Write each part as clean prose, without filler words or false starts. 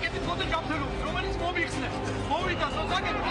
საკეთით მოდი ჯანმრთელობის, რომელიც მომიხსნეს. მოვიდა საკეთით.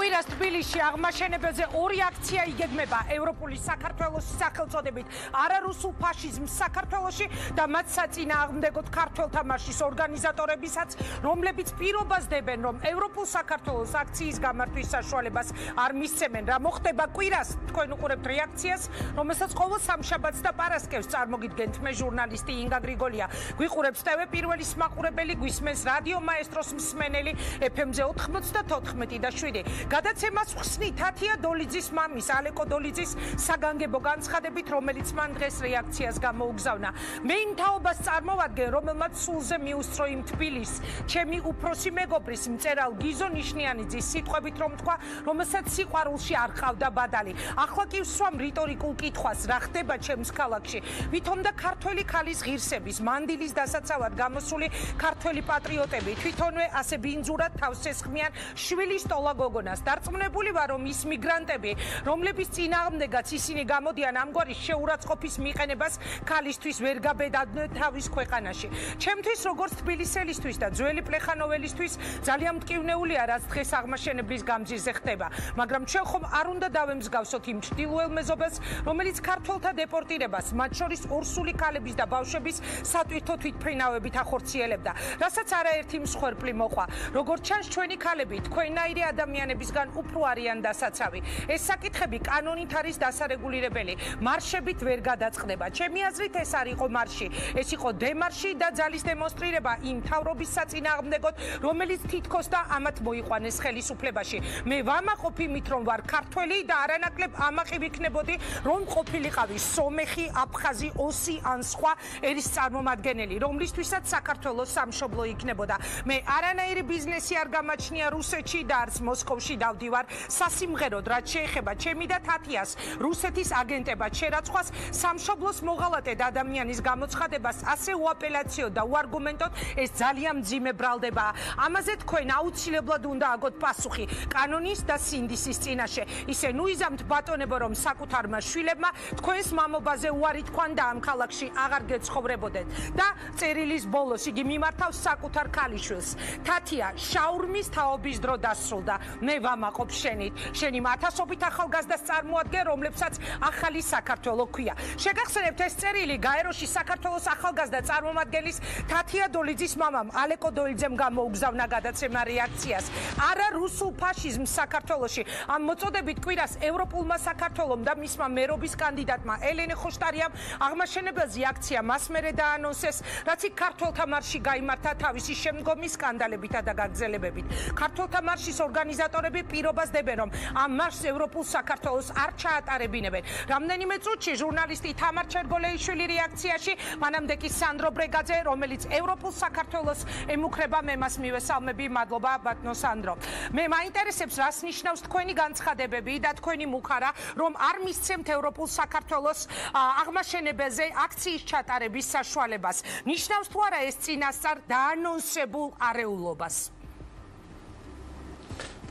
კვირას თბილისში აღმაშენებელზე 2 აქცია იგეგმება ევროპული საქართველოს სახელწოდებით არარუსულ ფაშიზმს საქართველოში და მათ საწინააღმდეგოდ ქართველთა მარშის ორგანიზატორებისაც, რომლებიც პირობას დებენ, რომ ევროპულ საქართველოს აქციის გამართვის საშუალებას არ მისცემენ. რა მოხდება კვირას? თქვენ უყურებთ რეაქციას, რომელსაც ყოველ სამშაბათს და პარასკევს წარმოგიდგენთ. მე ჟურნალისტი ინგა გრიგოლია. გვიყურებს TV პირველის მაყურებელი, გვისმენს რადიო მაესტროს მსმენელი FM-ზე 94.7. გადაცემას ხსნი თათია დოლიძის მამის, ალეკო დოლიძის საგანგებო განცხადებით, რომელიც მან დღეს რეაქციას გამოუგზავნა. მე იმ თაობას წარმოვადგენ, რომელმაც სულზე მიუსწრო იმ თბილისს, ჩემი უფროსი მეგობრის მწერალ გიზო ნიშნიანიძის სიტყვებით რომ თქვა, რომელსაც სიყვარულში არ ყავდა ბადალი. ახლა კი ვსვამ რიტორიკულ კითხვას, რა ხდება ჩემს ქალაქში? ვითომ და ქართველი ქალის ღირსების, მანდილის დასაცავად გამოსული ქართველი პატრიოტები თვითონვე ასე ბინძურად თავს ესხმიან შვილის ტოლა გოგონას. დარწმუნებული ვარ, რომ ის მიგრანტები, რომლების წინააღმდეგაც ისინი გამოდიან ამგვარი შეურაცხყოფის მიყენებას ქალისთვის ვერ გაბედავდნენ თავის ქვეყანაში. ჩემთვის როგორც თბილისელისთვის და ძველი პლეხანოველისთვის ძალიან მტკივნეულია, რაც დღეს აღმაშენებლის გამზირზე ხდება, მაგრამ ჩვენ ხომ არ უნდა დავემსგავსოთ იმ ჩრდილოელ მეზობელს, რომელიც ქართველთა დეპორტირებას, მათ შორის ორსული ქალების და ბავშვების სატვირთო თვითმფრინავებით ახორციელებდა, რასაც არაერთი მსხვერპლი მოყვა. როგორც ჩანს, ჩვენი ქალები თქვენნაირი ადამიანებისგან უფრო არიან დასაცავი. ეს საკითხები კანონით არის დასარეგულირებელი. მარშებით ვერ გადაწყდება. ჩემი აზრით ეს არ იყო მარში, ეს იყო დემარში და ძალის დემონსტრირება იმ მთავრობის საწინააღმდეგოდ, რომელიც თითქოს და ამათ მოიყვანეს ხელისუფლებაში. მე ვამაყობ იმით, რომ ვარ ქართველი და არანაკლებ ამაყი ვიქნებოდი, რომ ყოფილიყავი სომეხი, აფხაზი, ოსი ან სხვა ერის წარმომადგენელი, რომლისთვისაც საქართველოს სამშობლო იქნებოდა. მე არანაირი ბიზნესი არ გამაჩნია რუსეთში და არც მოსკოვში დავდივარ სასიმღეროდ, რაც შეეხება ჩემი და თათიას რუსეთის აგენტებად შერაცხვას, სამშობლოს მოღალატედ ადამიანის გამოცხადებას ასე უაპელაციო და უარგუმენტოდ ეს ძალიან მძიმე ბრალდებაა. ამაზე თქვენ აუცილებლად უნდა აგოთ პასუხი კანონის და სინდისის წინაშე. ისე ნუიზამთ ბატონებო, რომ საკუთარმა შვილებმა თქვენს მამობაზე უარი თქვან და ამ ქალაქში აღარ გეცხოვრებოდეთ. და წერილის ბოლოს იგი მიმართავს საკუთარ ქალიშვილს. თათია, შაურმის თაობის დრო დასრულდა. მე ვამაყობ შენით, შენი ათასობით ახალგაზრდას წარმოადგენ, რომლებსაც ახალი საქართველო ქვია. შეგახსენებთ, ეს წერილი გაეროში საქართველოს ახალგაზრდა წარმომადგენლის თათია დოლიძის მამამ ალეკო დოლიძემ გამოუგზავნა გადაცემა რეაქციას. არა რუსულ ფაშიზმს საქართველოში. ამ მოწოდებით კვირას ევროპულმა საქართველომ და მისმა მერობის კანდიდატმა ელენე ხოშტარიამ აღმაშენებელზე აქცია მასმერე დაანონსეს, რაც იქ ქართველთა მარში გაიმართა თავისი შემდგომი სკანდალებითა და გაგრძელებებით. ქართველთა მარშის ორგანიზატორები პირობას დებენ, რომ ამ მარშს ევროპულ საქართველოს არ ჩაატარებინებენ. რამდენიმე წუთში ჟურნალისტი თამარ ჩერგოლეიშვილი რეაქციაში, მანამდე კი სანდრო ბრეგაძე, რომელიც ევროპულ საქართველოს ემუქრება, მე მას მივესალმები, მადლობა ბატონო სანდრო. მე მაინტერესებს, რას ნიშნავს თქვენი განცხადებები და თქვენი მუხარა, რომ არ მისცემთ ევროპულ საქართველოს აღმაშენებელზე აქციის ჩატარების საშუალებას. ნიშნავს თუ არა ეს წინასწარ დაანონსებულ არეულობას?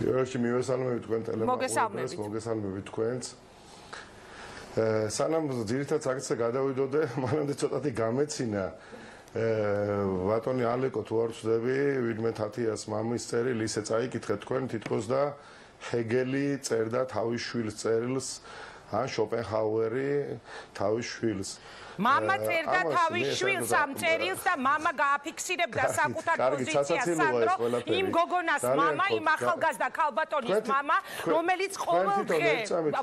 პირველში მივესალმებით თქვენ ტელემოყურებელს, მოგესალმებით თქვენს. სანამ ძირითად საკითხზე გადავიდოდე, მანამდე ცოტათი გამეცინა ბატონი ალეკო თუ არ ვწდები, ვინმე თათიას მამის წერილი ისე წაიკითხეთ თქვენ თითქოს და ჰეგელი წერდა თავის შვილს წერილს, ან შოპენჰაუერი თავის შვილს. მამა წერდა თავის შვილს ამ წერილს და მამა გააფიქსირებდა საკუთარ პოზიციას სანდრო იმ გოგონას მამა, იმ ახალგაზრდა ქალბატონის მამა, რომელიც ყოველდღე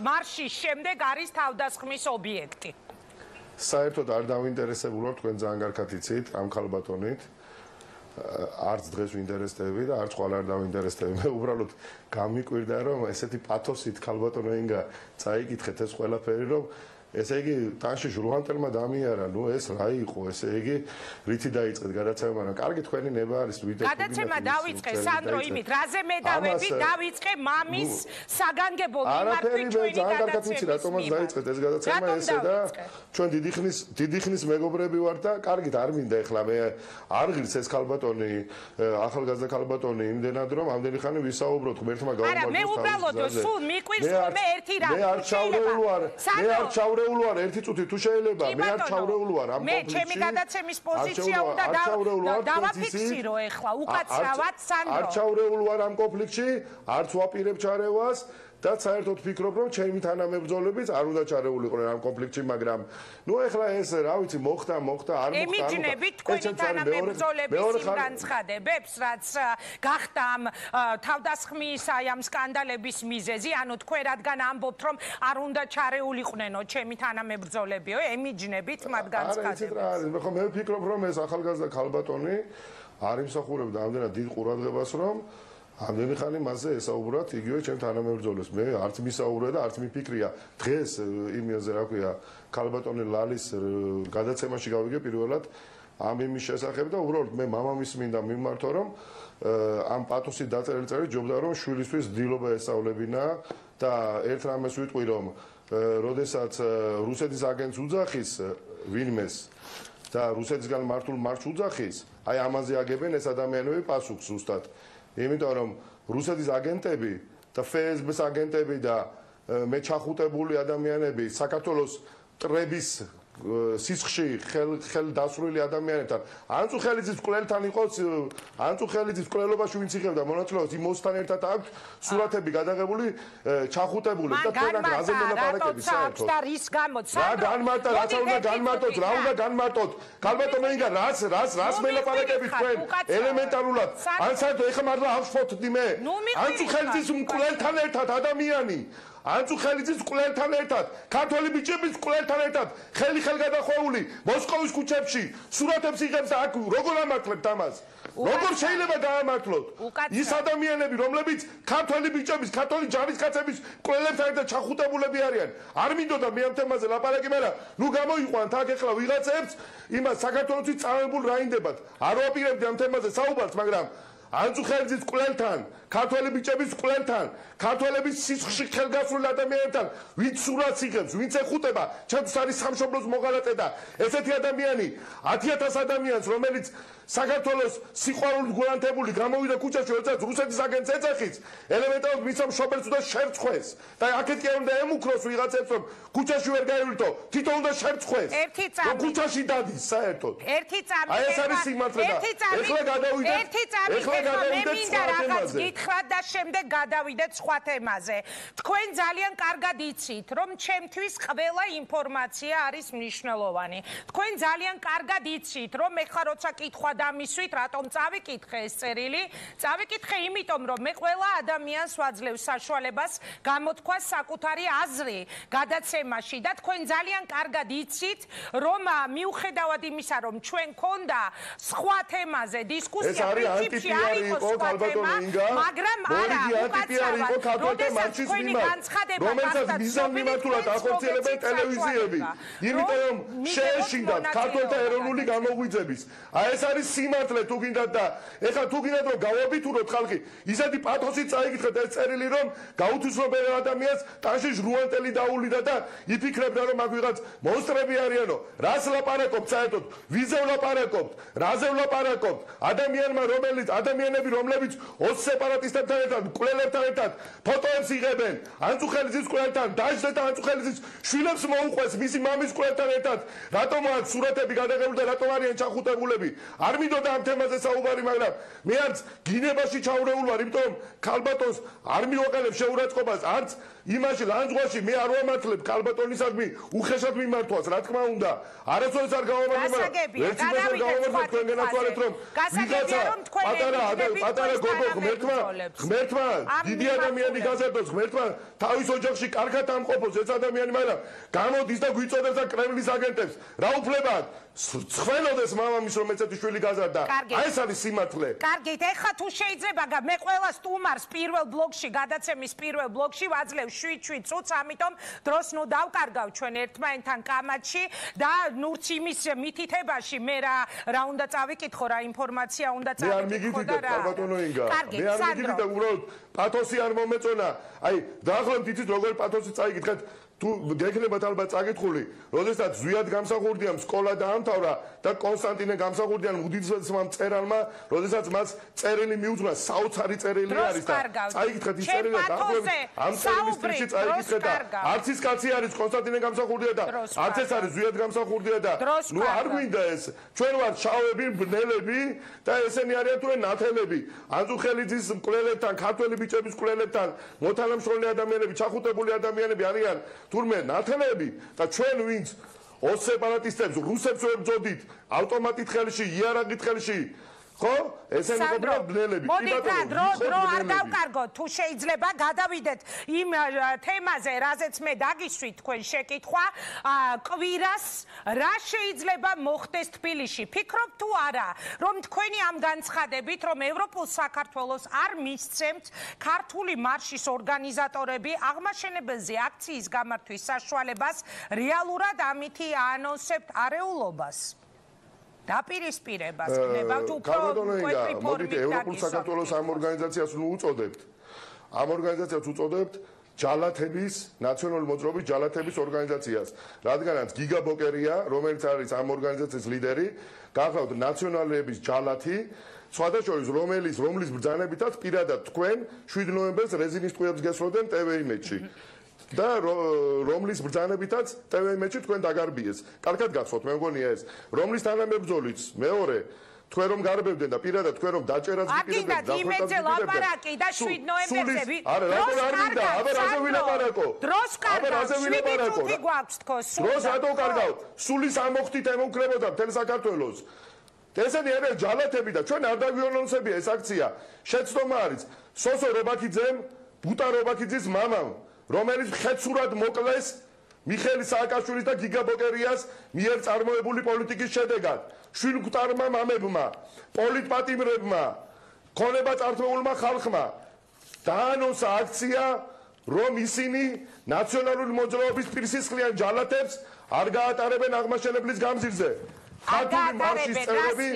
მარშის შემდეგ არის თავდასხმის ობიექტი. საერთოდ არ დავინტერესებული ვარ, თქვენ ძალიან კარგად იცით ამ ქალბატონით. არც დღეს ვინტერესდები და არც ხვალ არ დავინტერესდები. მე უბრალოდ გამიკვირდა, რომ ესეთი პათოსით ქალბატონო ინგა წაიკითხეთ ეს ყველაფერი, რომ ესე იგი ტანში ჟურნალისტებმა დამიარა, ნუ ეს რა იყო, ესე იგი რითი დაიწყეთ გადაცემა, მაგრამ კარგი თქვენი ნება არის ვიდეო. გადაცემა დავიწყე სანდრო იმით, რაზე მედავები დავიწყე მამის საგანგებო მიმართვით ჩვენი გადაცემა. რატომაც დაიწყეთ ეს გადაცემა ესე და ჩვენ დიდი ხნის მეგობრები ვართ და კარგით არ მინდა ეხლა მე არ ღირს ეს ქალბატონი ახალგაზრდა ქალბატონი იმდენად რომ ამდენი ხანი ვისაუბროთ ღმერთმა გაუმართლოს. არა მე უბრალოდ სულ მიყვირს ხოლმე ერთი რამ. მე არ ჩავრეულ ვარ ერთი წუთი თუ შეიძლება მე არ ჩავრეულ ვარ ამ მე კონფლიქტში. ჩემი გადაცემის პოზიცია უნდა დავაფიქსირო ეხლა უკაცრავად სანდრო. არ ჩავრეულ ვარ ამ კონფლიქტში, არც ვაპირებ ჩარევას. და საერთოდ ვფიქრობ რომ ჩემი თანამებრძოლებიც არ უნდა ჩარეულიყვნენ ამ კონფლიქტში, მაგრამ ნუ ეხლა ეს რა ვიცი მოხდა არ მოხდა. ემიჯნებით თქვენი თანამებრძოლების იმ განცხადებებს, რაც გახდა ამ თავდასხმის აი ამ სკანდალების მიზეზი, ანუ თქვენ რადგან ამბობთ რომ არ უნდა ჩარეულიყვნენო ჩემი თანამებრძოლებიო, ემიჯნებით მათ განცხადებებს. მე ვფიქრობ რომ ეს ახალგაზრდა ქალბატონი არ იმსახურებდა ამდენად დიდ ყურადღებას რომ ამდენი ხანი მასზე ესაუბრათ იგივე ჩემ თანამებრძოლებს. მე არც მისაუბრე და არც მიფიქრია დღეს იმაზე რა ქვია ქალბატონი ლალის გადაცემაში გავიგე პირველად ამ იმის შესახებ და უბრალოდ მე მამამის მინდა მიმართო რომ ამ პათოსით დაწერილი წერი ჯობდა რომ შვილისთვის დილობა ესწავლებინა და ერთ რამეს ვიტყვი რომ როდესაც რუსეთის აგენტს უძახის ვინმეს და რუსეთისგან მართულ მარშს უძახის აი ამაზე აგებენ ეს ადამიანები პასუხს ზუსტად. იმიტომ რომ რუსეთის აგენტები და FSB-ს აგენტები და მე ჩახუტებული ადამიანები საქართველოს ტრების სისხლში ხელდასრული ადამიანებთან ან თუ ხელიცის მკვლელთან იყოს ან თუ ხელიცის მკვლელობაში ვინც იღებდა მონაწილეობას იმოსთან ერთად აქვს სურათები გადაღებული ჩახუტებული და თქვენ რაზე მოლაპარაკები საერთოდ და რის გამოც რა განმარტა რაც უნდა განმარტოთ რა უნდა განმარტოთ ქალბატონო ინგა რას მოლაპარაკები თქვენ ელემენტარულად ან საერთოდ ეხლა მართლა ავშფოთდი მე ან თუ ხელიცის მკვლელთან ერთად ადამიანი ან თუ ხელიცის მკვლელთან ერთად ქართველი ბიჭების მკვლელთან ერთად ხელი გადახვეული მოსკოვის ქუჩებში სურათებს იღებს და აქ როგორ ამართლებთ ამას როგორ შეიძლება დაამართლოთ ის ადამიანები რომლებიც ქართველი ბიჭების ქართველი ჯარისკაცების მკვლელებთან ერთად ჩახუტებულები არიან არ მინდოდა მე ამ თემაზე ლაპარაკი მაგრამ ნუ გამოიყვანთ აქ ეხლა ვიღაცებს იმას საქართველოსთვის წამებულ რაინდებად არ ვაპირებდი ამ თემაზე საუბარს მაგრამ ან თუ ხელიცის მკვლელთან ქართველი ბიჭების მკვლელთან ქართველების სისხლში ხელგასრულ ადამიანებთან ვინც სურათს იღებს ვინც ეხუტება ჩემს არის სამშობლოს მოღალატე და ესეთი ადამიანი 10,000 ადამიანს რომელიც საქართველოს სიყვარულით გულანთებული გამოვიდა ქუჩაში როდესაც რუსეთის აგენტს ეძახის ელემენტარულად მის მშობელს უნდა შერწყვეს და აქეთ კი უნდა ემუქროს ვიღაცებს რომ ქუჩაში ვერ გაივლითო თვითონ უნდა შერწყვეს რომ ქუჩაში დადის საერთოდ ერთი წამი აი ეს არის სიმართლე და ეხლა გადავიდეთ მე მინდა რაღაც გითხრათ და შემდეგ გადავიდეთ სხვა თემაზე. თქვენ ძალიან კარგად იცით, რომ ჩემთვის ყველა ინფორმაცია არის მნიშვნელოვანი. თქვენ ძალიან კარგად იცით, რომ ეხლა როცა კითხვა დამისვით, რატომ წავიკითხე ეს წერილი? წავიკითხე იმიტომ, რომ მე ყველა ადამიანს ვაძლევ საშუალებას გამოთქვა საკუთარი აზრი გადაცემაში და თქვენ ძალიან კარგად იცით, რომ მიუხედავად იმისა, რომ ჩვენ გქონდა სხვა თემაზე დისკუსია პრინციპში არ იყო სხვა თემა, მაგრამ არა უკაცრავად, როდესაც თქვენი განცხადება რომელსაც მიზანმიმართულად ახორციელებენ ტელევიზიები, იმიტომ რომ შეეშინდათ ქართველთა ეროვნული გამოღვიძების. აი ეს არის სიმართლე თუ გინდათ და ეხლა თუ გინდათ რომ გავაბიტუროთ ხალხი, ისეთი პათოსით წაიკითხეთ ეს წერილი რომ გაუთვისრობენ ადამიანს ტანში ჟრუანტელი დაულიდა და იფიქრებდა რომ აქ ვიღაც მონსტრები არიანო. რას ლაპარაკობთ საერთოდ? ვიზე ვლაპარაკობთ? რაზე ვლაპარაკობთ? ადამიანები რომლებიც 20 სეპარატისტებთან ერთად მკვლელებთან ერთად ფოტოებს იღებენ ანწუხელიძის მკვლელთან დაჟდეთ და ანწუხელიძის შვილებს მოუყვეს მისი მამის მკვლელთან ერთად რატომ აქვს სურათები გადაღებული და რატომ არიან ჩახუტებულები არ მინდოდა ამ თემაზე საუბარი მაგრამ მე არც გინებაში ჩავრეულ ვარ იმიტომ რომ ქალბატონს არ მივაყენებ შეურაცხყოფას არც იმაში ლანძღვაში მე არ ვამართლებ ქალბატონისადმი უხეშად მიმართვას რა თქმა უნდა არასოდეს არ გავამართლებ მაგრამ ვერც იმას არ გავამართლებ თქვენ განაცვალეთ რომ ვიღაცა პატარა პატარა გოგო ღმერთმა დიდი ადამიანი გაზარდოს ღმერთმა თავის ოჯახში კარგად ამყოფოს ეს ადამიანი მაგრამ გამოდის და გვიწოდებს და კრემლის აგენტებს რა უფლება ცხველოდეს მამამის რომ ეცეთი შვილი გაზარდა აი ეს არის სიმართლე კარგით ეხლა თუ შეიძლება მე ყველა სტუმარს პირველ ბლოგში გადაცემის პირველ ბლოგში ვაძლევ 7 წუთს ამიტომ დროს ნუ დავკარგავ ჩვენ ერთმანეთთან კამათში და ნურც იმის მითითებაში მე რა უნდა წავიკითხო რა ინფორმაცია უნდა წავიკითხო და რა მე არ მიგიდით და უბრალოდ პათოსი არ მომეწონა აი დაახლოებით იცით როგორი პათოსი წაიკითხეთ თუ გეკნებათ ალბათ წაკითხული, როდესაც ზვიად გამსახურდიამ სკოლა დაამთავრა და კონსტანტინე გამსახურდიამ უდიდესმა მწერალმა, როდესაც მას წერილი მიუძღვნა, საოცარი წერილი არის და წაიკითხეთ ის წერილი დაახლოებით ამ წერილის წინში წაიკითხეთ და არც ის კაცი არის კონსტანტინე გამსახურდია და არც ეს არის ზვიად გამსახურდია და ნუ არ გვინდა ეს ჩვენ ვართ შავები, ბნელები და ესენი არიან თუ ნათელები. ანძუხელიძის მკვლელებთან, ქართველი ბიჭების მკვლელებთან, მოთანამშრომლი ადამიანები, ჩახუტებული ადამიანები არიან თურმე ნათელები და ჩვენ ვინც ოსეპარატისტებს რუსებს ვებრძოდით ავტომატით ხელში იარაღით ხელში ხო ესენი ყოფილიყო ბნელები მოდით დრო არ დავკარგოთ თუ შეიძლება გადავიდეთ იმ თემაზე რაზეც მე დაგისვით თქვენ შეკითხვა კვირას რა შეიძლება მოხდეს თბილისში ფიქრობ თუ არა რომ თქვენი ამ განცხადებით რომ ევროპულ საქართველოს არ მისცემთ ქართული მარშის ორგანიზატორები აღმაშენებელზე აქციის გამართვის საშუალებას რეალურად ამითი აანონსებთ არეულობას დაპირისპირებას გნებავთ უფრო მოდით ევროპულ საქართველოს ამ ორგანიზაციას უწოდებთ ამ ორგანიზაციას უწოდებთ ჯალათების ნაციონალური მოძრაობის ჯალათების ორგანიზაციას რადგანაც გიგა ბოკერია რომელიც არის ამ ორგანიზაციის ლიდერი გახავთ ნაციონალების ჯალათი სხვადასხვა რომლის ბრძანებითაც პირადად თქვენ 7 ნოემბერს რეზინის ტყვიებს გესროდნენ TV იმედში და რომლის ბრძანებითაც TV იმედში თქვენ დაგარბიეს. კარგად გახსოვთ, მე მგონია ეს. რომლის თანამებრძოლიც მეორე თქვენ რომ გარბევდნენ და პირადად თქვენ რომ დაჭერაც გიყიდებთ და იმედზე ლაპარაკი და 7 ნოემბერზე არა რატო არ მინდა აბა რაზე ვილაპარაკო დროს კარგავ 7 წუთი გვაქვს თქო დროს რატო კარგავ სულის ამოხთით ემუქრებოდა მთელ საქართველოს ესენი არის ჯალათები და ჩვენ არ დაგვიონონსებია ეს აქცია შეცდომა არის სოსო რობაქიძემ ბუტა რობაქიძის მამამ რომელიც ხეცურად მოკლეს მიხეილ სააკაშვილის და გიგა ბოკერიას მიერ წარმოებული პოლიტიკის შედეგად შვილგვტარმა მამებმა პოლიტპატიმრებმა ქონება წართმეულმა ხალხმა დაანონსა აქცია რომ ისინი ნაციონალური მოძრაობის პირსისხლიან ჯალათებს არ გაატარებენ აღმაშენებლის გამზირზე ქართული მარშის წევრები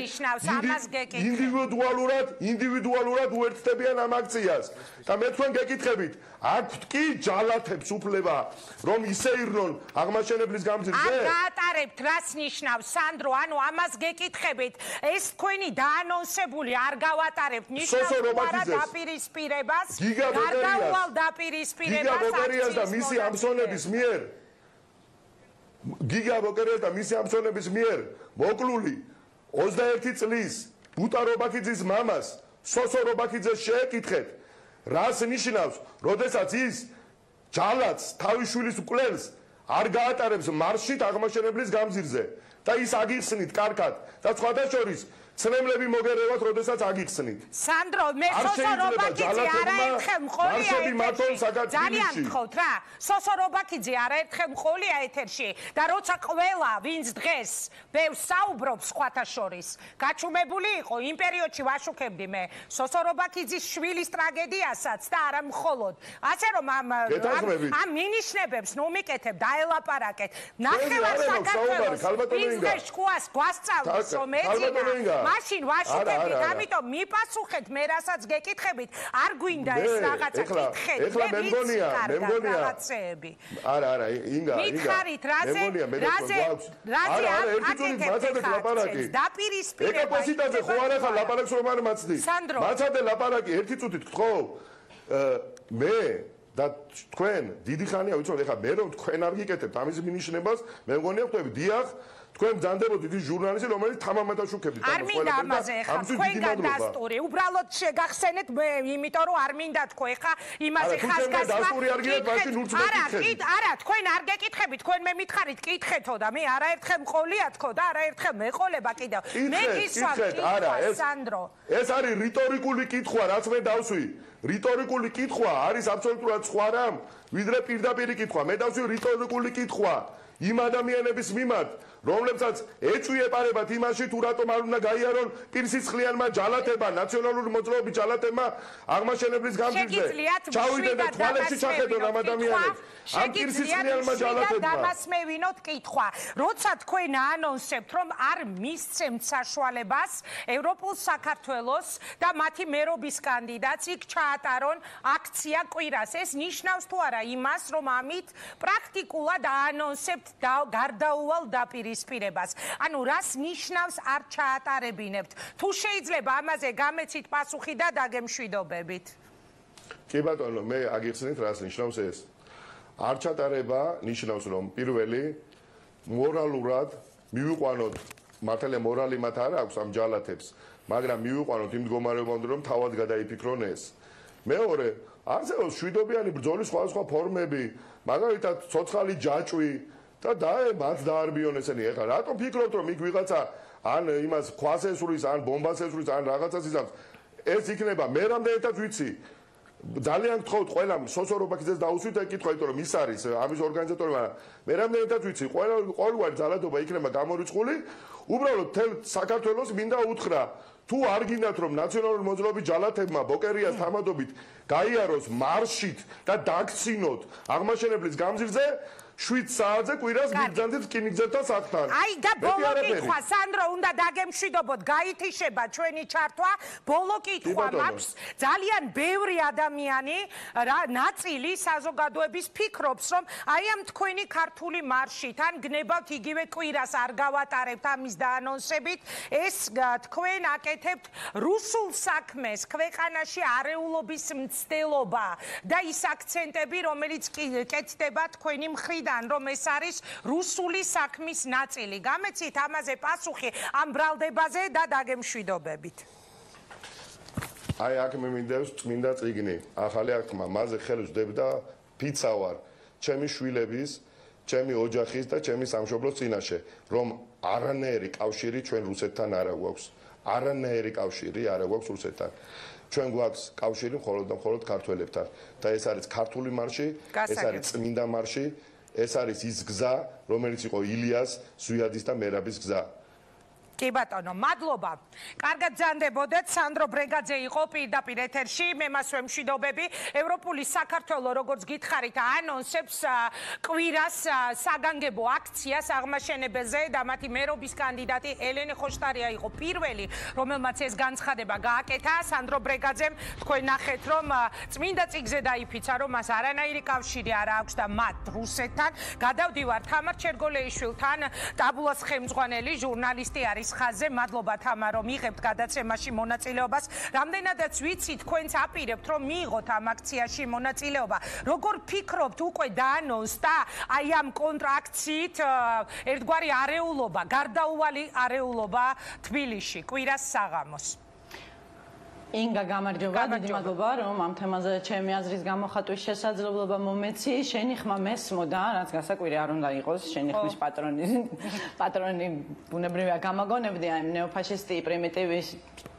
ინდივიდუალურად უერთდებიან ამ აქციას და მე თქვენ გეკითხებით აქვთ კი ჯალათებს უფლება რომ ისე ირნონ აღმაშენებლის გამზირზე არ გაატარებთ რას ნიშნავს სანდრო ანუ ამას გეკითხებით ეს თქვენი დაანონსებული არ გავატარებთ ნიშნავს არა დაპირისპირებას გარდაუვალ დაპირისპირებას გიგა ბოკერიას და მისი ამსონების მიერ გიგა ბოკერიას და მისი ამსონების მიერ მოკლული 21 წლის ბუტა რობაქიძის მამას სოსო რობაქიძეს შეეკითხეთ რას ნიშნავს როდესაც ის ჯალათს თავის შვილის მკვლელს არ გაატარებს მარშით აღმაშენებლის გამზირზე და ის აგიხსნით კარგად და სხვადასხვა ცნემლები მოგერევათ, როდესაც აგიხსნით. სანდრო, მე სოსო რობაქიძე არაერთხელ მყოლია ეთერში. ძალიან გთხოვთ რა. სოსო რობაქიძე არაერთხელ მყოლია ეთერში და როცა ყველა ვინც დღეს ბევრს საუბრობს სხვათა შორის, გაჩუმებული იყო იმ პერიოდში ვაშუქებდი მე სოსო რობაქიძის შვილის ტრაგედიასაც და არა მხოლოდ. ასე რომ ამ მინიშნებებს ნუ მიკეთებ, დაელაპარაკეთ. ნახევარ საქართველოს ვინც შკუას გვასწავლის რომ ეძინა მაშინ ვაშუქებით, ამიტომ მიპასუხეთ მე რასაც გეკითხებით, არ გვინდა ეს რაღაცა კითხეთ. ეხლა მე მგონია არა, ინგა. მითხარით რაზე აკეთეთ დაპირისპირება. ეკოპოსიტაზე ხო არა ხარ ლაპარაკს რომ არ მაცდი. მაცადე ლაპარაკი ერთი წუთით გთხოვ. მე და თქვენ დიდი ხანია ვიცოდეთ ეხლა მე რომ თქვენ არ გიკეთებთ ამის მინიშნებას მე მგონია ხვდები დიახ თქვენ ბრძანდებოდით ის ჟურნალისტი, რომელიც თამამად აშუქებდით არ მინდა ამაზე ხა თქვენგან დასტური. უბრალოდ შეგახსენეთ მე, იმიტომ რომ არ მინდა თქვა ხა იმაზე ხაზგასმა. არა, თქვენ არ გეკითხებით, თქვენ მე მითხარით კითხეთო და მე არაერთხელ მყოლია თქო და არაერთხელ მეყოლება კიდევ. მე გისვამ სანდრო. ეს არის რიტორიკული კითხვა, რაც მე დავსვი. რიტორიკული კითხვა არის აბსოლუტურად სხვა რამ, ვიდრე პირდაპირი კითხვა. მე დავსვი რიტორიკული კითხვა იმ ადამიანების მიმართ, რომლებსაც ეწვიებარებათ იმაში, თუ რატომ არ უნდა გაიარონ პირსიცხლიანმა ჯალათებმა, ნაციონალური მოძრაობის ჯალათებმა აღმაშენებლის გამზირზე. ჩავიდეთ და თვალებში ჩახედონ ამ ადამიანებს. ამ პირსიცხლიანმა ჯალათებმა. დამასმევინოთ კითხვა. როცა თქვენ აანონსებთ, რომ არ მისცემთ საშუალებას ევროპულ საქართველოს და მათი მერობის კანდიდატს იქ ჩაატარონ აქცია კვირას, ეს ნიშნავს თუ არა იმას, რომ ამით პრაქტიკულად აანონსებთ გარდაუვალ დაპირისპირებას. ანუ რას ნიშნავს არ ჩაატარებინებთ? თუ შეიძლება ამაზე გამეცით პასუხი და დაგემშვიდობებით. კი ბატონო, მე აგიხსნით რას ნიშნავს ეს. არ ჩატარება ნიშნავს რომ პირველი მორალურად მივიყვანოთ, მართალია მორალი მათ არ აქვს ამ ჯალათებს, მაგრამ მივიყვანოთ იმ მდგომარეობამდე რომ თავად გადაიფიქრონ ეს. მეორე, არსებობს შვიდობიანი ბრძოლის სხვადასხვა ფორმები, მაგალითად ცოცხალი ჯაჭვი და მათ დაარბიონ ესენი. ეხლა რატომ ფიქრობთ რომ იქ ვიღაცა ან იმას ქვას ესვრის, ან ბომბას ესვრის, ან რაღაცას იზამს? ეს იქნება მე რამდენადაც ვიცი. ძალიან გთხოვთ ყველამ სოსორობაქიძეს დაუსვით ეგ კითხვა, იმიტომ რომ ის არის ამის ორგანიზატორი, მაგრამ მე რამდენადაც ვიცი, ყოველგვარი ძალადობა იქნება გამორიცხული. უბრალოდ თელ საქართველოს მინდა უთხრა, თუ არ გინდათ რომ ნაციონალური მოძრაობის ჯალათებმა ბოკერიას თამადობით გაიაროს მარშით და დაგცინოთ აღმაშენებლის გამზირზე 7 საათზე კვირას მიგზავნით რკინიგზელთა სახლთან. აი და ბოლო კითხვა, სანდრო, უნდა დაგემშვიდობოთ, გაითიშება ჩვენი ჩართვა. ბოლო კითხვა მაქვს, ძალიან ბევრი ადამიანი, ნაწილი საზოგადოების ფიქრობს, რომ აი ამ თქვენი ქართული მარშით, ან გნებავთ იგივე კვირას არ გავატარებთ ამის დაანონსებით, ეს თქვენ აკეთებთ რუსულ საქმეს, ქვეყანაში არეულობის მცდელობა და ის აქცენტები, რომელიც კეთდება თქვენი მხრიდან, რომ ეს არის რუსული საქმის ნაწილი. გამეცით ამაზე პასუხი ამ ბრალდებაზე და დაგემშვიდობებით. აი აქ მე მინდევს წმინდა წიგნი, ახალი აღთქმა, მასზე ხელს ვდებ და ფიცა ვარ ჩემი შვილების, ჩემი ოჯახის და ჩემი სამშობლოს წინაშე, რომ არანაირი კავშირი ჩვენ რუსეთთან არ აქვს. არანაირი კავშირი არ აქვს რუსეთთან. ჩვენ გვაქვს კავშირი მხოლოდ და მხოლოდ ქართველებთან და ეს არის ქართული მარში, ეს არის წმინდა მარში. ეს არის ის გზა, რომელიც იყო ილიას, ზვიადის და მერაბის გზა. კი ბატონო, მადლობა. კარგად ძანდებოდეთ, სანდრო ბრეგაძე იყო პირდაპირ ეთერში, მე მას ვემშვიდობები. ევროპული საქართველო, როგორც გითხარით, აანონსებს კვირას საგანგებო აქციას აღმაშენებელზე და მათი მერობის კანდიდატი ელენე ხოშტარია იყო პირველი, რომელმაც ეს განცხადება გააკეთა. სანდრო ბრეგაძემ თქვენ ნახეთ, რომ წმინდა წიგნზე დაიფიცა, რომ მას არანაირი კავშირი არ აქვს და მათ რუსეთთან. გადავდივარ თამარ ჩერგოლეიშვილთან, ტაბულას ხელმძღვანელი ჟურნალისტი არის ხაზზე. მადლობა თამარ, რომ იღებთ გადაცემაში მონაწილეობას. რამდენადაც ვიცი, თქვენც აპირებთ, რომ მიიღოთ ამ აქციაში მონაწილეობა. როგორ ფიქრობთ, უკვე დაანონსდა აი ამ კონტრაქციით ერთგვარი არეულობა, გარდაუვალი არეულობა თბილისში, კვირას საღამოს? ინგა გამარჯობა, დიდი მადლობა, რომ ამ თემაზე ჩემი აზრის გამოხატვის შესაძლებლობა მომეცი. შენი ხმა მესმოდა, რაც გასაკვირი არ უნდა იყოს, შენი ხმის პატრონი ბუნებრივია გამაგონებდი, აი ნეოფაშისტი პრიმიტივის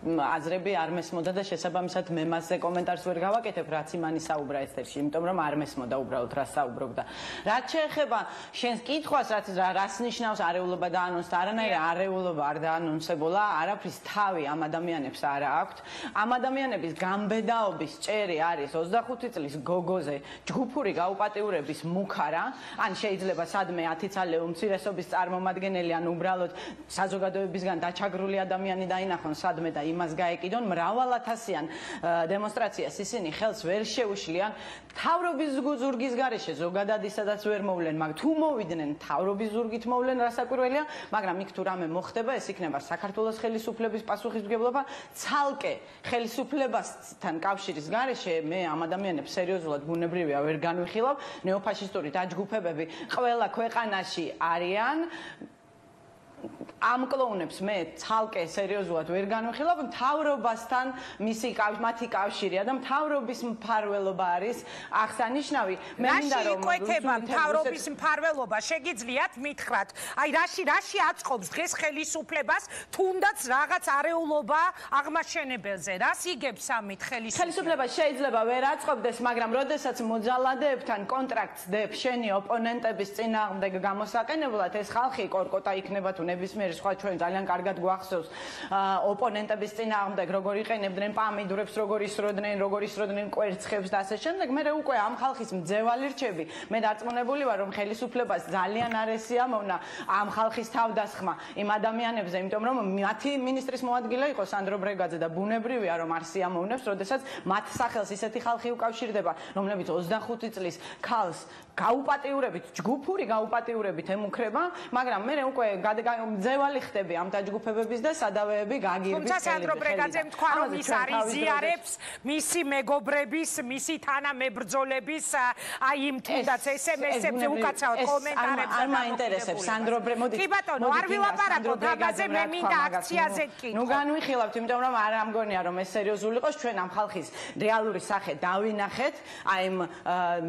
აზრები არ მესმოდა და შესაბამისად მე მასზე კომენტარს ვერ გავაკეთებ, რაც იმანი საუბრა ეთერში, იმიტომ რომ არ მესმოდა უბრალოდ რა საუბრობდა. რაც შეეხება შენს კითხვას, რას ნიშნავს არეულობა დაანონსდა, არანაირი არეულობა არ დაანონსებულა, არაფრის თავი ამ ადამიანებს არ აქვთ. ამ ადამიანების გამბედაობის ჭერი არის 25 წლის გოგოზე ჯგუფური გაუპატიურების მუქარა, ან შეიძლება სადმე 10 წალე უმცირესობის წარმომადგენელი, ან უბრალოდ საზოგადოებისგან დაჩაგრული ადამიანი დაინახონ სადმე და იმას გაეკიდონ. მრავალათასიან დემონსტრაციას ისინი ხელს ვერ შეუშლიან. თავრობის ზურგის გარეშე ზოგადად ისედაც ვერ მოვლენ, მაგრამ თუ მოვიდნენ თავრობის ზურგით მოვლენ, რასაკვირველია, მაგრამ იქ თუ რამე მოხდება, ეს იქნება საქართველოს ხელისუფლების პასუხისმგებლობა. ცალკე ხელისუფლებასთან კავშირის გარეშე მე ამ ადამიანებს სერიოზულად ბუნებრივია ვერ განვიხილავ. ნეოფაშისტური დაჯგუფებები ყველა ქვეყანაში არიან. ამ კლოუნებს მე ცალკე სერიოზულად ვერ განვიხილავ, მთავრობასთან მათი კავშირია და მთავრობის მფარველობა არის აღსანიშნავი. მე მინდა რომ იკვეთება მთავრობის მფარველობა, შეგიძლიათ მითხრათ, აი რაში აწყობს დღეს ხელისუფლებას, თუნდაც რაღაც არეულობა აღმაშენებელზე, რას იგებს ამით ხელისუფლება შეიძლება ვერ აწყობდეს, მაგრამ როდესაც მოძალადეებთან კონტრაქტს დებს შენი ოპონენტების წინააღმდეგ გამოსაყენებლად, ეს ხალხი კორკოტა იქნება თუ ნებისმიერი სხვა ჩვენ ძალიან კარგად გვახსოვს ოპონენტების წინააღმდეგ როგორ იყენებდნენ პამიდურებს, როგორ ისროდნენ კვერცხებს და ასე შემდეგ. მე უკვე ამ ხალხის მძევალი რჩები. მე დარწმუნებული ვარ, რომ ხელისუფლებას ძალიან არ ესიამოვნა ამ ხალხის თავდასხმა იმ ადამიანებზე, იმიტომ რომ მათი მინისტრის მოადგილე იყო სანდრო ბრეგაძე და ბუნებრივია რომ არ სიამოვნებს, როდესაც მათ სახელს ისეთი ხალხი უკავშირდება, რომლებიც 25 წლის ქალს გაუპატიურებით, ჯგუფური გაუპატიურებით ემუქრება, მაგრამ მე უკვე მძევალი ხდები ამ დაჯგუფებების და სადავეები გაგირბის. თუმცა სანდრო ბრეგაძემ თქვა, რომ ის არიზიარებს მისი მეგობრების, მისი თანამებრძოლების აი იმ თუნდაც SMS-ებზე უკაცრავად კომენტარებზე არ მაინტერესებს სანდრო ბრეგაძე. კი ბატონო, არ ვილაპარაკო დაბაზე, მე მინდა აქციაზე გკითხო. ნუ განვიხილავთ, იმიტომ რომ არ ამგონია რომ ეს სერიოზული იყოს, ჩვენ ამ ხალხის რეალური სახე დავინახეთ, აი იმ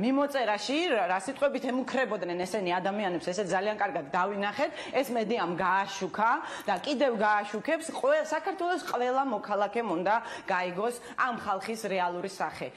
მიმოწერაში რა სიტყვებით ემუქრებოდნენ ესენი ადამიანებს, ესე ძალიან კარგად დავინახეთ, ეს მედიამ გააშუქა და კიდევ გააშუქებს, საქართველოს ყველა მოქალაქემ უნდა გაიგოს ამ ხალხის რეალური სახე.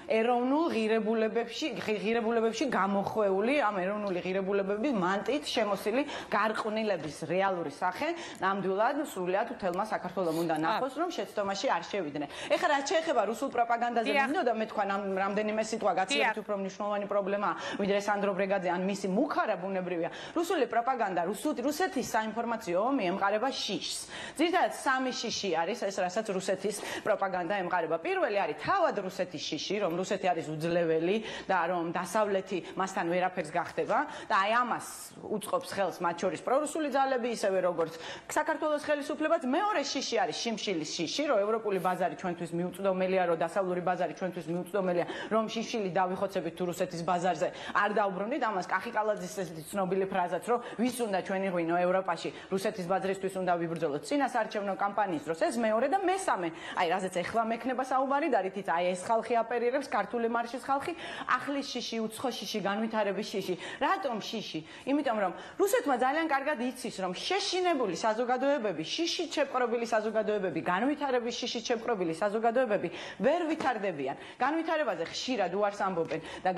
ეროვნულ ღირებულებებში გამოხვეული, ამ ეროვნული ღირებულებების მანტით შემოსილი გარყვნილების რეალური სახე, ნამდვილად სრულიად თელმა საქართველოს უნდა ნახოს, რომ შეცდომაში არ შევიდნენ. ეხლა რაც შეეხება რუსულ პროპაგანდაზე მინდოდა მე თქვა რამდენიმე სიტყვა გაცილებით უფრო მნიშვნელოვანი პრობლემაა, ვიდრე სანდრო ბრეგაძე ან მისი მუხარა ბუნებრივია. რუსული პროპაგანდა, რუსეთის საინფორმაციო ომი ემყარება შიშს. ძირითადად სამი შიში არის ეს, რასაც რუსეთის პროპაგანდა ემყარება. პირველი არის თავად რუსეთის შიში, რომ რუსეთი არის უძლეველი და რომ დასავლეთი მასთან ვერაფერს გახდება და აი ამას უწყობს ხელს მათ შორის პრორუსული ძალები, ისევე როგორც საქართველოს ხელისუფლებაც. მეორე შიში არის შიმშილის შიში, რომ ევროპული ბაზარი ჩვენთვის მიუწვდომელია, რომ დასავლური ბაზარი ჩვენთვის მიუწვდომელია, რომ შიშილი დავიხოცებით თუ რუსეთის ბაზარზე არ დაუბრუნდით. ამას კახიკალაძის ესეთი ცნობილი ფრაზაც, რომ ვის უნდა ჩვენი ღვინო ევროპაში, რუსეთის ბაზრისთვის უნდა ვიბრძოლოთ წინასარჩევნო კამპანიის დროს. ეს მეორე და მესამე, აი რაზეც ეხლა მექნება საუბარი და რითიც აი ეს ხალხი აპერირებს, ქართული მარშის ხალხი, ახლის შიში, უცხო შიში, განვითარების შიში. რატომ შიში? იმიტომ რომ რუსეთმა ძალიან კარგად იცის, რომ შეშინებული საზოგადოებები, შიშით შეპყრობილი საზოგადოებები, განვითარების შიშით შეპყრობილი საზოგადოებები ვერ ვითარდებიან. განვითარებაზე ხშირად უარს ამბობენ და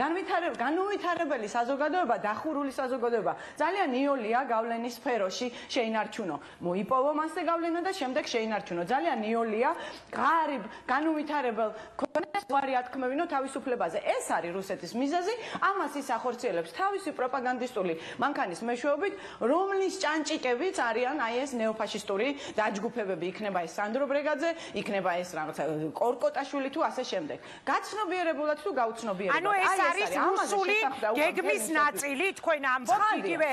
განუვითარებელი საზოგადოება, დახურული საზოგადოება ძალიან იოლია გავლენის სფეროში შეინარჩუნო. მოიპოვო მასზე გავლენა და შემდეგ შეინარჩუნო. ძალიან იოლია ღარიბ განუვითარებელ ქონეს უარი ათქმევინო თავისუფლებაზე. ეს არის რუსეთის მიზეზი, ამას ის ახორციელებს თავისი პროპაგანდისტული მანქანის მეშვეობით, რომლის ჭანჭიკებიც არიან აი ეს ნეოფაშისტური დაჯგუფებები, იქნება ეს სანდრო ბრეგაძე, იქნება ეს რაღაცა კორკოტაშვილი თუ ასე შემდეგ. გაცნობიერებულად თუ გაუცნობიერებლად. ანუ ეს არის რუსული გეგმის ნაწილი, თქვენ ამბობთ, იგივე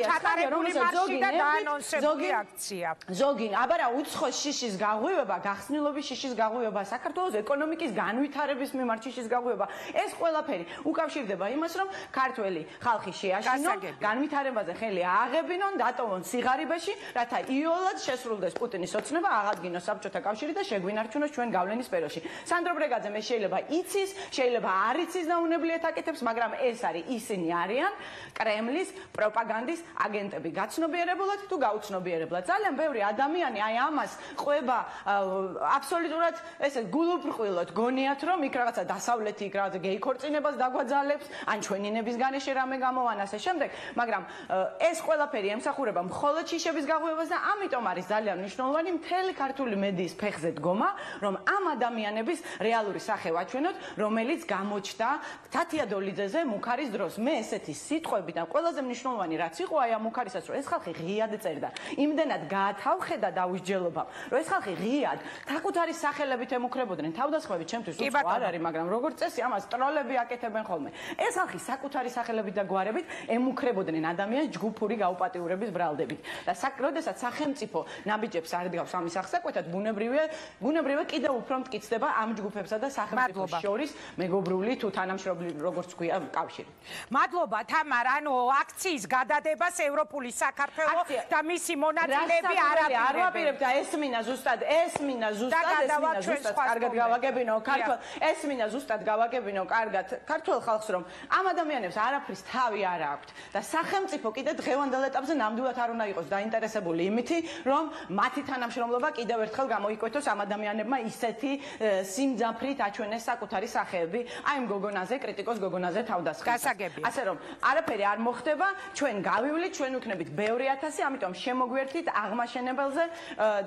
ჩატარებული მარში და დაანონსებული აქცია. ზოგი, აბარა უცხო შიშის გაღვივება, გახსნილობის შიშის გაღვივება, საქართველოს ეკონომიკის განვითარების მიმართ შიშის გაღვივება, ეს ყველაფერი უკავშირდება იმას, რომ ქართველი ხალხი შეაშინონ, განვითარებაზე ხელი ააღებინონ, დატოვონ სიღარიბეში, რათა იოლად შესრულდეს პუტინის ოცნება, აღადგინოს საბჭოთა კავშირი და შეგვინარჩუნოს ჩვენ გავლენის სფეროში. სანდრო ბრეგაძე მე შეიძლება იცის, შეიძლება არ იცის და უნებლიეთ აკეთებს, მაგრამ ეს არის ისინი არიან კრემლის პროპაგანდის აგენტები, გაცნობიერებულად თუ გაუცნობიერებლად. ძალიან ბევრი ადამიანი აი ამას ყვება აბსოლუტურად ესე გულუბრყვილოდ გონიათ, რომ იქ რაღაცა დასავლეთი იქ რაღაცა გეი ქორწინებას დაგვაძალებს, ან ჩვენინების განეშე რამე გამოვან ასე შემდეგ, მაგრამ ეს ყველაფერი ემსახურება მხოლოდ შიშების გაღვივებას და ამიტომ არის ძალიან მნიშვნელოვანი მთელი ქართული მედიის ფეხზე დგომა, რომ ამ ადამიანების რეალური სახე ვაჩვენოთ, რომელიც გამოჩნდა თათია დოლიძეზე მუქარის დროს. მე ესეთი სიტყვები და ყველაზე მნიშვნელოვანი რაც იყო აი ამ მუქარისაც, რომ ეს ხალხი ღიად წერდა, იმდენად გაათავხედა დაუსჯელობამ, რომ ეს ხალხი ღიად საკუთარი სახელებით ემუქრებოდნენ. თავდასხმები ჩემთვის უცხო არ არის, მაგრამ როგორც წესი ამას ტროლები აკეთებენ ხოლმე. ეს ხალხი საკუთარი სახელებით და გვარებით ემუქრებოდნენ ადამიანს ჯგუფური გაუპატიურების ბრალდებით. და როდესაც სახელმწიფო ნაბიჯებს არ დგავს ამის აღსაკვეთად, ბუნებრივია კიდევ უფრო მტკიცდება ამ ჯგუფებსა და სახელმწიფოს შორის მეგობრული თუ თანამშრომლობრივი როგორც ქვია კავშირი. მადლობა თამარ, ანუ აქციის გადადებას ევროპული საქართველო და მისი მონაწილეები არ აპირებთ და ესმინა ზუსტად კარგად გავაგებინო ქართულ ესმინა ზუსტად გავაგებინო კარგად ქართულ ხალხს რომ ამ ადამიანებს არაფრის თავი არ აქვთ და სახელმწიფო კიდე დღევანდელ ეტაპზე ნამდვილად არ უნდა იყოს დაინტერესებული იმითი რომ მათი თანამშრომლობა კიდევ ერთხელ გამოიკვეთოს ამ ადამიანებმა ისეთი სიმძაფრით აჩვენეს საკუთარი სახეები აი ამ გოგონაზე კრიტიკოს გოგონაზე თავდასხმას ასე რომ არაფერი არ მოხდება ჩვენ გავივლით ჩვენ ვიქნებით ბევრი ათასი ამიტომ შემოგვერთით აღმაშენებელზე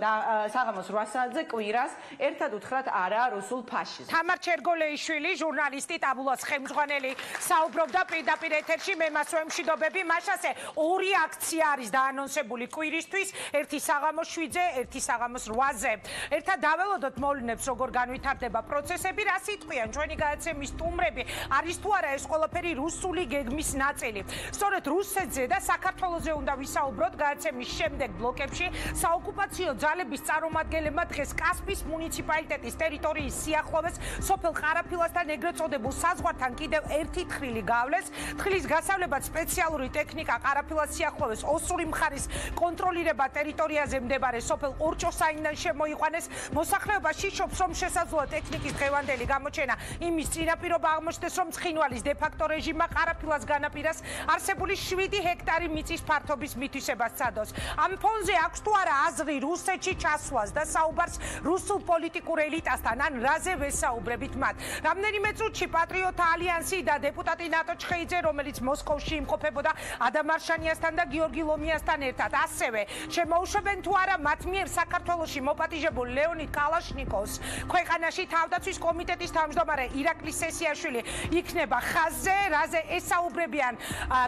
და საღამოს 8 საათზე კვირას ერთად უთხრათ არა რუსულ ფაშიზმს თამარ ჩერგოლეიშვილი ჟურნალისტი ტაბულას ხელმძღვანელი საუბრობდა პირდაპირ ეთერში მე მას ვემშვიდობები მაშასე ორი აქცია არის დაანონსებული კვირისთვის ერთი საღამოს 7-ზე ერთი საღამოს 8-ზე ერთად დაველოდოთ მოვლენებს როგორ განვითარდება პროცესები რა სიტყვიან ჩვენი გადაცემის სტუმრები არის თუ არა ეს ყველაფერი რუსული გეგმის ნაწილი სწორედ რუსეთზე და საქართველოზე უნდა ვისაუბროთ გადაცემის შემდეგ ბლოკებში საოკუპაციო ძალების წარმომადგენლებმა დღეს კასპის მუნიციპალიტეტის ტერიტორიის სიახლოვეს სოფელ ყარაფილასთან ეგრეთ წოდებულ საზღვართან კიდევ ერთი თხრილი გავლეს თხრილის გასავლებად სპეციალური ტექნიკა ყარაფილას სიახლოვეს ოსური მხარის კონტროლირება ტერიტორიაზე მდებარე სოფელ ორჭოსაინიდან შემოიყვანეს მოსახლეობა შიშობს რომ შესაძლოა ტექნიკის დღევანდელი გამოჩენა იმის წინაპირობა აღმოჩნდეს რომ ცხინვალის დე-ფაქტო რეჟიმმა ყარაფილას განაპირას არსებული 7 ჰექტარი მიწის ფართობის მითვისებას სცადოს ამ ფონზე აქვს თუ არა აზრი რუსეთში ჩასვლას და საუბარს რუსულ პოლიტიკურ ელიტასთან ან რაზე ვესაუბრებით მათ რამდენიმე წუთში პატრიოტთა ალიანსი და დეპუტატი ნატო ჩხეიძე რომელიც მოსკოვში იმყოფებოდა ადამ არშანიასთან და გიორგი ლომიასთან ერთად ასევე შემოუშვებენ თუ არა მათ მიერ საქართველოში მოპატიჟებულ ლეონიდ კალაშნიკოვს ქვეყანაში თავდაცვის კომიტეტის თავმჯდომარე ირაკლი სესიაშვილი იქნება ხაზზე რაზე ესაუბრებიან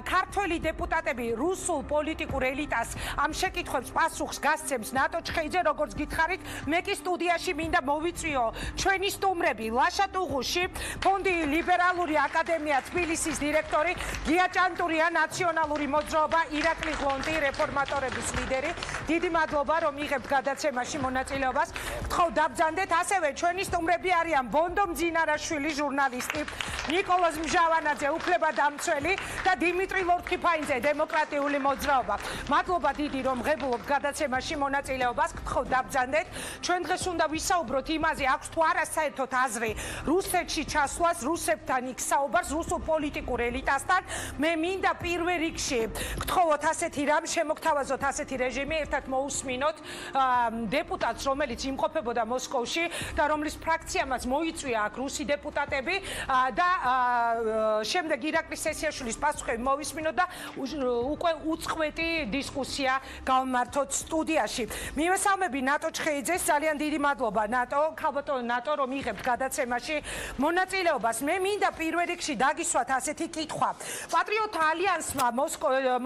ქართველი დეპუტატები რუსულ პოლიტიკურ ელიტას ამ შეკითხვებს პასუხს გასცემს ნატო ჩხეიძე როგორც გითხარით მე კი სტუდიაში მინდა მოვიწვიო ჩვენი სტუმრები ლაშა ტუღუში ფონდი ლიბერალური აკადემია თბილისის დირექტორი გია ჭანტურია ნაციონალური მოძრაობა ირაკლი გლონტი რეფორმატორების ლიდერი დიდი მადლობა რომ იღებთ გადაცემაში მონაწილეობას გთხოვ დაბრძანდეთ ასევე ჩვენი სტუმრები არიან ბონდო მძინარაშვილი ჟურნალისტი ნიკოლოზ მჟავანაძე უფლებადამცველი და დიმიტრი ლორთქიფაინძე დემოკრატიული მოძრაობა მადლობა დიდი რომ ღებულობთ გადაცემაში მონაწილეობას გთხოვ დაბრძანდეთ ჩვენ დღეს უნდა ვისაუბროთ იმაზე აქვს თუ არა საერთოდ აზრი რუსეთში ჩასვლას რუსებთან იქ საუბარს რუსულ პოლიტიკურ ელიტასთან მე მინდა პირველ რიგში გთხოვოთ ასეთი რამ შემოგთავაზოთ ასეთი რეჟიმი ერთად მოусმინოთ დეპუტატს რომელიც იმყოფებოდა მოსკოვში და რომლის ფრაქციამაც მოიწვია აქ რუსი დეპუტატები და შემდეგ ირაკლი სესიაშვილის პასუხები მოვისმინოთ და უკვე უწყვეტი დისკუსია გავმართოთ სტუდიაში მივესალმები ნატო ჩხეიძეს ძალიან დიდი მადლობა ნატო ქალბატონო ნატო რომ იღებთ გადაცემაში მონაწილეობას მე მინდა პირველ რიგში დაგისვათ ასეთი კითხვა პატრიოტთა ალიანსმა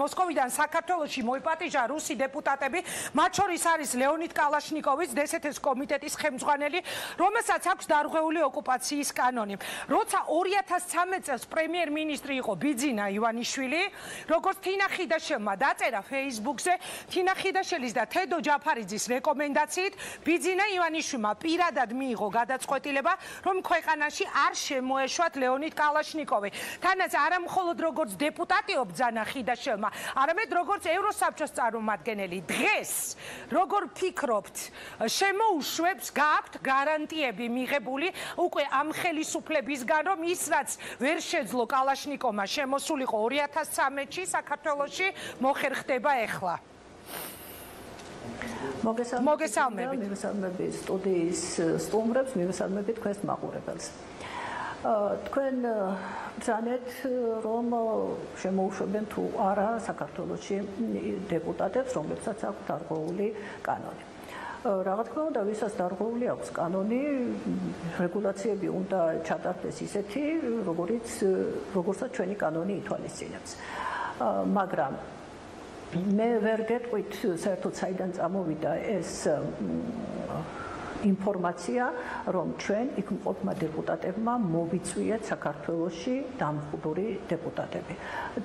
მოსკოვიდან საქართველოში მოიპატიჟა რუსი დეპუტატები მათ შორის არის ლეონიდ კალაშნიკოვის დსთ-ის კომიტეტის ხელმძღვანელი რომელსაც აქვს დარღვეული ოკუპაციის კანონი როცა 2013 წელს პრემიერ-მინისტრი იყო ბიძინა ივანიშვილი როგორც თინა ხიდაშელმა დაწერა Facebook-ზე თინა ხიდაშელის და თედო ჯაფარიძის რეკომენდაციით ბიძინა ივანიშვილმა პირადად მიიღო გადაწყვეტილება რომ ქვეყანაში არ შემოეშვათ ლეონიდ კალაშნიკოვი თანაც არა მხოლოდ როგორც დეპუტატი ობძანა ხიდაშელმა არამედ როგორც ევროსაბჭოს წარმომადგენელი დღეს როგორ ფიქრობთ შემოუშვებს გააქვთ გარანტიები მიღებული უკვე ამ ხელისუფლებისგან რომ ის რაც ვერ შეძლო კალაშნიკოვმა შემოსულიყო 2013-ში საქართველოში მოხერხდება ეხლა მოგესალმებით სტუდიის სტუმრებს მივესალმები თქვენს მაყურებელს თქვენ ბრძანეთ რომ შემოუშვებენ თუ არა საქართველოში დეპუტატებს რომლებსაც აქვთ დარღვეული კანონი რა თქმა უნდა ვისაც დარღვეული აქვს კანონი რეგულაციები უნდა ჩატარდეს ისეთი როგორცაც ჩვენი კანონი ითვალისწინებს მაგრამ მე ვერ გეტყვით საერთოდ საიდან წამოვიდა ეს ინფორმაცია, რომ ჩვენ იქ მყოფმა დეპუტატებმა მოვიწვიეთ საქართველოში დამხდური დეპუტატები.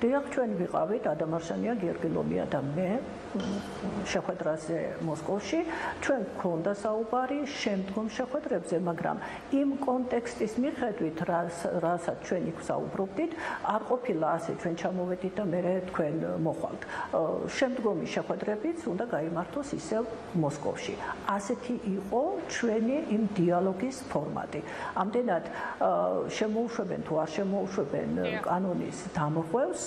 დიახ, ჩვენ ვიყავით ადამ არშანია, გიორგი ლომია და მე შეხვედრაზე მოსკოვში. ჩვენ გქონდა საუბარი შემდგომ შეხვედრებზე, მაგრამ იმ კონტექსტის მიხედვით, რასაც ჩვენ იქ საუბრობდით, არ ყოფილა ასე ჩვენ ჩამოვედით და მე თქვენ მოხვალთ. შემდგომი შეხვედრებიც უნდა გაიმართოს ისევ მოსკოვში. ასეთი იყო ჩვენი იმ დიალოგის ფორმატი. ამდენად შემოუშვებენ თუ არ შემოუშვებენ კანონის დამრღვევს,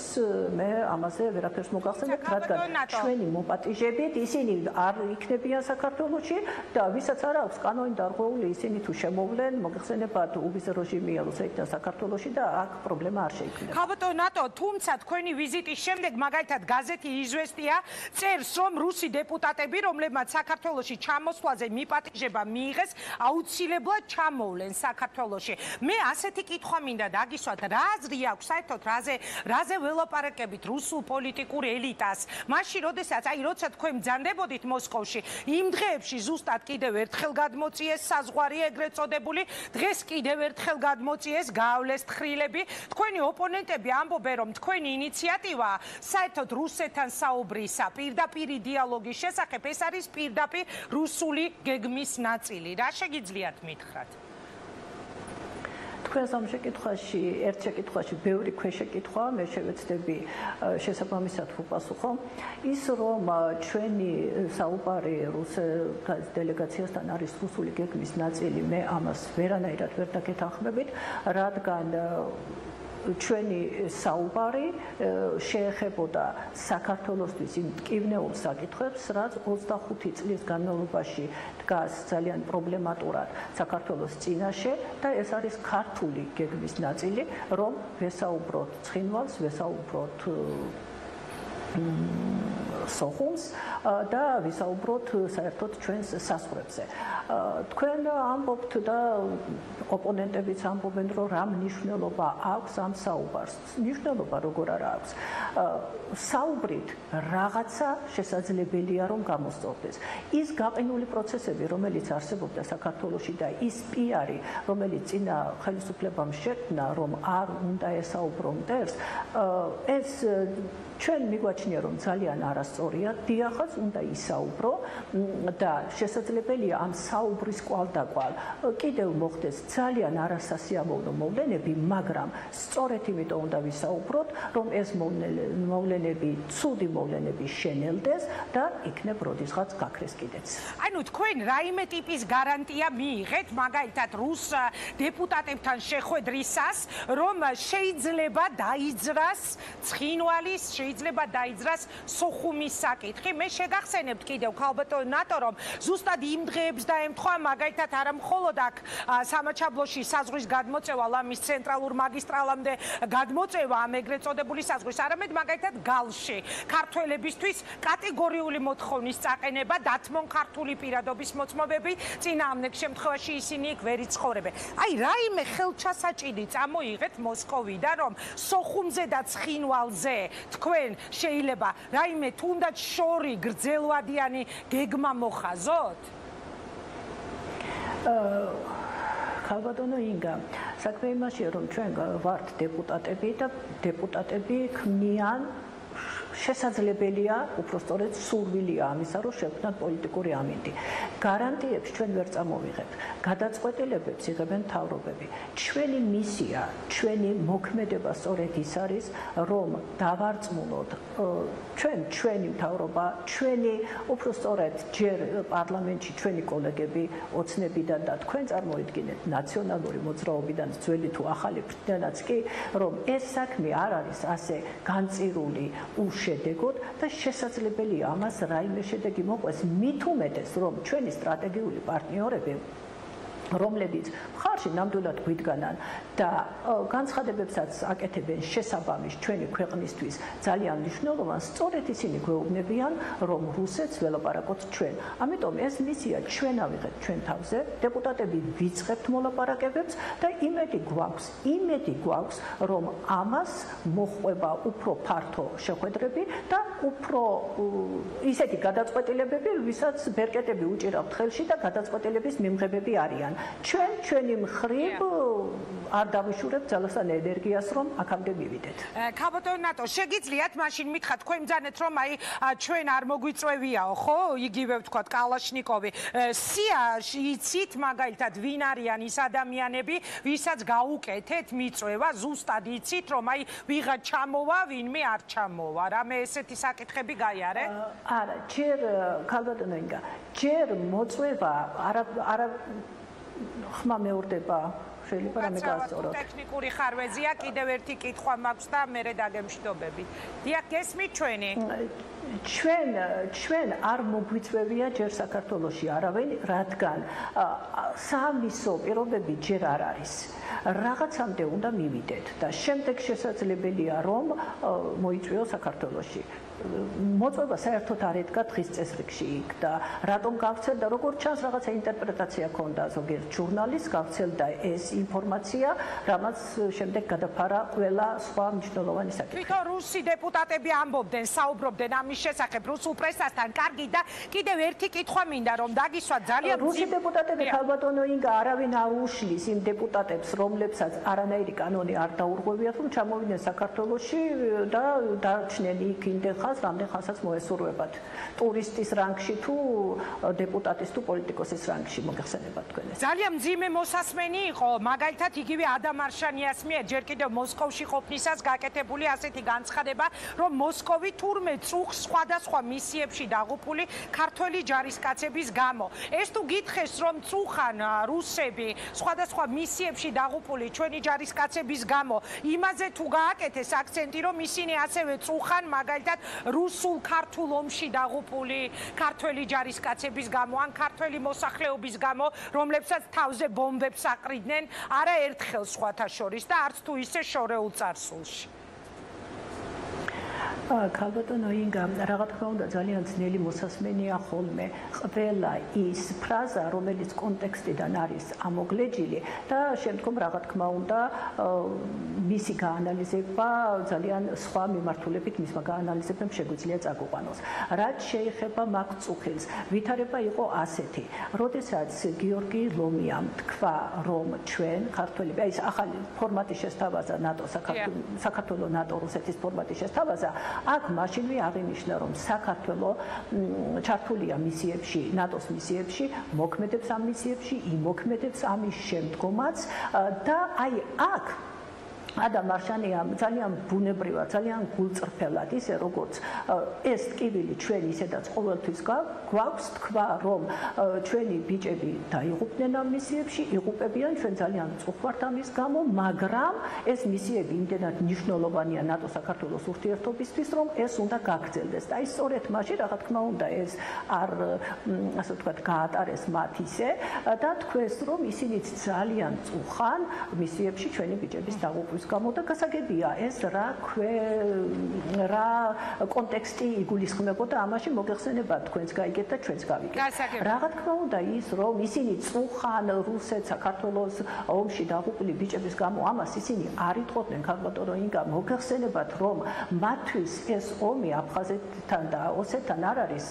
მე ამაზე ვერაფერს მოგახსენებ, რადგან ჩვენი მოპატიჟებით ისინი არ იქნებიან საქართველოში და ვისაც არ აქვს კანონი დარღვეული, ისინი თუ შემოვლენ, მოგახსენებათ უბიზ რეჟიმი ელოცა საქართველოში და აქ პრობლემა არ შეიქმნება. ქალბატონო ნატო, თუმცა თქვენი ვიზიტის შემდეგ მაგალითად გაზეთი იზვესტია წერს, რომ რუსი დეპუტატები, რომლებმაც საქართველოში ჩამოსვლაზე მიპატიჟება მიიღეს, აუცილებლად ჩამოვლენ საქართველოში. მე ასეთი კითხვა მინდა დაგისვათ, რა აზრი აქვს საერთოდ რაზე ველაპარაკებით რუსულ პოლიტიკურ ელიტას? მაშინ, როცა თქვენ ბრძანდებოდით მოსკოვში, იმ დღეებში ზუსტად კიდევ ერთხელ გადმოწიეს საზღვარი ეგრეთ წოდებული, დღეს კიდევ ერთხელ გადმოწიეს გავლეს თხრილები. თქვენი ოპონენტები ამბობენ, რომ თქვენი ინიციატივა საერთოდ რუსეთთან საუბრისა, პირდაპირი დიალოგის შესახებ, ეს არის პირდაპირ რუსული გეგმის ნაწილი. რა შეგიძლიათ მითხრათ? თქვენს ამ შეკითხვაში, ერთ შეკითხვაში ბევრი ქვეშეკითხვა, მე შევეცდები შესაბამისად ვუპასუხო. ის რომ ჩვენი საუბარი რუსეთის დელეგაციასთან არის რუსული გეგმის ნაწილი, მე ამას ვერანაირად ვერ დაგეთანხმებით, რადგან ჩვენი საუბარი შეეხებოდა საქართველოსთვის იმ მტკივნეულ საკითხებს, რაც 25 წლის განმავლობაში დგას ძალიან პრობლემატურად საქართველოს წინაშე და ეს არის ქართული გეგმის ნაწილი, რომ ვესაუბროთ ცხინვალს, ვესაუბროთ სოხუმს და ვისაუბროთ საერთოდ ჩვენს საზღვრებზე. თქვენ ამბობთ და ოპონენტებიც ამბობენ, რომ რა მნიშვნელობა აქვს ამ საუბარს. მნიშვნელობა როგორ არა აქვს. საუბრით რაღაცა შესაძლებელია რომ გამოსწორდეს. ის გაყინული პროცესები, რომელიც არსებობდა საქართველოში და ის პიარი, რომელიც წინა ხელისუფლებამ შექმნა, რომ არ უნდა ესაუბრო მტერს, ეს ჩვენ მიგვაჩნია, რომ ძალიან არასწორია, დიახაც უნდა ისაუბრო და შესაძლებელია ამ საუბრის კვალდაკვალ კიდევ მოხდეს ძალიან არასასიამოვნო მოვლენები, მაგრამ სწორედ იმიტომ უნდა ვისაუბროთ, რომ ეს მოვლენები, ცუდი მოვლენები შენელდეს და იქნებ როდისღაც გაქრეს კიდეც. ანუ თქვენ რაიმე ტიპის გარანტია მიიღეთ, მაგალითად რუს დეპუტატებთან შეხვედრისას, რომ შეიძლება დაიძრას ცხინვალის, შეიძლება დაიძრას სოხუმის საკითხი. მე შეგახსენებთ კიდევ ქალბატონო ნატო, რომ ზუსტად იმ დღეებს დაემთხვა, მაგალითად არა მხოლოდ აქ სამაჩაბლოში საზღვრის გადმოწევა ლამის ცენტრალურ მაგისტრალამდე გადმოწევა ამ ეგრეთ წოდებული საზღვრის, არამედ მაგალითად გალში ქართველებისთვის კატეგორიული მოთხოვნის წაყენება, დათმონ ქართული პირადობის მოწმობები, წინააღმდეგ შემთხვევაში ისინი იქ ვერ იცხოვრებენ. აი რაიმე ხელჩასაჭირი წამოიღეთ მოსკოვიდან, რომ სოხუმზე და ცხინვალზე თქვენ შეიძლება რაიმე თუნდაც შორი გრძელვადიანი გეგმა მოხაზოთ? ქალბატონო ინგა, საქმე იმაშია, რომ ჩვენ ვართ დეპუტატები და დეპუტატები ქმნიან შესაძლებელია, უпростоრედ სურვილია ამისა, რომ შექმნათ პოლიტიკური ამინდი. გარანტიებს ჩვენ ვერ წამოვიღებთ. გადაწყვეტილებებს იღებენ მთავრობები. ჩვენი მისია, ჩვენი მოქმედება სწორედ ის არის, რომ დავარწმუნოთ ჩვენი მთავრობა, ჩვენი უпростоრედ ჯერ პარლამენტში ჩვენი კოლეგები ოცნებიდან და თქვენ წარმოიდგინეთ ნაციონალური მოძრაობიდან ძველი თუ ახალი ფრთნანაც კი, რომ ეს საქმე არ არის ასე განწირული შედეგოთ და შესაძლებელია ამას რაიმე შედეგი მოყვეს, მით უმეტეს, რომ ჩვენი სტრატეგიული პარტნიორები, რომლებიც მხარში ნამდვილად გვიდგანან და განცხადებებსაც აკეთებენ შესაბამის ჩვენი ქვეყნისთვის ძალიან მნიშვნელოვანს, სწორედ ისინი გვეუბნებიან, რომ რუსეთს ველაპარაკოთ ჩვენ. ამიტომ ეს მისია ჩვენ ავიღეთ ჩვენ თავზე, დეპუტატები ვიწყებთ მოლაპარაკებებს და იმედი გვაქვს, რომ ამას მოჰყვება უფრო ფართო შეხვედრები და უფრო ისეთი გადაწყვეტილებები, ვისაც ბერკეტები უჭირავთ ხელში და გადაწყვეტილების მიმღებები არიან. ჩვენი მხრივ არ დავიშურებთ ძალასთან ენერგიას, რომ აქამდე მივიდეთ. ქალბატონო ნატო, შეგიძლიათ მაშინ მითხრათ თქვენ მძანეთ, რომ აი ჩვენ არ მოგვიწევიაო, ხო? იგივე ვთქვათ კალაშნიკოვი. სია იცით მაგალითად ვინ არიან ის ადამიანები, ვისაც გაუკეთეთ მიწვევა, ზუსტად იცით, რომ აი ვიღაც ჩამოვა, ვინმე არ ჩამოვა. რამე ესეთი საკითხები გაიარე? არა, ჯერ ქალბატონო ინგა, ჯერ მოწვევა არა ხმა მეორდება შეიძლება რამე გასწოროთ. ტექნიკური ხარვეზია, კიდევ ერთი კითხვა მაქვს და მე დაგემშვიდობებით. დიახ, გესმით ჩვენი? ჩვენ არ მოგვიწევია ჯერ საქართველოში არავინ, რადგან საამისო პირობები ჯერ არ არის. რაღაცამდე უნდა მივიდეთ და შემდეგ შესაძლებელია რომ მოიწვიოს საქართველოში. მოწვევა საერთოდ არ ედგა დღის წესრიგში იქ და რატომ გავრცელდა, როგორც ჩანს, რაღაცა ინტერპრეტაცია ჰქონდა ზოგიერთ ჟურნალისტს, გავრცელდა ეს ინფორმაცია, რამაც შემდეგ გადაფარა ყველა სხვა მნიშვნელოვანი საკითხი. თვითონ რუსი დეპუტატები ამბობდნენ, საუბრობდნენ ამის შესახებ რუსულ პრესასთან. კარგი და კიდევ ერთი კითხვა მინდა რომ დაგისვათ ძალიან რუსი დეპუტატები ქალბატონო ინგა არავინ არ უშლის იმ დეპუტატებს, რომლებსაც არანაირი კანონი არ დაურღვევიათ, რომ ჩამოვიდნენ საქართველოში და დარჩნენ იქ იმდენ ხანს, რამდენ ხანსაც მოესურვებათ. ტურისტის რანგში თუ დეპუტატის თუ პოლიტიკოსის რანგში მოგეხსენებათ თქვენ ეს. ძალიან მძიმე მოსასმენი იყო, მაგალითად იგივე ადამ არშანიას მიერ ჯერ კიდევ მოსკოვში ყოფნისას გაკეთებული ასეთი განცხადება, რომ მოსკოვი თურმე წუხს სხვადასხვა მისიებში დაღუპული ქართველი ჯარისკაცების გამო. ეს თუ გითხეს, რომ წუხან რუსები სხვადასხვა მისიებში დაღუპული ჩვენი ჯარისკაცების გამო, იმაზე თუ გააკეთეს აქცენტი, რომ ისინი ასევე წუხან მაგალითად რუსულ ქართულ ომში დაღუპული ქართველი ჯარისკაცების გამო ან ქართველი მოსახლეობის გამო, რომლებსაც თავზე ბომბებს აყრიდნენ არაერთხელ სხვათა შორის და არც თუ ისე შორეულ წარსულში. ქალბატონო ინგა, რა თქმა უნდა ძალიან ძნელი მოსასმენია ხოლმე ყველა ის ფრაზა, რომელიც კონტექსტიდან არის ამოგლეჯილი და შემდგომ რა თქმა უნდა მისი გაანალიზება ძალიან სხვა მიმართულებით მისმა გაანალიზებამ შეგვიძლია წაგვიყვანოს. რაც შეეხება მაგ წუხილს, ვითარება იყო ასეთი, როდესაც გიორგი ლომიამ თქვა, რომ ჩვენ ქართველები, აი ეს ახალი ფორმატის შესთავაზა ნატო საქართველოს ნატო რუსეთის ფორმატის შესთავაზა აქ მაშინვე აღინიშნა, რომ საქართველო ჩართულია მისიებში, ნატოს მისიებში, მოქმედებს ამ მისიებში, იმოქმედებს ამის შემდგომაც და აი აქ ადამ არშანიამ ძალიან ბუნებრივად, ძალიან გულწრფელად, ისე როგორც ეს ტკივილი ჩვენ ისედაც ყოველთვის გვაქვს, თქვა, რომ ჩვენი ბიჭები დაიღუპნენ ამ მისიებში, იღუპებიან, ჩვენ ძალიან წუხварთ ამის გამო, მაგრამ ეს მისიები იმდენად მნიშვნელოვანია ნატო-საქართველოს ურთიერთობისთვის, რომ ეს უნდა გაგრძელდეს. და ის სწორედ მაშინ, რა თქმა უნდა, ეს არ ასე ვთქვათ, გაატარეს მათ ისე და თქვეს, რომ ისინიც ძალიან წუხან მისიებში ჩვენი ბიჭების დაღუპვის გამო და გასაგებია ეს რა კონტექსტი იგულისხმებოდა ამაში მოგეხსენებათ თქვენს გაიგეთ და ჩვენს გავიგეთ. რა თქმა უნდა ის რომ ისინი წუხან რუსეთს საქართველოს ომში დაღუპული ბიჭების გამო ამას ისინი არ იტყობდნენ ქალბატონო ინგა მოგეხსენებათ რომ მათთვის ეს ომი აფხაზეთთან და ოსეთთან არ არის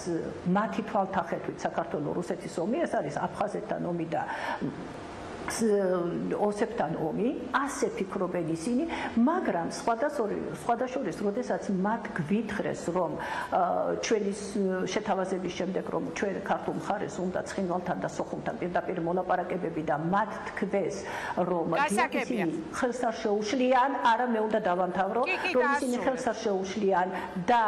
მათი თვალთახედვით საქართველოს რუსეთის ომი ეს არის აფხაზეთთან ომი და ოსებთან ომი, ასე ფიქრობენ ისინი, მაგრამ სხვადასხვის, როდესაც მათ გვითხრეს, რომ ჩვენი შეთავაზების შემდეგ, რომ ჩვენ ქართულ მხარეს უნდა ცხინვალთან და სოხუმთან პირდაპირ მოლაპარაკებები და მათ თქვეს, რომ ისინი ხელს არ შეუშლიან, არა მე უნდა დავამთავრო, რომ ისინი ხელს არ შეუშლიან და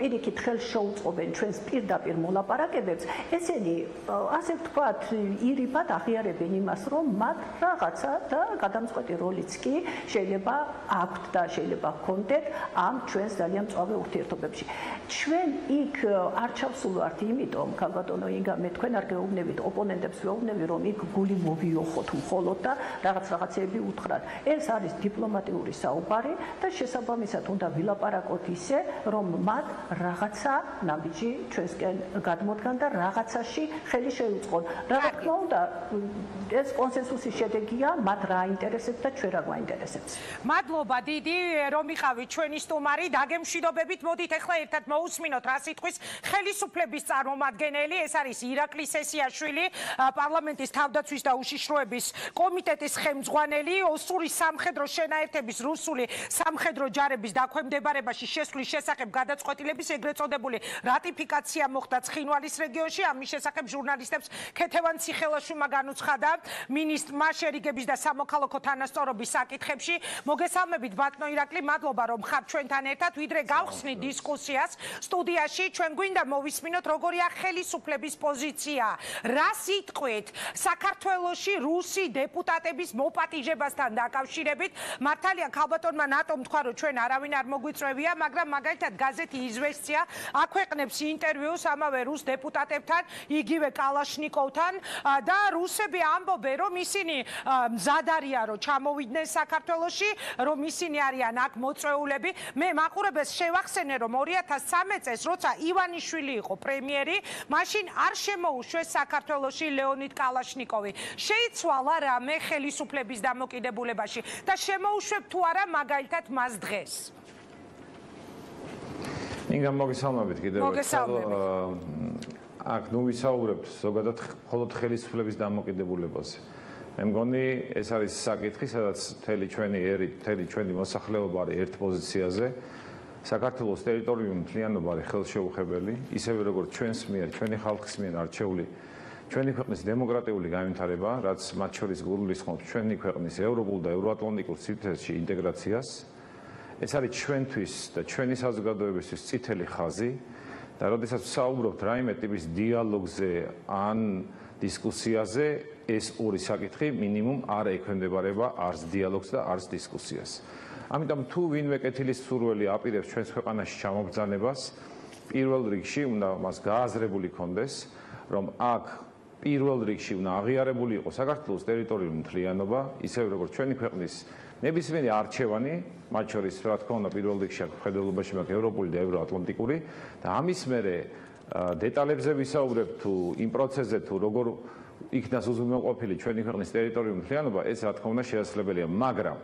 პირიქით ხელს შეუწყობენ ჩვენს პირდაპირ მოლაპარაკებებს, ესენი ასე ვთქვათ, ირიბად აღიარებენ იმას რომ მათ რაღაცა და გადამწყვეტი როლიც კი შეიძლება აქვთ და შეიძლება ჰქონდეთ ამ ჩვენს ძალიან მწვავე ურთიერთობებში. ჩვენ იქ არ ჩავსულვართ იმიტომ, ქალბატონო ინგა, მე თქვენ არ გეუბნებით, ოპონენტებს ვეუბნები, რომ იქ გული მოვიოხოთ მხოლოდ და რაღაცეები უთხრათ. ეს არის დიპლომატიური საუბარი და შესაბამისად უნდა ვილაპარაკოთ ისე, რომ მათ რაღაცა ნაბიჯი ჩვენსკენ გადმოდგან და რაღაცაში ხელი შეუწყონ. რა თქმა უნდა, ეს კონსენსუსის შედეგია, მათ რა აინტერესებს და ჩვენ რა გვაინტერესებს. მადლობა დიდი რომ იყავით ჩვენი სტუმარი დაგემშვიდობებით. მოდით ახლა ერთად მოусმინოთ რა სიტყვის ხელისუფლების წარმომადგენელი, ეს არის ირაკლი სესიაშვილი, პარლამენტის თავდაცვის და უშიშროების კომიტეტის ხელმძღვანელი, ოსურის სამხედრო შენაერთების რუსული სამხედრო ჯარების დაქვემდებარებაში შესვლის შესახებ გადაწყვეტილების ეგრეთ წოდებული რატიფიკაცია მოხდა ცხინვალის რეგიონში. ამის შესახებ ჟურნალისტებს ქეთევან ციხელაშვილმა განუცხადა მინისტრმა შერიგების და სამოქალაქო თანასწორობის საკითხებში. მოგესალმებით ბატონო ირაკლი, მადლობა რომ ხართ ჩვენთან ერთად. ვიდრე გავხსნით დისკუსიას სტუდიაში, ჩვენ გვინდა მოვისმინოთ როგორია ხელისუფლების პოზიცია. რას იტყვით საქართველოში რუსი დეპუტატების მოპატიჟებასთან დაკავშირებით? მართალია ქალბატონმა ნატომ თქვა რომ ჩვენ არავინ არ მოგვიწევია, მაგრამ მაგალითად გაზეთი იზვესცია აქვეყნებს ინტერვიუს ამავე რუს დეპუტატებთან, იგივე კალაშნიკოვთან და რუსები ამბობენ რომ ისინი მზად არიან რომ ჩამოვიდნენ საქართველოში, რომ ისინი არიან აქ მოწვეულები. მე მაყურებელს შევახსენე რომ 2013 წელს როცა ივანიშვილი იყო პრემიერი, მაშინ არ შემოუშვეს საქართველოში ლეონიდ კალაშნიკოვი. შეიცვალა რამე ხელისუფლების დამოკიდებულებაში და შემოუშვებ თუ არა მაგალითად მას დღეს? ინგა მოგესალმებით კიდევ ერთხელ. აქ ნუ ვისაუბრებთ ზოგადად მხოლოდ ხელისუფლების დამოკიდებულებაზე. მე მგონი ეს არის საკითხი, სადაც მთელი ჩვენი ერი, მთელი ჩვენი მოსახლეობა არის ერთ პოზიციაზე. საქართველოს ტერიტორიული მთლიანობა არის ხელშეუხებელი, ისევე როგორც ჩვენს მიერ, ჩვენი ხალხის მიერ არჩეული ჩვენი ქვეყნის დემოკრატიული განვითარება, რაც მათ შორის გულისხმობს ჩვენი ქვეყნის ევროპულ და ევროატლანტიკურ სივრცეში ინტეგრაციას. ეს არის ჩვენთვის და ჩვენი საზოგადოებისთვის წითელი ხაზი და როდესაც ვსაუბრობთ რაიმე ტიპის დიალოგზე ან დისკუსიაზე, ეს ორი საკითხი მინიმუმ არ ექვემდებარება არც დიალოგს და არც დისკუსიას. ამიტომ თუ ვინმე კეთილის სურველი აპირებს ჩვენს ქვეყანაში ჩამობრძანებას, პირველ რიგში უნდა მას გააზრებული ქონდეს, რომ აქ პირველ რიგში უნდა აღიარებული იყოს საქართველოს ტერიტორიული მთლიანობა, ისევე როგორც ჩვენი ქვეყნის ნებისმიერი არჩევანი, მათ შორის რა თქმა უნდა პირველ რიგში მხედველობაში მაქვს ევროპული და ევროატლანტიკური და ამის მერე დეტალებზე ვისაუბრებ თუ იმ პროცესზე თუ როგორ იქნა უზრუნველყოფილი ჩვენი ქვეყნის ტერიტორიული მთლიანობა, ეს რა თქმა უნდა შესაძლებელია, მაგრამ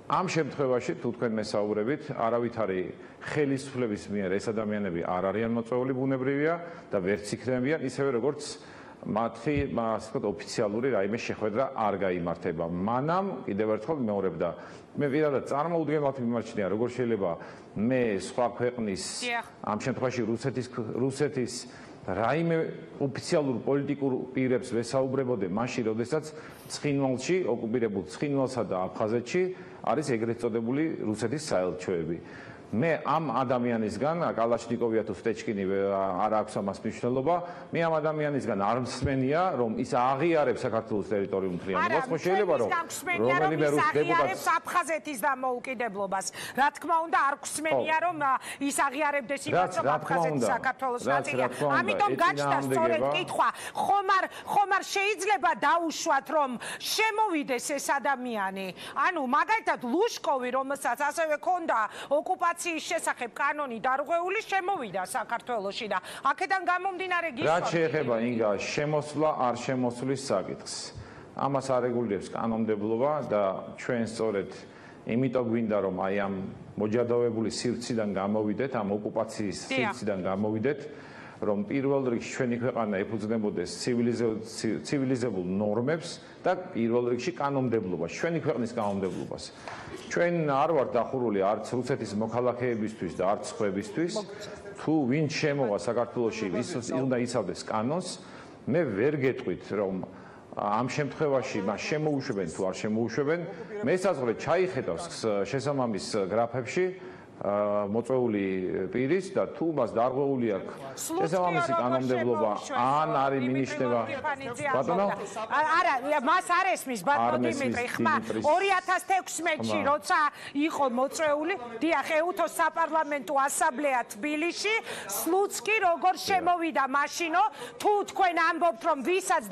ამ შემთხვევაში თუ თქვენ მესაუბრებით, არავითარი ხელისუფლების მიერ ეს ადამიანები არ არიან მოწვეული, ბუნებრივია და ვერც იქნებიან, ისევე როგორც მათი, ასე ვთქვათ, ოფიციალური რაიმე შეხვედრა არ გაიმართება. მანამ კიდევ ერთხელ ვიმეორებ და მე პირადად წარმოუდგენლად მიმარჩნია, როგორ შეიძლება მე სხვა ქვეყნის, ამ შემთხვევაში რუსეთის რაიმე ოფიციალურ პოლიტიკურ პირებს ვესაუბრებოდე მაშინ, როდესაც ცხინვალში, ოკუპირებულ ცხინვალსა და აფხაზეთში არის ეგრეთ წოდებული რუსეთის საელჩოები. მე ამ ადამიანისგან, კალაშნიკოვია თუ სტეჩკინი არ აქვს ამას მნიშვნელობა, მე ამ ადამიანისგან არ მსმენია, რომ ის აღიარებს საქართველოს ტერიტორიულ მთლიანობას, ხო შეიძლება რომ რომელიმე რუს დეპუტატს აფხაზეთის დამოუკიდებლობას, რა თქმა უნდა, არ გვსმენია რომ ის აღიარებდეს იმას, რომ აფხაზეთი საქართველოს ნაწილია. ამიტომ გაჩნდა სწორედ კითხვა, ხომ არ შეიძლება დაუშვათ, რომ შემოვიდეს ეს ადამიანი? ანუ მაგალითად ლუშკოვი, რომელსაც ასევე ჰქონდა ოკუპაციის შესახებ კანონი დარღვეული, შემოვიდა საქართველოში და აქედან გამომდინარე გისურვებთ. რაც შეეხება ინგა შემოსვლა არ შემოსვლის საკითხს, ამას არეგულირებს კანონმდებლობა და ჩვენ სწორედ იმიტომ გვინდა რომ აი ამ მოჯადოვებული სივრციდან გამოვიდეთ, ამ ოკუპაციის სივრციდან გამოვიდეთ, რომ პირველ რიგში ჩვენი ქვეყანა ეფუძნებოდეს ცივილიზებულ ნორმებს და პირველ რიგში კანონმდებლობას, ჩვენი ქვეყნის კანონმდებლობას. ჩვენ არ ვართ დახურული არც რუსეთის მოქალაქეებისთვის და არც სხვებისთვის, თუ ვინ შემოვა საქართველოში, ის უნდა იცავდეს კანონს. მე ვერ გეტყვით რომ ამ შემთხვევაში მას შემოუშვებენ თუ არ შემოუშვებენ, მე საზღვრე ჩაიხედავს შესაბამის გრაფებში მოწვეული პირის და თუ მას დარღვეული აქვს შესაბამისი კანონმდებლობა ან არის მინიშნება ბატონო არა მას არ ესმის ბატონო დიმიტრი ხმა 2016-ში როცა იყო მოწვეული დიახ ეუთოს საპარლამენტო ასამბლეა თბილისში სლუცკი როგორ შემოვიდა მაშინო თუ თქვენ ამბობთ რომ ვისაც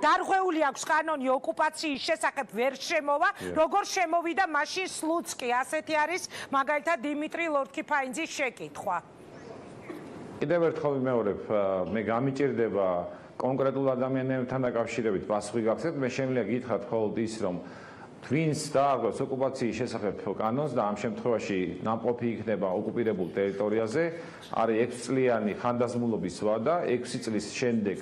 დარღვეული აქვს კანონი ოკუპაციის შესახებ ვერ შემოვა როგორ შემოვიდა მაშინ სლუცკი ასეთი არის მაგალითად დიმიტრი ლორთქიფაინძის შეკითხვა. კიდევ ერთხელ ვიმეორებ, მე გამიჭირდება კონკრეტულ ადამიანებთან დაკავშირებით პასუხი გაგცეთ, მე შემიძლია გითხრათ მხოლოდ ის, რომ twins დაარღვევს ოკუპაციის შესახებ კანონს და ამ შემთხვევაში ნამყოფი იქნება ოკუპირებულ ტერიტორიაზე, არის 6 წლიანი ხანდაზმულობის ვადა, 6 წლის შემდეგ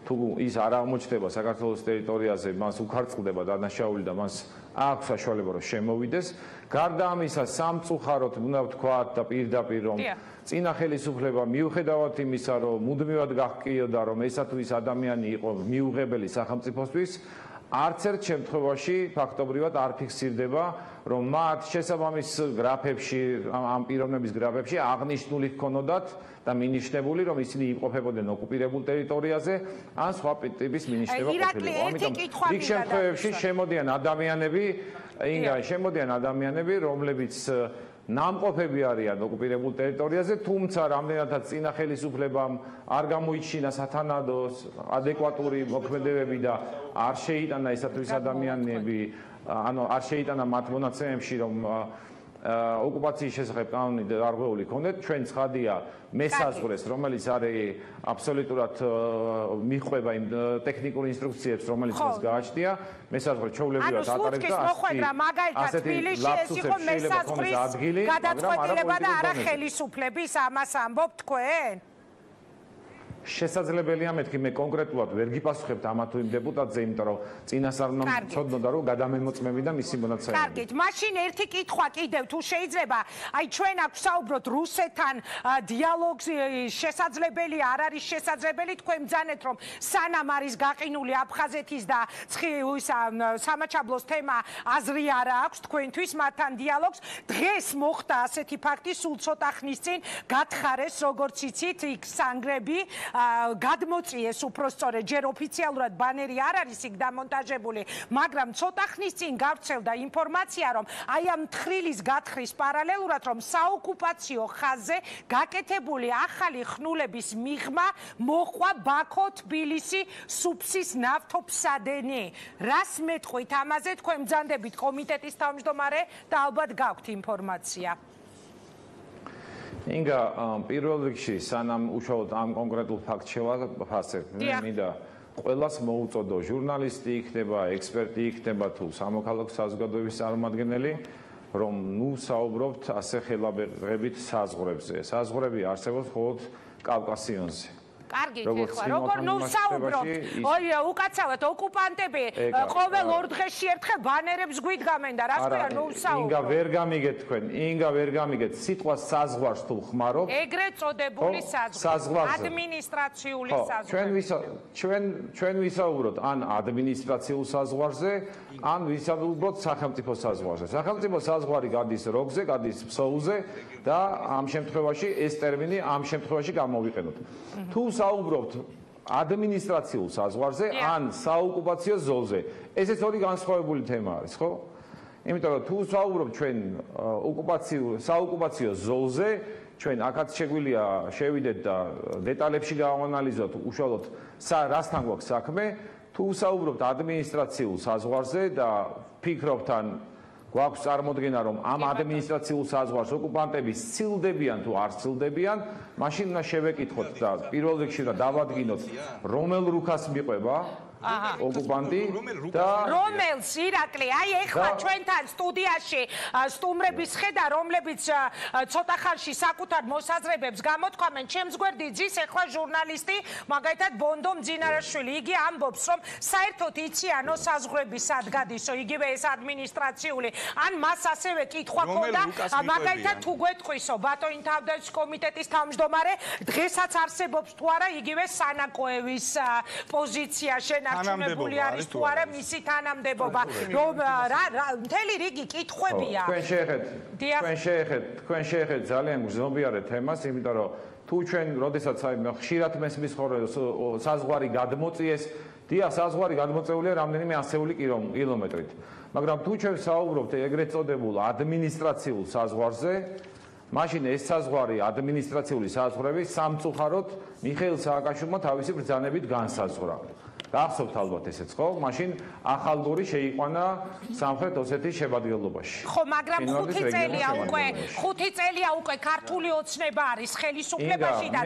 თუ ის არ აღმოჩნდება საქართველოს ტერიტორიაზე, მას უკარწყლდება დანაშაული და მას აქვს საშუალება რომ შემოვიდეს. გარდა ამისა, სამწუხაროდ უნდა ვთქვათ და პირდაპირ რომ წინა ხელისუფლება მიუხედავად იმისა, რომ მუდმივად გაჰკიოდა, რომ ესა თუ ის ადამიანი იყო მიუღებელი სახელმწიფოსთვის, არც ერთ შემთხვევაში ფაქტობრივად არ ფიქსირდება, რომ მათ შესაბამის გრაფებში, ამ პიროვნების გრაფებში აღნიშნული ჰქონოდათ და მინიშნებული, რომ ისინი იმყოფებოდნენ ოკუპირებულ ტერიტორიაზე, ან სხვა ტიპის მინიშნება ყოფილიყო. ამიტომ იქ შემთხვევებში შემოდიან ადამიანები, რომლებიც ნამყოფები არიან ოკუპირებულ ტერიტორიაზე, თუმცა რამდენადაც წინა ხელისუფლებამ არ გამოიჩინა სათანადო ადეკვატური მოქმედებები და არ შეიტანა ესათვის ადამიანები, ანუ არ შეიტანა მათ მონაცემებში, რომ ოკუპაციის შესახებ კანონი დარღვეული ქონდეთ, ჩვენ ცხადია მესაზღვრეს, რომელიც არის აბსოლუტურად მიხვება იმ ტექნიკურ ინსტრუქციებს, რომელიც მას გააჩნია, მესაზღვრე ჩვეულებრივად ატარებს და ასეთი ლაპსუსებს შეიძლება ქონდეს ადგილი, გადაწყვეტილება და არა ხელისუფლების ამას ამბობ თქვენ? შესაძლებელია მეთქი მე კონკრეტულად ვერ გიპასუხებთ ამა თუ იმ დეპუტატზე, იმიტომ რომ წინასწარ ცოდნოდა რომ გადამემოწმები და მისი მონაცემები. კარგით, მაშინ ერთი კითხვა კიდევ თუ შეიძლება, აი ჩვენ აქ ვსაუბროთ რუსეთთან დიალოგს შესაძლებელი არ არის შესაძლებელი, თქვენ ბრძანეთ რომ სანამ არის გაყინული აფხაზეთის და სამაჩაბლოს თემა აზრი არ აქვს თქვენთვის მათთან დიალოგს. დღეს მოხდა ასეთი ფაქტი, სულ ცოტა ხნის წინ გათხარეს როგორც იცით იქ სანგრები გადმოწიეს უпростоრე ჯერ ოფიციალურად ბანერი არ არის იქ დამონტაჟებული, მაგრამ ცოტა ხნის წინ გავრცელდა ინფორმაცია, რომ აი ამ თხრილის გათხრის პარალელურად, რომ საოკუპაციო ხაზზე გაკეთებული ახალი ხნულების მიღმა მოყვა ბაქო, თბილისი, სუფსის ნავთობსადენი. რას მეტყვით ამაზე, თქვენ ბრძანდებით კომიტეტის თავმჯდომარე და ალბათ გაქვთ ინფორმაცია. ინგა პირველ რიგში სანამ უშუალოდ ამ კონკრეტულ ფაქტს შევაფასებ, მე მინდა ყველას მოუწოდო, ჟურნალისტი იქნება, ექსპერტი იქნება თუ სამოქალაქო საზოგადოების წარმომადგენელი, რომ ნუ საუბრობთ ასე ხელაბერღებით საზღვრებზე. საზღვრები არსებობს მხოლოდ კავკასიონზე. კარგით, ეხლა როგორ ნუ საუბრობთ? ой, უკაცრავად ოკუპანტები ყოველ 2 დღეში ერთხელ ბანერებს გვიდგამენ და რას ქვია ნუ საუბრობთ? ინგა ვერ გამიგეთ თქვენ, ინგა ვერ გამიგეთ სიტყვა საზღვარს თუ ხმარობთ. ეგრეთ წოდებული საზღვარი, ადმინისტრაციული საზღვარი. ჩვენ ვისაუბროთ ან ადმინისტრაციულ საზღვარზე, ან ვისაუბროთ სახელმწიფო საზღვარზე. სახელმწიფო საზღვარი გადის როგზე, გადის ფსოუზე და ამ შემთხვევაში ეს ტერმინი ამ შემთხვევაში გამოვიყენოთ. თუ საუბრობთ ადმინისტრაციულ საზღვარზე ან საოკუპაციო ზოლზე, ესეც ორი განსხვავებული თემა არის, ხო? იმიტომ რომ თუ საუბრობთ ჩვენ საოკუპაციო ზოლზე, ჩვენ აქაც შეგვიძლია შევიდეთ და დეტალებში გავანალიზოთ უშუალოდ რასთან გვაქვს საქმე, თუ საუბრობთ ადმინისტრაციულ საზღვარზე და ფიქრობთ ან გვაქვს წარმოდგენა რომ ამ ადმინისტრაციულ საზღვარს ოკუპანტები სცილდებიან თუ არ სცილდებიან, მაშინ უნდა შევეკითხოთ და პირველ რიგში უნდა დავადგინოთ რომელ რუქას მიყვება ოკუპანტი და რომელს ირაკლი, აი ეხლა ჩვენთან სტუდიაში სტუმრების ხედა, რომლებიც ცოტა ხანში საკუთარ მოსაზრებებს გამოთქვამენ, ჩემს გვერდით ზის ეხლა ჟურნალისტი, მაგალითად ბონდო მძინარაშვილი, იგი ამბობს, რომ საერთოდ იციანო საზღვრები სად გადისო, იგივე ეს ადმინისტრაციული, ან მას ასევე კითხვა ქონდა, მაგალითად თუ გვეტყვისო ბატონი თავდაცვის კომიტეტის თავმჯდომარე, დღესაც არსებობს თუ არა იგივე სანაკოევის პოზიცია შენარჩუნებული არის თუ არა მისი თანამდებობა, რომ მთელი რიგი კითხვებია. თქვენ შეეხეთ ძალიან გრძნობიარე თემას, იმიტომ რომ თუ ჩვენ როდესაც ხშირად მესმის საზღვარი გადმოწიეს, დიახ, საზღვარი გადმოწეულია რამდენიმე ასეული კილომეტრით, მაგრამ თუ ჩვენ საუბრობთ ეგრეთ წოდებულ ადმინისტრაციულ საზღვარზე, მაშინ ეს საზღვარი ადმინისტრაციული საზღვრები სამწუხაროდ მიხეილ სააკაშვილმა თავისი ბრძანებით განსაზღვრა. გახსოვთ ალბათ ესეც ხო? მაშინ ახალგორი შეიყვანა სამხრეთ ოსეთის შემადგენლობაში. ხო, მაგრამ 5 წელია უკვე ქართული ოცნება არის ხელისუფლებაში და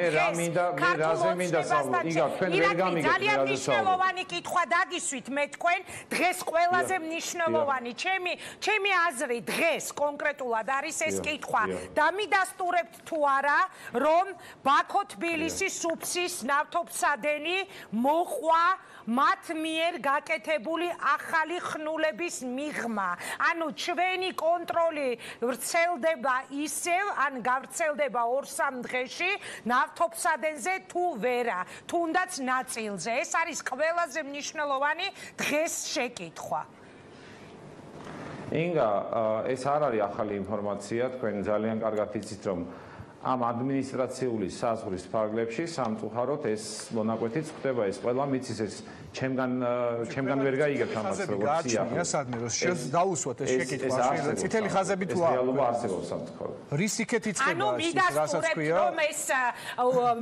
ძალიან მნიშვნელოვანი კითხვა დაგისვით მე თქვენ დღეს ყველაზე მნიშვნელოვანი ჩემი აზრი დღეს კონკრეტულად არის ეს კითხვა დამიდასტურებთ თუ არა რომ ბაქო-თბილისის სუფსის ნავთობსადენი მოყვა მათ მიერ გაკეთებული ახალი ხნულების მიღმა. ანუ ჩვენი კონტროლი ვრცელდება ისევ, ან გავრცელდება 2-3 დღეში ნავთობსადენზე თუ ვერა, თუნდაც ნაწილზე. ეს არის ყველაზე მნიშვნელოვანი დღეს შეკითხვა. ინგა, ეს არ არის ახალი ინფორმაცია, თქვენ ძალიან კარგად იცით, რომ ამ ადმინისტრაციული საზღვრის ფარგლებში სამწუხაროდ ეს მონაკვეთიც ხდება, ეს ყველა მიცის ეს ჩემგან ვერ გაიგებთ ამას როგორც გააჩნია სადმე რომ დაუსვათ ეს შეკითხვა წითელი ხაზები თუ რეალობა არსებობს სამწუხაროდ რის იქეთ იწყება რასაც ქვია რომ ეს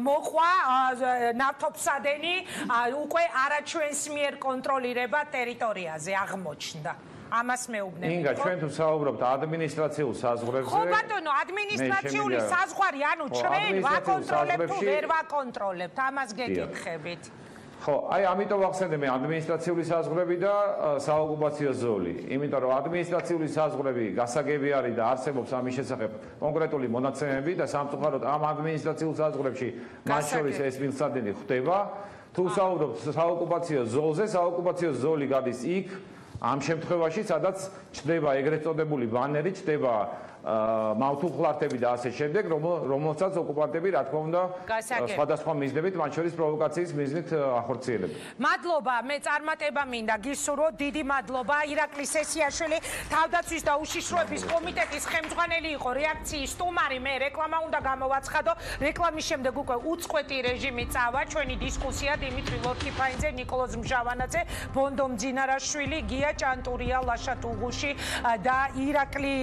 მოყვა ნავთობსადენი უკვე არაჩვენს მიერ კონტროლირება ტერიტორიაზე აღმოჩნდა ამას მეუბნები. ინგა, ჩვენ თუ საუბრობთ ადმინისტრაციულ საზღვრებზე. ხო ბატონო, ადმინისტრაციული საზღვარი, ანუ ჩვენ ვაკონტროლებთ თუ ვერ ვაკონტროლებთ, ამას გეკითხებით. ხო, აი ამიტომ ვახსენე მე ადმინისტრაციული საზღვრები და საოკუპაციო ზოლი. იმიტომ რომ ადმინისტრაციული საზღვრები გასაგები არის და არსებობს ამის შესახებ კონკრეტული მონაცემები და სამწუხაროდ ამ ადმინისტრაციულ საზღვრებში მათ შორის ეს მილსადენი ხდება. თუ საუბრობთ საოკუპაციო ზოლზე, საოკუპაციო ზოლი გადის იქ ამ შემთხვევაში, სადაც ჩდება ეგრეთ წოდებული ბანერი, ჩდება მავთუხლართები და ასე შემდეგ, რომელსაც ოკუპანტები, რა თქმა უნდა, სხვადასხვა მიზნებით, მათ შორის პროვოკაციის მიზნით ახორციელებენ. მადლობა, მე წარმატება მინდა გისურვო, დიდი მადლობა. ირაკლი სესიაშვილი, თავდაცვის და უშიშროების კომიტეტის ხელმძღვანელი იყო, რეაქციის სტუმარი, მე რეკლამა უნდა გამოვაცხადო. რეკლამის შემდეგ უკვე უწყვეტი რეჟიმი წავა, ჩვენი დისკუსია დიმიტრი ლორქიფაინძე, ნიკოლოზ მჟავანაძე, ბონდო მძინარაშვილი, გია ჭანტურია, ლაშა ტუღუში და ირაკლი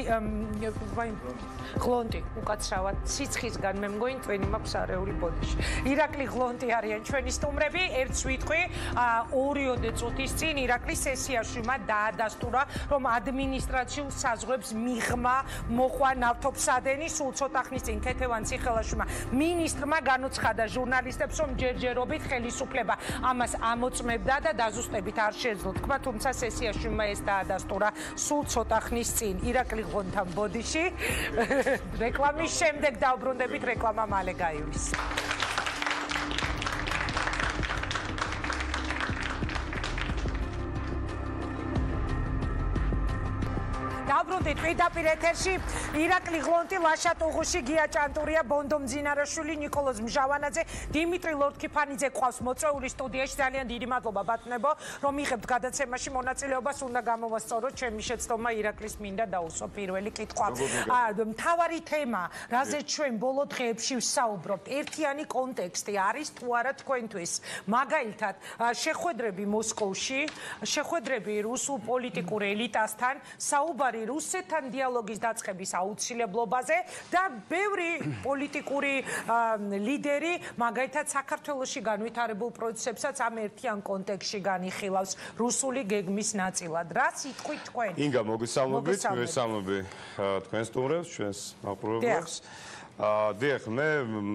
ღლონტი უკაცრავად სიცხისგან მე მგონი თქვენი მაქვს არეული ბოდიში. ირაკლი ღლონტი არიან ჩვენი სტუმრები. ერთს ვიტყვი 2 წუთის წინ ირაკლი სესიაშვილმა დაადასტურა, რომ ადმინისტრაციულ საზღვრებს მიღმა მოყვა ნავთობსადენი სულ ცოტა ხნის წინ ქეთევან ციხელაშვილმა მინისტრმა განუცხადა ჟურნალისტებს, რომ ჯერჯერობით ხელისუფლება ამას ამოწმებდა და დაზუსტებით არ შეძლო თქვა, თუმცა სესიაშვილმა ეს დაადასტურა სულ ცოტა ხნის წინ. ირაკლი ღლონთან ბოდიში რეკლამის შემდეგ დავბრუნდებით, რეკლამა მალე გაივლის. დაბრუნდით პირდაპირ ეთერში ირაკლი ღლონტი, ლაშა ტუღუში, გია ჭანტურია, ბონდო მძინარაშვილი, ნიკოლოზ მჟავანაძე, დიმიტრი ლორქიფანიძე ყავს მოწვეული სტუდიაში. ძალიან დიდი მადლობა ბატონებო, რომ იღებთ გადაცემაში მონაწილეობას. უნდა გამოვასწოროთ ჩემი შეცდომა ირაკლის მინდა დაუსვა პირველი კითხვა. მთავარი თემა, რაზეც ჩვენ ბოლო დღეებში ვსაუბრობთ, ერთიანი კონტექსტი არის თუ არა თქვენთვის. მაგალითად, შეხვედრები მოსკოვში, შეხვედრები რუსულ პოლიტიკურ ელიტასთან, საუბარი რუსეთთან დიალოგის დაწყების აუცილებლობაზე და ბევრი პოლიტიკური ლიდერი მაგალითად საქართველოში განვითარებულ პროცესებსაც ამ ერთიან კონტექსტში განიხილავს რუსული გეგმის ნაწილად. რა სიტყვით თქვენ? ინგა, მოგესალმებით, მოგესალმები თქვენ სტუმრებს, ჩვენს მაყურებლებს. დიახ, მე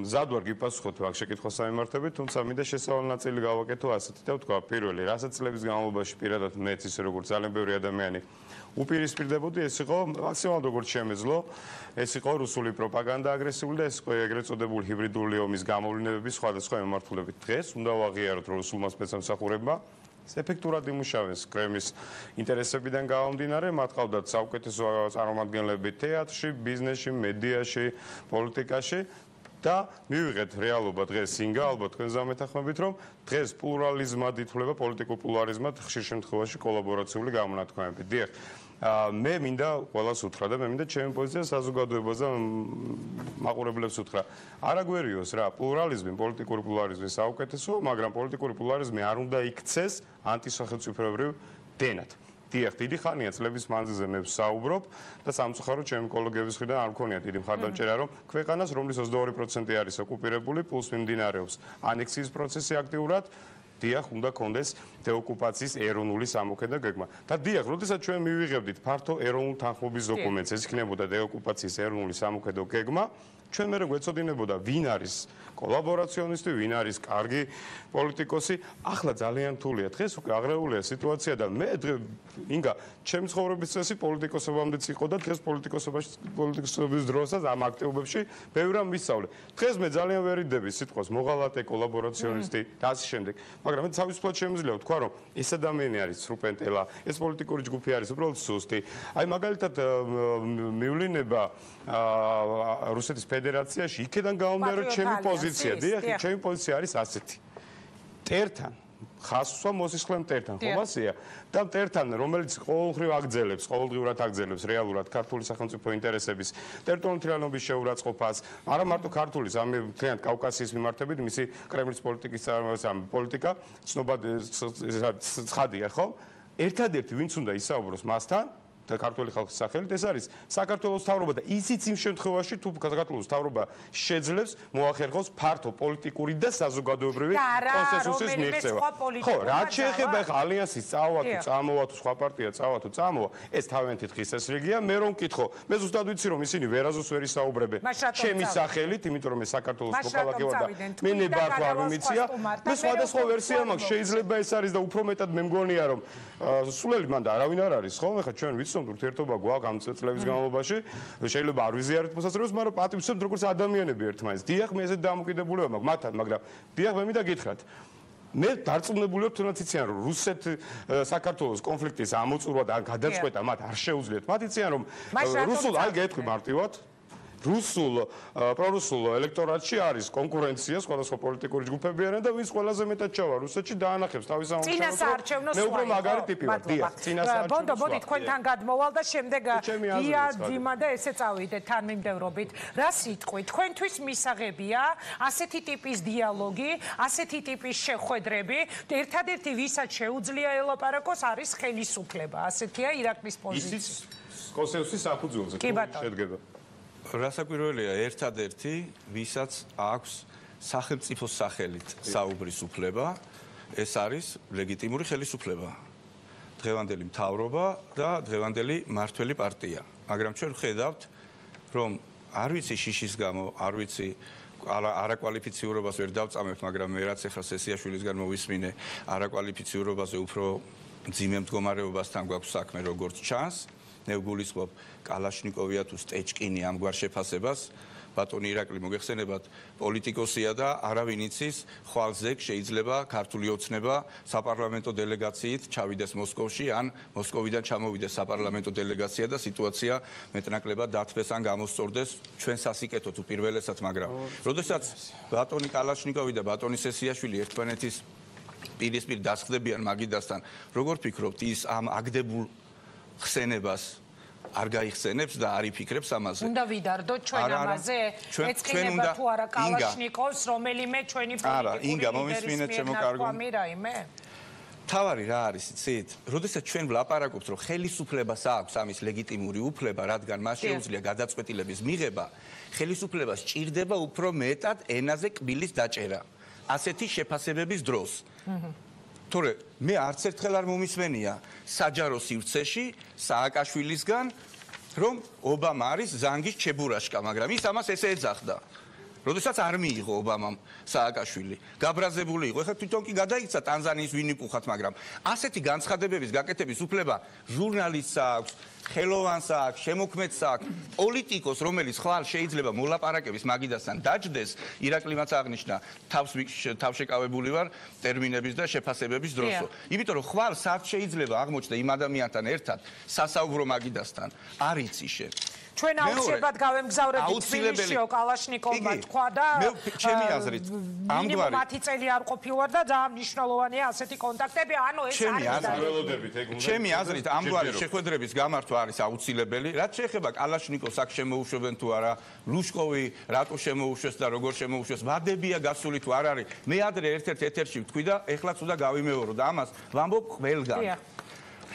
მზად ვარ გიპასუხოთ აქ შეკითხვას ამემართებით, თუმცა მინდა შესავალ ნაწილი გავაკეთო ასეთი და ვთქვა, პირველი, რასაც წლების განმავლობაში პირადად მეც ისე როგორც ძალიან ბევრი ადამიანი უპირისპირდებოდი, ეს იყო მაქსიმალურად როგორც შემეძლო, ეს იყო რუსული პროპაგანდა აგრესიული და ეს იყო ეგრეთ წოდებული ჰიბრიდული ომის გამოვლენების სხვადასხვა მიმართულებით. დღეს უნდა ვაღიაროთ რუსულმა სპეცსამსახურებმა ეფექტურად იმუშავეს კრემლის ინტერესებიდან გამომდინარე, მათ ყავდათ საუკეთესო წარმომადგენლები თეატრში, ბიზნესში, მედიაში, პოლიტიკაში და მივიღეთ რეალობა დღეს ინგა, ალბათ თქვენ ზამეთახმებით, რომ დღეს პლურალიზმად ითვლება პოლიტიკურ პლურალიზმად, ხშირ შემთხვევაში კოლაბორაციული გამონათქვამები. დიახ, მე მინდა ყველას უთხრა და მე მინდა ჩემი პოზიცია საზოგადოებაზე მაყურებლებს უთხრა. არ აგვერიოს რა, პლურალიზმი, პოლიტიკური პლურალიზმი საუკეთესო, მაგრამ პოლიტიკური პლურალიზმი არ უნდა იქცეს ანტისახელმწიფოებრივ დენად. დიახ, დიდი ხანია წლების მანძილზე მე ვსაუბრობ და სამწუხაროდ ჩემი კოლეგების მხრიდან არ მქონია დიდი მხარდამჭერა, რომ ქვეყანას, რომლის 22% არის ოკუპირებული, პლუს მიმდინარეობს ანექსიის პროცესი აქტიურად, დიახ, უნდა კონდეს დეოკუპაციის ეროვნული სამოქმედო გეგმა. და დიახ, როდესაც ჩვენ მივიღებდით ფართო ეროვნულ თანხმობის დოკუმენტს, ეს იქნებოდა დეოკუპაციის ეროვნული სამოქმედო გეგმა, ჩვენ მე გვეცოდინებოდა ვინ არის კოლაბორაციონისტი, ვინ არის კარგი პოლიტიკოსი. ახლა ძალიან რთულია. დღეს უკვე აღრეულია სიტუაცია და მე ინგა, ჩემი ცხოვრების წესი პოლიტიკოსობამდეც იყო და დღეს პოლიტიკოსობის დროსაც ამ აქტივობებში ბევრი რამ ვისწავლე. დღეს მე ძალიან ვერიდები სიტყვას მოღალატე, კოლაბორაციონისტი და ასე შემდეგ. მაგრამ მე თავისუფლად შემიძლია ვთქვა, რომ ეს ადამიანი არის სრუპენტელა, ეს პოლიტიკური ჯგუფი არის უბრალოდ სუსტი. აი მაგალითად მივლინება რუსეთის ფედერაციაში იქიდან გამომდინარე რომ ჩემი პოზიცია, დიახ, ჩემი პოზიცია არის ასეთი. მტერთან ხასვა მოსისხლე მტერთან, ხო მასია? და მტერთან, რომელიც ყოველდღიურად აგრძელებს რეალურად ქართული სახელმწიფო ინტერესების, ტერიტორიული თლიანობის შეურაცხყოფას, არა მარტო ქართული, ამით კავკასიის მიმართებით, მისი კრემლის პოლიტიკის პოლიტიკა ცნობად ცხადია, ხო? ერთადერთი ვინც უნდა ისაუბროს მასთან და ქართული ხალხის სახელით ეს არის საქართველოს მთავრობა და ისიც იმ შემთხვევაში თუ საქართველოს მთავრობა შეძლებს მოახერხოს ფართო პოლიტიკური და საზოგადოებრივი კონსენსუსის მიღწევა. ხო, რაც შეეხება ახლა ალიანსის წავა თუ წამოვა თუ სხვა პარტია წავა თუ წამოვა, ეს თავიანთი დღის წესრიგია. მე რომ მკითხო, მე ზუსტად ვიცი რომ ისინი ვერაზოს ვერ ისაუბრებენ ჩემი სახელით, იმიტომ რომ მე საქართველოს მოქალაქე ვარ და მე ნებართვა არ მიმიცია. მე სხვადასხვა ვერსია მაქვს, შეიძლება ეს არის და უფრო მეტად მე მგონია რომ სულელი მან და არავინ არ არის, ხო? ახლა ჩვენ ვიცით ურთიერთობა გვაქვს ამ წლების განმავლობაში. შეიძლება არ ვიზიარეთ მოსასწრებს, მაგრამ პატივცემთ როგორც ადამიანები ერთმანეთს. დიახ, მე ესეთ დამოკიდებულება მაქვს მათთან, მაგრამ დიახ, მე მინდა გითხრათ. მე დარწმუნებული ვარ, თუნდაც იციან რომ რუსეთ-საქართველოს კონფლიქტის ამოწურვა და გადაწყვეტა მათ არ შეუძლიათ. მათ იციან რომ რუსულ აი გეტყვი მარტივად პრორუსულ ელექტორატში არის კონკურენცია სხვადასხვა პოლიტიკური ჯგუფები არიან და ვინც ყველაზე მეტად ჩავა რუსეთში დაანახებს თავის წინასაარჩევნო მე უფრო მაგარი ტიპი ვარ. დიახ, წინასაარჩევნო. ბონდო, მოდი თქვენთან გადმოვალ და შემდეგ დია ძიმა და ესე წავიდეთ თანმიმდევრობით. რა სიტყვი თქვენთვის მისაღებია ასეთი ტიპის დიალოგი, ასეთი ტიპის შეხვედრები, ერთადერთი ვისაც შეუძლია ელაპარაკოს არის ხელისუფლება. ასეთია ირაკლის პოზიცია. ისიც კონსენსუსის საფუძველზე შედგება. რასაკვირველია ერთადერთი ვისაც აქვს სახელმწიფოს სახელით საუბრის უფლება, ეს არის ლეგიტიმური ხელისუფლება. დღევანდელი მთავრობა და დღევანდელი მმართველი პარტია. მაგრამ ჩვენ ვხედავთ, რომ არ ვიცი შიშის გამო, არ ვიცი არაკვალიფიციურობას ვერ დავწამებთ, მაგრამ მე რაც ახლა სესიაშვილისგან მოვისმინე, არაკვალიფიციურობაზე უფრო მძიმე მდგომარეობასთან გვაქვს საქმე, როგორც ჩანს. მე ვგულისხმობ კალაშნიკოვია თუ სტეჭკინი ამგვარ შეფასებას. ბატონი ირაკლი მოგეხსენებათ, პოლიტიკოსია და არავინ იცის, ხვალ ზეგ შეიძლება ქართული ოცნება საპარლამენტო დელეგაციით ჩავიდეს მოსკოვში, ან მოსკოვიდან ჩამოვიდეს საპარლამენტო დელეგაცია და სიტუაცია მეტნაკლებად დათბეს ან გამოსწორდეს ჩვენ სასიკეთო თუ პირველესაც, მაგრამ როდესაც ბატონი კალაშნიკოვი და ბატონი სესიაშვილი ერთმანეთის პირისპირ დასხდებიან მაგიდასთან, როგორ ფიქრობთ, ის ამ აგდებულ ხსენებას არ გაიხსენებს და არ იფიქრებს ამაზე. უნდა ვიდარდოთ ჩვენ ამაზე? ეწყინება თუ არა კალაშნიკოვს, რომელიმე ჩვენი პოლიტიკური ლიდერის მიერ რაიმე? თავარი რა არის, იცით? როდესაც ჩვენ ვლაპარაკობთ, რომ ხელისუფლებას აქვს ამის ლეგიტიმური უფლება, რადგან მას შეუძლია გადაწყვეტილების მიღება, ხელისუფლებას სჭირდება უფრო მეტად ენაზე კბილის დაჭერა. ასეთი შეფასებების დროს. თორე მე არც ერთხელ არ მომისმენია საჯარო სივრცეში სააკაშვილისგან, რომ ობამა არის ზანგის ჩებურაშკა, მაგრამ ის ამას ესე ეძახდა. როდესაც არ მიიღო ობამამ სააკაშვილი, გაბრაზებული იყო. ეხლა თვითონ კი გადაიქცა ტანზანიის ვინიპუხად, მაგრამ ასეთი განცხადებების გაკეთების უფლება ჟურნალისტს აქვს, ხელოვანს აქვს, შემოქმედს აქვს, პოლიტიკოს, რომელიც ხვალ შეიძლება მოლაპარაკების მაგიდასთან დაჯდეს, ირაკლი მას აღნიშნა, თავშეკავებული ვარ ტერმინების და შეფასებების დროსო. იმიტომ რომ ხვალ სად შეიძლება აღმოჩნდა იმ ადამიანთან ერთად სასაუბრო მაგიდასთან, არ იცი შენ. ჩვენ აუცილებლად გავემგზავრებთ თბილისშიო კალაშნიკოვმა თქვა და ჩემი აზრით ამგვარი მათი წელი არ ყოფილვარ და ძალიან მნიშვნელოვანია ასეთი კონტაქტები, ანუ ეს არის ჩემი აზრით ამგვარი შეხვედრების გამართვა არის აუცილებელი. რაც შეეხება კალაშნიკოვს აქ შემოუშვებენ თუ არა, ლუშკოვი რატო შემოუშვეს და როგორ შემოუშვეს, ვადებია გასული თუ არ არის. მე ადრე ერთ-ერთ ეთერში ვთქვი და ეხლაც უნდა გავიმეორო და ამას ვამბობ ყველგან.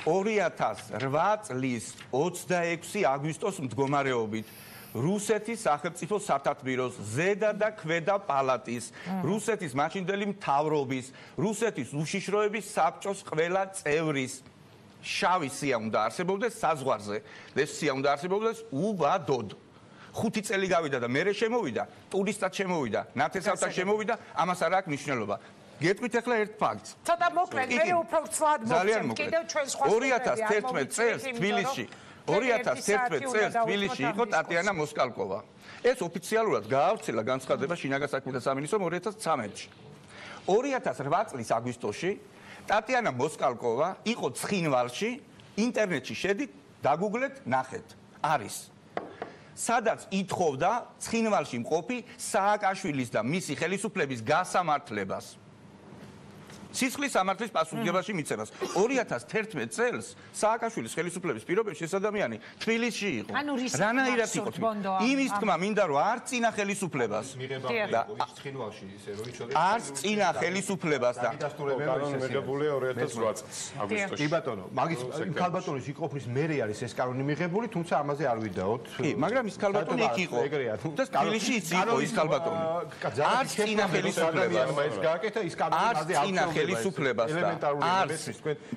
2008 წლის 26 აგვისტოს მდგომარეობით რუსეთის სახელმწიფო სათათბიროს ზედა და ქვედა პალატის, რუსეთის მაშინდელი მთავრობის, რუსეთის უშიშროების საბჭოს ყველა წევრის შავი სია უნდა არსებობდეს საზღვარზე და ეს სია უნდა არსებობდეს უბადოდ. 5 წელი გავიდა და მერე შემოვიდა, ტურისტად შემოვიდა, ნათესავთან შემოვიდა, ამას არ აქვს მნიშვნელობა. გეტყვით ახლა ერთ ფაქტს. ცოტა მოკლედ, მე უფრო ცლად მოვცემ კიდევ ჩვენ სხვა 2011 წელს თბილისში 2011 წელს თბილისში იყო ტატიანა მოსკალკოვა. ეს ოფიციალურად გაავრცელა განცხადება შინაგან საქმეთა სამინისტრომ 2013-ში. 2008 წლის აგვისტოში ტატიანა მოსკალკოვა იყო ცხინვალში, ინტერნეტში შედით, დაგუგლეთ, ნახეთ. არის. სადაც ითხოვდა ცხინვალში მყოფი სააკაშვილის და მისი ხელისუფლების გასამართლებას. სისხლის სამართლის პასუხისმგებაში მიცემას. 2011 წელს სააკაშვილის ხელისუფლების პირობებში ეს ადამიანი თბილისში იყო. რანაირად იყო? იმის თქმა მინდა რომ არ წინა ხელისუფლებას და არ წინა ხელისუფლებას და კანონი მიღებულია 2008 წელს აგვისტოში. კი ბატონო, მაგის ქალბატონის იყოფნის მერე არის ეს კანონი მიღებული, თუმცა ამაზე არ ვიდაოთ. კი, მაგრამ ის ქალბატონი იქ იყო. და თბილისში იყო ის ქალბატონი. არ წინა ხელისუფლებას ეს გააკეთა ის კანონი ამაზე არ ხელისუფლებას და არც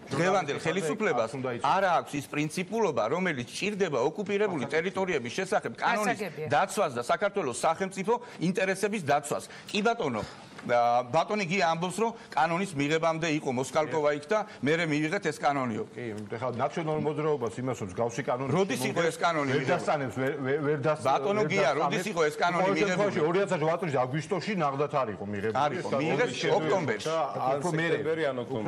დღევანდელ ხელისუფლებას არ აქვს ის პრინციპულობა, რომელიც ჭირდება ოკუპირებული ტერიტორიების შესახებ კანონის დაცვას და საქართველოს სახელმწიფო ინტერესების დაცვას. კი ბატონო, ბატონი გია ამბობს, რომ კანონის მიღებამდე იყო მოსკალკოვა იქ და მერე მიიღეთ ეს კანონიო. კი, ეხლა ნაციონალურ მოძრაობას იმას რომ გავსი კანონი. როდის იყო ეს კანონი? ვერ დასწანებს, ვერ დასწანებს. ბატონო გია, როდის იყო ეს კანონი მიღებული? 2008 წლის აგვისტოში ნაღდათ არ იყო მიღებული. არ იყო, მიიღეს ოქტომბერში.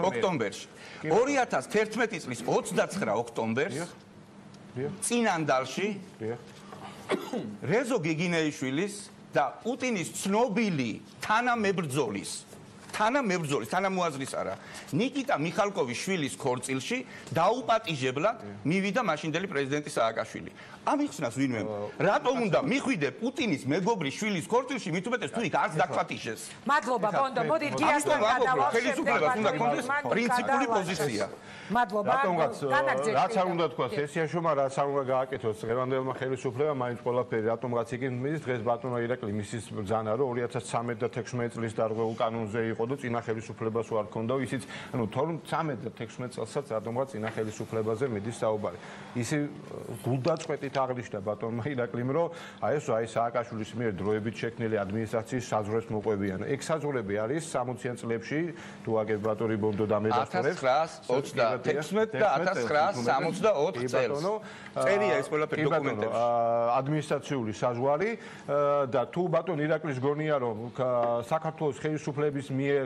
ოქტომბერში. 2011 წლის 29 ოქტომბერს წინანდალში რეზო გეგინეიშვილის და პუტინის ცნობილი თანამებრძოლის არა ნიკიტა მიხალკოვის შვილის ქორწილში დაუპატიჟებლად მივიდა მაშინდელი პრეზიდენტი სააკაშვილი. ამიხსნას ვინმე რატომ უნდა მიხვიდე პუტინის მეგობრის შვილის ქორწილში, მით უმეტეს თუ იქ არც დაქვათიშეს. მადლობა ბონდო, მოდით გიასთან გადავალ. ხელისუფლებას უნდა კონდეს პრინციპული პოზიცია. მადლობა. რაც არ უნდა თქვა სესიაში, რაც არ უნდა გააკეთოს დღევანდელმა ხელისუფლებამ, მაინც ყველაფერი რატომღაც იგი მიდის დღეს ბატონო ირაკლი მისის ბრძანა, რომ 2013 და 16 წლის დარღვეულ კანონზე იყო და წინა ხელისუფლებას არ ქონდა, ისიც ანუ 13 და 16 წელსაც რატომღაც წინა ხელისუფლებაზე მიდის საუბარი. ისი გულდაწყვეტით აღნიშნა ბატონმა ირაკლიმ, რომ აი სააკაშვილის მიერ დროებით შექმნილი ადმინისტრაციის საზღვრებს მოყვებიან. ეგ საზღვრები არის 60-იან წლებში, თუ აგერ ბატონი ბონდო დამედასტურებს 1916 და 1964 წელს. წერია ეს ყველაფერი დოკუმენტებში. ადმინისტრაციული საზღვარი და თუ ბატონ ირაკლის გონია, რომ საქართველოს ხელისუფლების მიერ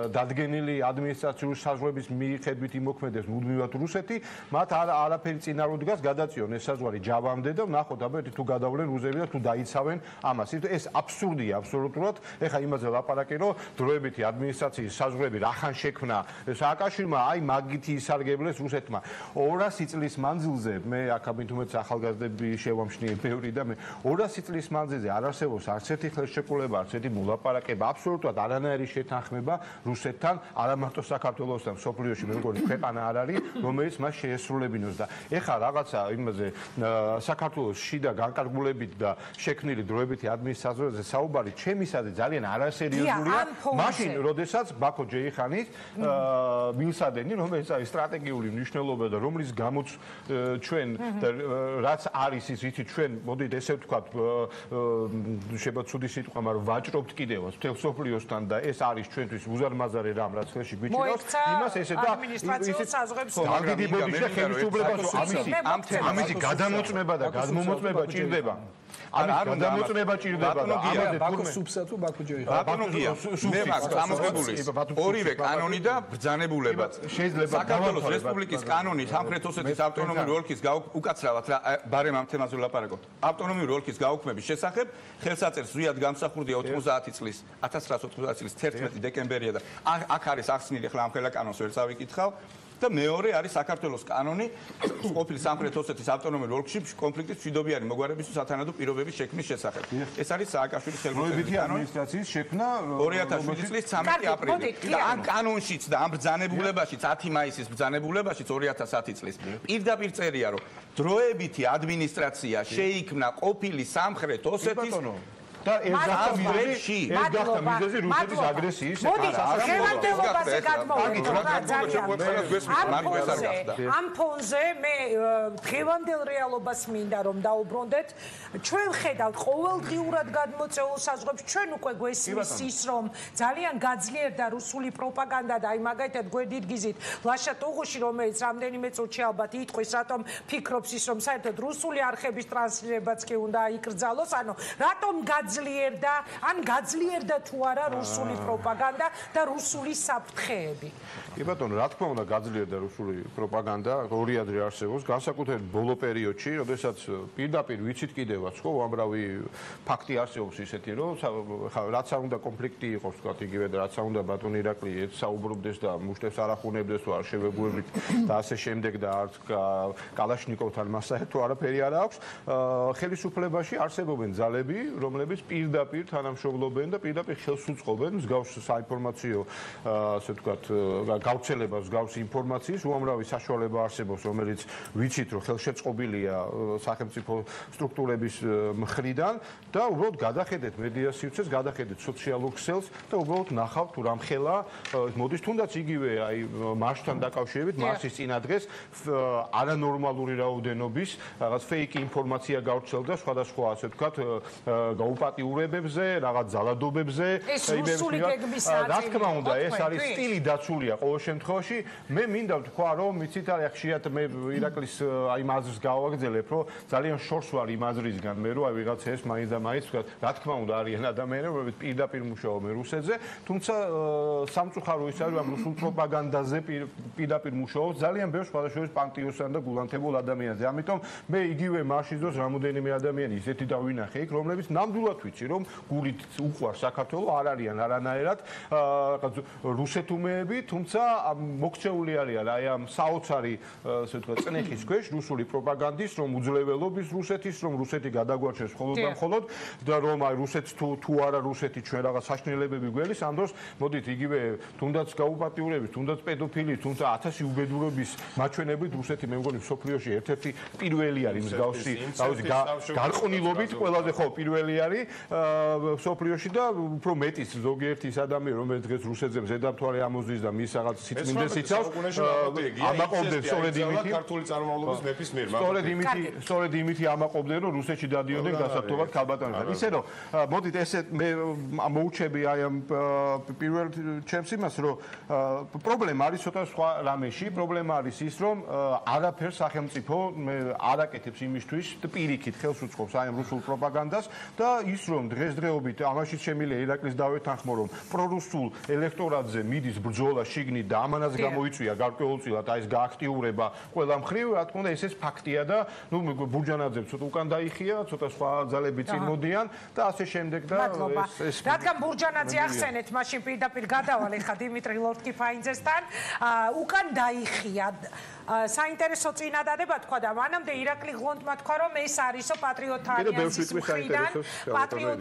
დადგენილი ადმინისტრაციული საზღვრების მიხედვით იმოქმედებს მუდმივად რუსეთი, მათ არაფერი წინ არ უდგას გადაწიონ ეს საზღვარი ჯავამდე და ვნახოთ აბა თუ გადავლენ რუსები და თუ დაიცავენ ამას. ეს აბსურდია აბსოლუტურად. ეხა იმაზე ლაპარაკი, რომ დროებითი ადმინისტრაციის საზღვრები რახან შექმნა სააკაშვილმა, აი მაგითი ისარგებლეს რუსეთმა. 200 წლის მანძილზე მე აქაბით უმეტეს ახალგაზრდები შევამჩნიე ბევრი და მე 200 წლის მანძილზე არ არსებობს არც ერთი ხელშეკრულება, არც ერთი მოლაპარაკება, აბსოლუტურად არანაირი შეთანხმება რუსეთთან, არა მარტო საქართველოსთან, მსოფლიოში მე მგონი ქვეყანა არ არის, რომელიც მას შეესრულებინოს და ეხა რაღაცა იმაზე საქართველოს შიდა განკარგულებით და შექმნილი დროებითი ადმინისტრაციაზე საუბარი ჩემისადმი ძალიან არასერიოზულია. მაშინ, როდესაც ბაქო ჯეიხანის მილსადენი, რომელიც არის სტრატეგიული მნიშვნელობა და რომლის გამოც ჩვენ და რაც არის ის იცით ჩვენ მოდით ესე ვთქვათ შეიძლება ცუდი სიტყვა, მაგრამ ვაჭრობთ კიდევაც მთელ სოფლიოსთან და ეს არის ჩვენთვის უზარმაზარი რამ რაც ხელში გვიჭირავს იმას ესე და ადმინისტრაციულ საზღვრებს დიდი ბოდიშ და ხელისუფლებას ამისი გადამოწმება და გადმომოწმება ჭირდება. ამის გადამოწმება ჭირდება და ამაზე ბაქო სუბსა თუ ბაქო ჯეიხა. ბატონო გია, მე მაქვს წამოღებული ორივე კანონი და ბრძანებულება. შეიძლება საქართველოს რესპუბლიკის კანონი სამხრეთ ოსეთის ავტონომიური ოლქის უკაცრავად ბარემ ამ თემაზე ვლაპარაკობთ. ავტონომიური ოლქის გაუქმების შესახებ ხელსაწერს ზვიად გამსახურდია 90 წლის 1990 წლის 11 დეკემბერია და აქ არის ახსნილი ახლა ამ ხელა კანონს ვერ წავიკითხავ. და მეორე არის საქართველოს კანონი ყოფილი სამხრეთ ოსეთის ავტონომიურ ოლქში კონფლიქტის მშვიდობიანი მოგვარებისთვის სათანადო პირობების შექმნის შესახებ. ეს არის სააკაშვილის ხელმოწერილი ადმინისტრაციის შექმნა 2007 წლის 13 აპრილი. და ამ კანონშიც და ამ ბრძანებულებაშიც 10 მაისის ბრძანებულებაშიც 2010 წლის პირდაპირ წერია, რომ დროებითი ადმინისტრაცია შეიქმნა ყოფილი სამხრეთ ოსეთის და ეს გახდა მიზეზი რუსეთის აგრესიის შევანდებაზე ამ ფონზე მე დღევანდელ რეალობას მინდა რომ დაუბრუნდეთ ჩვენ ხედავთ ყოველდღიურად გადმოწეულ საზღვრებს ჩვენ უკვე გვესმის ის რომ ძალიან გაძლიერდა რუსული პროპაგანდა და აი მაგალითად გვერდით გიზით ლაშა ტუღუში რომელიც რამდენიმე წუთში ალბათ იტყვის რატომ ფიქრობს ის რომ საერთოდ რუსული არხების ტრანსლირებაც კი უნდა იკრძალოს ანუ რატომ ან გაძლიერდა თუ არა რუსული პროპაგანდა და რუსული საფრთხეები. კი ბატონო, რა თქმა უნდა გაძლიერდა რუსული პროპაგანდა, ორი ადრე არსებობს, განსაკუთრებით ბოლო პერიოდში, როდესაც პირდაპირ ვიცით კიდევაც, ხო, უამრავი ფაქტი არსებობს ისეთი, რომ რაც არ უნდა კონფლიქტი იყოს, თქვა იგივე და რაც არ უნდა ბატონი ირაკლი საუბრობდეს და მუშტებს არ ახუნებდეს თუ არ შევებუებით და ასე შემდეგ და არც კალაშნიკოვთან მას საერთო არაფერი არ აქვს. ხელისუფლებაში არსებობენ ძალები, რომლებიც პირდაპირ თანამშრომლობენ და პირდაპირ ხელს უწყობენ მსგავს საინფორმაციო ასე ვთქვათ გავრცელებას მსგავს ინფორმაციის უამრავი საშუალება არსებობს რომელიც ვიცით რომ ხელშეწყობილია სახელმწიფო სტრუქტურების მხრიდან და უბრალოდ გადახედეთ მედია სივრცეს გადახედეთ სოციალურ ქსელს და უბრალოდ ნახავთ თუ რამხელა მოდის თუნდაც იგივე აი მარშთან დაკავშირებით მარსის წინადღეს არანორმალური რაოდენობის რაღაც ფეიქ ინფორმაცია გავრცელდა სხვადასხვა ასე ვთქვათ გაუპატიურებებზე, რაღაც ძალადობებზე, რა თქმა უნდა, ეს არის სტილი დაცულია ყოველ შემთხვევაში. მე მინდა ვთქვა, რომ იცით რა ხშირად მე ირაკლის აი მაზრს გავაგრძელებ, რომ ძალიან შორს ვარ იმ აზრისგან, მე რომ აი ვიღაცას მაინც და მაინც ვთქვა, რა თქმა უნდა, არიან ადამიანები, რომლებიც პირდაპირ მუშაობენ რუსეთზე, თუმცა სამწუხარო ის არის, რომ რუსულ პროპაგანდაზე პირდაპირ მუშაობს ძალიან ბევრ სხვადასხვა პანტიოსან და გულანთებულ ადამიანზე. ამიტომ მე იგივე მარშის დროს რამოდენიმე ადამიანი ისეთი დავინახე იქ, რომლებიც ნამდვილად ვიცი რომ გულით უყვარს საქართველოს არ არიან არანაირად რუსეთუმეები თუმცა მოქცეული არიან აი ამ საოცარი ასე ვთქვათ წნეხის ქვეშ რუსული პროპაგანდის რომ უძლეველობის რუსეთის რომ რუსეთი გადაგვარჩევს მხოლოდ და მხოლოდ და რომ აი რუსეთს თუ არა რუსეთი ჩვენ რაღაც საშნელებები გველის ამ დროს მოდით იგივე თუნდაც გაუპატიურების თუნდაც პედოფილიის თუმცა 1000 უბედურობის მაჩვენებით რუსეთი მე მგონი მსოფლიოში ერთ-ერთი პირველი არის მსგავსი გარყვნილობით ყველაზე ხო პირველი არის სოფლიოში და უფრო მეტიც ზოგიერთი ის ადამიანი რომელიც დღეს რუსეთზე ზედამთვალე ამოზდის და მის რაღაც სიწმინდეს იცავს ამაყობდნენ სწორედ იმით ქართული წარმომავლობის მეფის მიერ სწორედ იმით ამაყობდნენ რომ რუსეთში დადიოდნენ გასართობად ქალბატონებთან ისე რომ მოდით ესე მე მოუჩები აი ამ პირველ ჩემს იმას რომ პრობლემა არის ცოტა სხვა რამეში პრობლემა არის ის რომ არაფერ სახელმწიფო არ აკეთებს იმისთვის პირიქით ხელს უწყობს აი ამ რუსულ პროპაგანდას და ის რომ დღესდღეობით ამაშიც შემიძლია ირაკლის დავეთანხმო რომ პრორუსულ ელექტორატზე მიდის ბრძოლა შიგნით და ამანაც გამოიწვია გარკვეულწილად აი ეს გააქტიურება ყველა მხრივ რა თქმა უნდა ეს ფაქტია და ნუ ბურჯანაძემ ცოტა უკან დაიხია ცოტა სხვა ძალები წინ მოდიან და ასე შემდეგ და ეს რადგან ბურჯანაძე ახსენეთ მაშინ პირდაპირ გადავალ ეხა დიმიტრი ლორთქიფაინძესთან უკან დაიხია საინტერესო წინადადება თქვა და მანამდე ირაკლი ღონტმა თქვა რომ ეს არისო პატრიოტ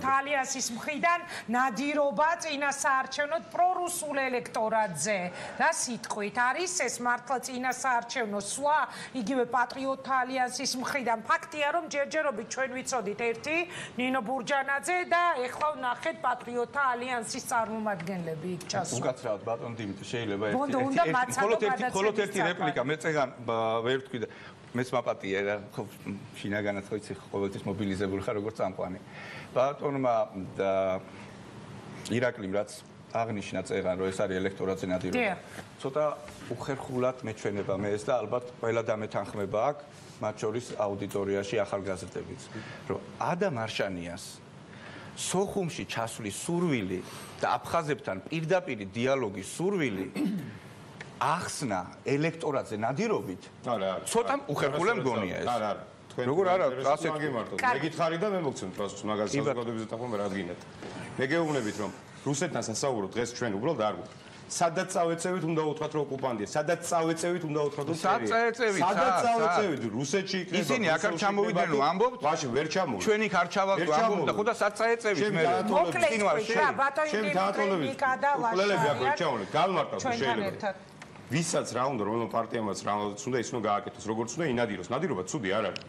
ალიანსის მხრიდან ნადირობა წინასაარჩევნოდ პრორუსულ ელექტორატზე და სიტყვით არის ეს მართლა წინასაარჩევნო სვლა იგივე პატრიოტ ალიანსის მხრიდან ფაქტია რომ ჯერჯერობით ჩვენ ვიცოდით ერთი ნინო ბურჯანაძე და ეხლა ვნახეთ პატრიოტ ალიანსის წარმომადგენლები იქ ჩასულ უკაცრავად ბატონ დიმიტრი შეიძლება ერთი მხოლოდ ერთი რეპლიკა მე წეგან ვერ ვთქვი და მეც მაპატია რა ხო შინაგანაც ხო იცი ყოველთვის მობილიზებული ხარ როგორც წამყვანი ბატონმა და ირაკლიმ რაც აღნიშნა წეგან რომ ეს არის ელექტორატზე ნადირობა ცოტა უხერხულად მეჩვენება მე ეს და ალბათ ყველა დამეთანხმება აქვს მათ შორის აუდიტორიაში ახალგაზრდებიც რომ ადამ არშანიას სოხუმში ჩასვლის სურვილი და აფხაზებთან პირდაპირი დიალოგის სურვილი ახსნა ელექტორატზე ნადირობით ცოტა უხერხული მგონია ეს არა როგორ არა ასე მაგემართოთ მე გითხარი და მე მოგცემთ პასუხს მაგას საზოგადოებაზე თანხმობა რა გინდათ მე გეუბნებით რომ რუსეთთან სასაუბრო დღეს ჩვენ უბრალოდ არ გვაქვს სადაც წავეწევით უნდა უთხრათ რომ ოკუპანტია სადაც წავეწევით უნდა უთხრათ რომ სადაც წავეწევით რუსეთში იქნება ისინი აქ არ ჩამოვიდნენ რომ ამბობთ ვაში ვერ ჩამოვიდნენ ჩვენ იქ არ ჩავაგდო ამბობთ და ხო და სადაც წავეწევით მე მოკლედ რა ბატონი დიმიტრი გადავაშა უყლელები აქ ვერ ჩამოვიდნენ გალმარტავთ შეიძლება ვისაც რა უნდა რომელო პარტიამაც რა უნდა ის უნდა გააკეთოს როგორც უნდა ინადიროს ნადირობა ცუდი არ არის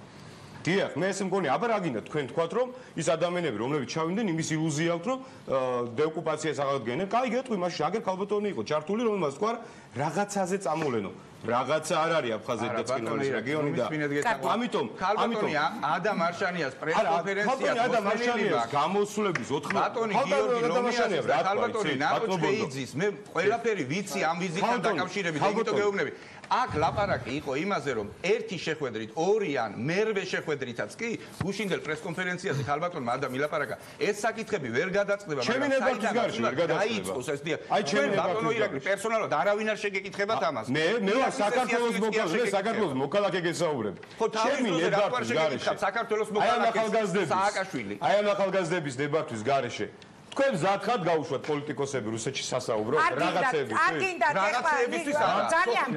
დიახ მე ესე მგონი აბა რა გინდა თქვენ თქვათ რომ ის ადამიანები რომლებიც ჩავიდნენ იმის ილუზია აქვს რომ დეოკუპაციას აღადგენენ კაი გეტყვი მაშინ აგერ ქალბატონი იყო ჩართული რომელმაც თქვა რაღაცაზე წამოვლენო რაღაცა არ არის აფხაზეთი და წინვალის რეგიონი და ამიტომ ქალბატონი ადამ არშანიას პრესკონფერენციას ადამ არშანიას გამოსვლების 4 ბატონი გიორგი რომიანის და ქალბატონი ნაკო ჩეიძის მე ყველაფერი ვიცი ამ ვიზიტთან დაკავშირებით იმიტომ გეუბნები აქ ლაპარაკი იყო იმაზე რომ ერთი შეხვედრით ორი ან მერვე შეხვედრითაც კი გუშინდელ პრესკონფერენციაზე ქალბატონმა ადამ ილაპარაკა ეს საკითხები ვერ გადაწყდება ჩემი ნებართვის გარშე ვერ გადაწყდება აი ჩემი ბატონო ირაკლი პერსონალურად არავინ არ შეგეკითხებათ ამას მე ვარ საქართველოს მოქალაქე საქართველოს მოქალაქე გესაუბრებ ჩემი ნებართვის გარშე საქართველოს მოქალაქე სააკაშვილი აი ამ ახალგაზრდების ნებართვის გარშე თქვენ ზათხად გაუშვათ პოლიტიკოსები რუსეთში სასაუბრო რაღაცეების რაღაცეებისთვის ძალიან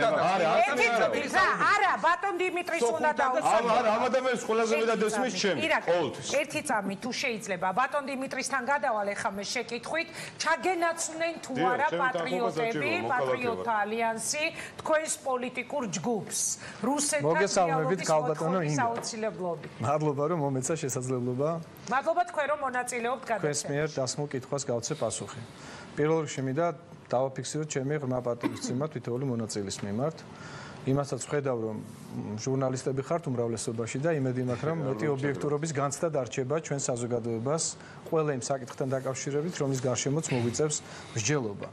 არა ბატონ დიმიტრის უნდა დაუსვათ არა ამ ადამიანს ყველაზე მეტად ესმის ჩემი ყოველთვის ერთი წამი თუ შეიძლება ბატონ დიმიტრისთან გადავალ ეხა მე შეკითხვით ჩაგენაცვნენ თუ არა პატრიოტები პატრიოტთა ალიანსი თქვენს პოლიტიკურ ჯგუფს რუსეთთან მოგესალმებით ქალბატონო ინგა საოცილებლობით მადლობა რომ მომეცა შესაძლებლობა მადლობა თქვენ რომ მონაწილეობთ თქვენს მიერ დასმულ კითხვას გავცე პასუხი. პირველ რიგში მინდა დავაფიქსიროთ ჩემი ღრმა პატივისცემა თითოეული მონაწილის მიმართ. იმასაც ვხედავ რომ ჟურნალისტები ხართ უმრავლესობაში და იმედი მაქვს რომ მეტი ობიექტურობის განცდა დარჩება ჩვენ საზოგადოებას ყველა იმ საკითხთან დაკავშირებით რომლის გარშემოც მოგვიწევს მსჯელობა.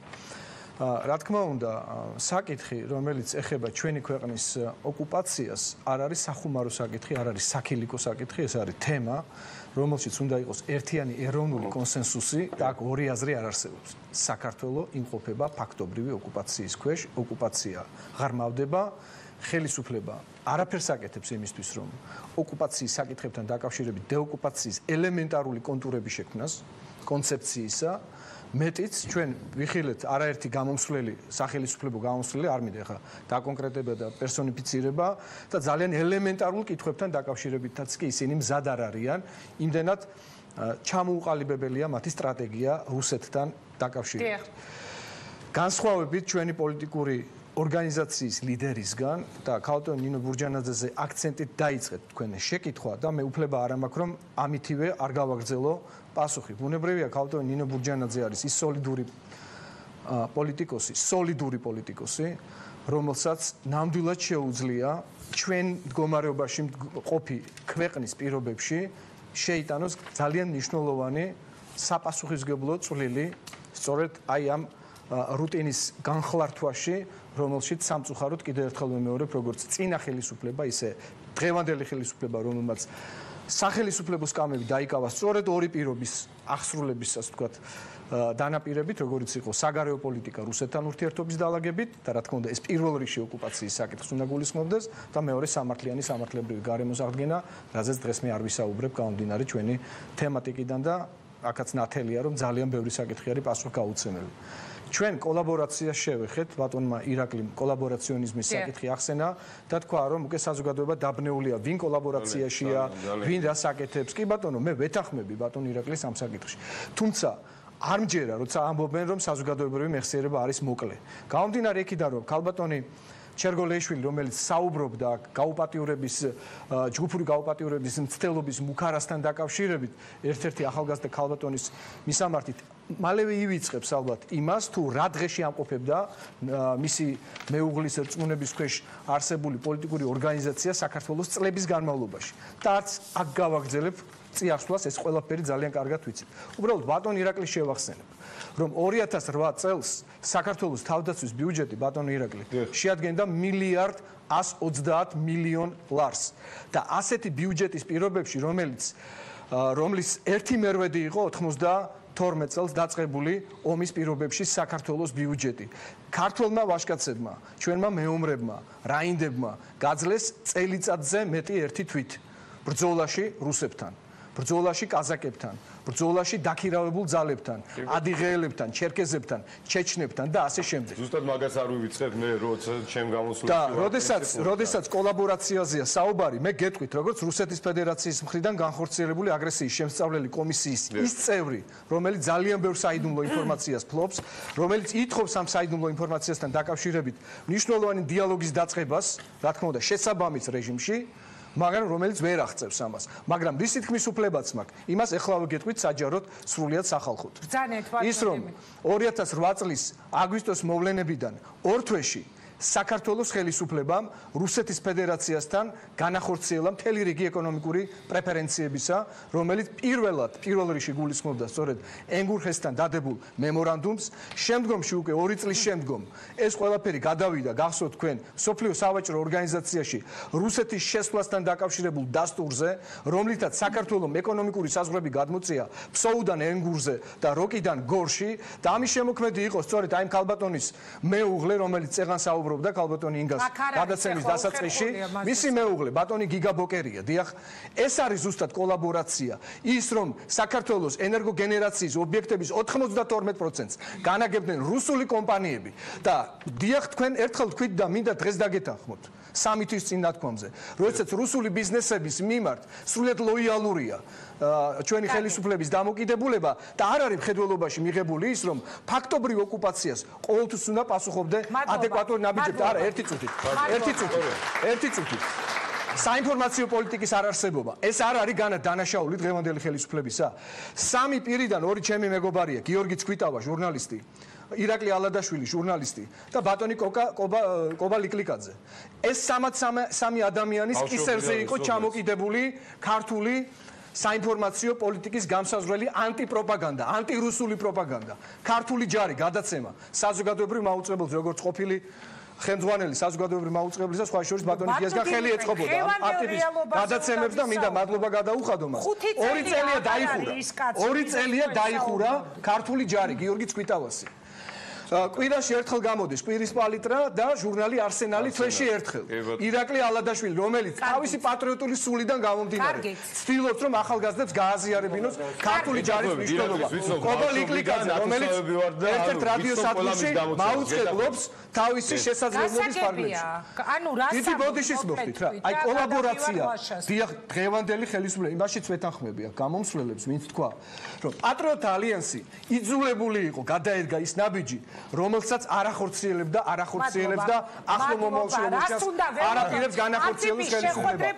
რა თქმა უნდა, საკითხი, რომელიც ეხება ჩვენი ქვეყნის ოკუპაციას, არ არის სახუმარო საკითხი, არ არის საქილიკო საკითხი, ეს არის თემა, რომელშიც უნდა იყოს ერთიანი ეროვნული კონსენსუსი და აქ ორი აზრი არ არსებობს. საქართველოს იმყოფება ფაქტობრივი ოკუპაციის ქვეშ, ოკუპაცია ღრმავდება, ხელისუფლება არაფერს აკეთებს იმისთვის, რომ ოკუპაციის საკითხებთან დაკავშირებით დეოკუპაციის ელემენტარული კონტურები შექმნას, კონცეფციისა მეტიც ჩვენ ვიხილეთ არაერთი გამომსვლელი სახელმწიფო გამომსვლელი არ მინდა ხა დაკონკრეტება და პერსონიფიცირება და ძალიან ელემენტარულ კითხვებთან დაკავშირებითაც კი ისინი მზად არ არიან იმდენად ჩამოუყალიბებელია მათი სტრატეგია რუსეთთან დაკავშირებით განსხვავებით ჩვენი პოლიტიკური ორგანიზაციის ლიდერისგან და ქალბატონ ნინო ბურჯანაძეზე აქცენტით დაიწყეთ თქვენ შეკითხვა და მე უფლება არ მაქვს რომ ამითივე არ გავაგრძელო პასუხი. ბუნებრივია ქალბატონ ნინო ბურჯანაძე არის ის სოლიდური პოლიტიკოსი, რომელსაც ნამდვილად შეუძლია ჩვენ მდგომარეობაში ყოფი ქვეყნის პირობებში შეიტანოს ძალიან მნიშვნელოვანი საპასუხისმგებლო წვლილი სწორედ აი ამ რუტინის განხლართვაში, რომელშიც სამწუხაროდ კიდევ ერთხელ ვიმეორებ, როგორც წინა ხელისუფლება, ისე დღევანდელი ხელისუფლება, რომელმაც სახელმწიფოს კამები დაიკავა სწორედ ორი პირობის აღსრულების, ასე ვთქვათ, დანაპირებით, როგორც იყო საგარეო პოლიტიკა რუსეთთან ურთიერთობის დალაგებით და რა თქმა უნდა, ეს პირველ რიგში ოკუპაციის საკითხს უნდა გულისხმობდეს და მეორე სამართლიანი სამართლებრივი გარემოს აღდგენა, რაზეც დღეს მე არ ვისაუბრებ, გამომდინარე ჩვენი თემატიკიდან და აქაც ნათელია, რომ ძალიან ბევრი საკითხი არის პასუხგაუცემელი. ჩვენ კოლაბორაციას შევეხეთ, ბატონმა ირაკლიმ კოლაბორაციონიზმის საკითხი ახსენა და თქვა, რომ უკვე საზოგადოება დაბნეულია, ვინ კოლაბორაციაშია, ვინ რას აკეთებს. კი ბატონო, მე ვეთანხმები ბატონ ირაკლის ამ საკითხში. თუმცა არ მჯერა, როცა ამბობენ, რომ საზოგადოებრივი მეხსიერება არის მოკლე. გამომდინარე იქიდან, რომ ქალბატონი ჩერგოლეიშვილი, რომელიც საუბრობდა გაუპატიურების ჯგუფური გაუპატიურების მცდელობის მუქარასთან დაკავშირებით, ერთ-ერთი ახალგაზრდა ქალბატონის მისამართით მალევე ივიწყებს ალბათ იმას, თუ რა დღეში ამყოფებდა მისი მეუღლის რწმუნების ქვეშ არსებული პოლიტიკური ორგანიზაცია საქართველოს წლების განმავლობაში. და არც აქ გავაგრძელებ წიაღსვლას, ეს ყველაფერი ძალიან კარგად ვიცით. უბრალოდ ბატონ ირაკლის შევახსენებ, რომ 2008 წელს საქართველოს თავდაცვის ბიუჯეტი ბატონ ირაკლი შეადგენდა 1,130 მილიონ ლარს და ასეთი ბიუჯეტის პირობებში, რომლის ერთი მერვედი იყო 92 წელს დაწყებული ომის პირობებში საქართველოს ბიუჯეტი. ქართველმა ვაჟკაცებმა, ჩვენმა მეომრებმა, რაინდებმა გაძლეს წელიწადზე მეტი ერთი თვით ბრძოლაში რუსებთან. ბრძოლაში კაზაკებთან, ბრძოლაში დაქირავებულ ძალებთან, ადიღეელებთან, ჩერკეზებთან, ჩეჩნებთან და ასე შემდეგ. ზუსტად მაგას არ ვივიწყებ მე, როცა ჩემ გამოსვლაში. და როდესაც კოლაბორაციაზეა საუბარი, მე გეტყვით, როგორც რუსეთის ფედერაციის მხრიდან განხორციელებული აგრესიის შემსწავლელი კომისიის ის წევრი, რომელიც ძალიან ბევრ საიდუმლო ინფორმაციას ფლობს, რომელიც ითხოვს ამ საიდუმლო ინფორმაციასთან დაკავშირებით მნიშვნელოვანი დიალოგის დაწყებას, რა თქმა უნდა, შესაბამის რეჟიმში, მაგრამ რომელიც ვერ აღწევს ამას. მაგრამ რისი თქმის უფლებაც მაქვს, იმას ეხლავე გეტყვით საჯაროდ სრულიად სახალხოდ. ის რომ 2008 წლის აგვისტოს მოვლენებიდან ორ თვეში საქართველოს ხელისუფლებამ რუსეთის ფედერაციასთან განახორციელა მთელი რიგი ეკონომიკური პრეფერენციებისა, რომელიც პირველ რიგში გულისხმობდა სწორედ ენგურხესთან დადებულ მემორანდუმს, შემდგომში უკვე 2 წლის შემდგომ ეს ყველაფერი გადავიდა, გახსოვთ თქვენ, სოფლიო სავაჭრო ორგანიზაციაში რუსეთის შესვლასთან დაკავშირებულ დასტურზე, რომლითაც საქართველოს ეკონომიკური საზღვრები გადმოწია ფსოუდან ენგურზე და როკიდან გორში და ამის შემოქმედი იყო სწორედ აი ქალბატონის მეუღლე, რომელიც წეღან და ქალბატონი ინგას გადაცემის დასაწყისში მისი მეუღლე ბატონი გიგა ბოკერია. დიახ, ეს არის ზუსტად კოლაბორაცია. ის რომ საქართველოს ენერგოგენერაციის ობიექტების 92%-ს განაგებდნენ რუსული კომპანიები და დიახ, თქვენ ერთხელ თქვით და მინდა დღეს დაგეთანხმოთ 3 თვის წინ ნათქვამზე, როდესაც რუსული ბიზნესების მიმართ სრულიად ლოიალურია ჩვენი ხელისუფლების დამოკიდებულება და არ არის მხედველობაში მიღებული ის, რომ ფაქტობრივ ოკუპაციას ყოველთვის უნდა პასუხობდე ადეკვატურ ნაბიჯებს. არა, ერთი წუთით. საინფორმაციო პოლიტიკის არარსებობა. ეს არ არის განა დანაშაული დღევანდელი ხელისუფლებისა. 3 პირიდან 2 ჩემი მეგობარია, გიორგი ცქვიტავა, ჟურნალისტი, ირაკლი ალადაშვილი, ჟურნალისტი და ბატონი კობა ლიკლიკაძე. ეს 3 ადამიანის კისერზე იყო ჩამოკიდებული ქართული საინფორმაციო პოლიტიკის გამსაზღვრელი ანტიპროპაგანდა, ანტირუსული პროპაგანდა. ქართული ჯარი გადაცემა საზოგადოებრივ მაუწყებელს, როგორც ყოფილი ხელმძღვანელი საზოგადოებრივ მაუწყებლის და სხვა შორის ბატონი გიასგან ხელი ეწყობოდა ამ ტიპის გადაცემებს და მინდა მადლობა გადაუხადო მას. 2 წელია დაიხურა ქართული ჯარი გიორგი ცქვიტავასი. კვირაში ერთხელ გამოდის კვირის პალიტრა და ჟურნალი არსენალი თვეში ერთხელ. ირაკლი ალადაშვილი, რომელიც თავისი პატრიოტული სულიდან გამომდინარე ცდილობს, რომ ახალგაზრდებს გააზიარებინოს ქართული ჯარის მნიშვნელობა. კობა ლიკლიკაძე, რომელიც ერთ-ერთ რადიო სადგურში მაუწყებლობს თავისი შესაძლებლობის ფარგლებში. დიდი ბოდიშის მოხდით რა. აი კოლაბორაცია. დიახ, დღევანდელი ხელისუფლება იმაშიც ვეთანხმები აქ გამომსვლელებს, ვინც თქვა, რომ პატრიოტთა ალიანსი იძულებული იყო გადაედგა ის ნაბიჯი, რომელსაც არ ახორციელებს და ახლო მომავალში არაპირებს განახორციელოს ხელისუფლება.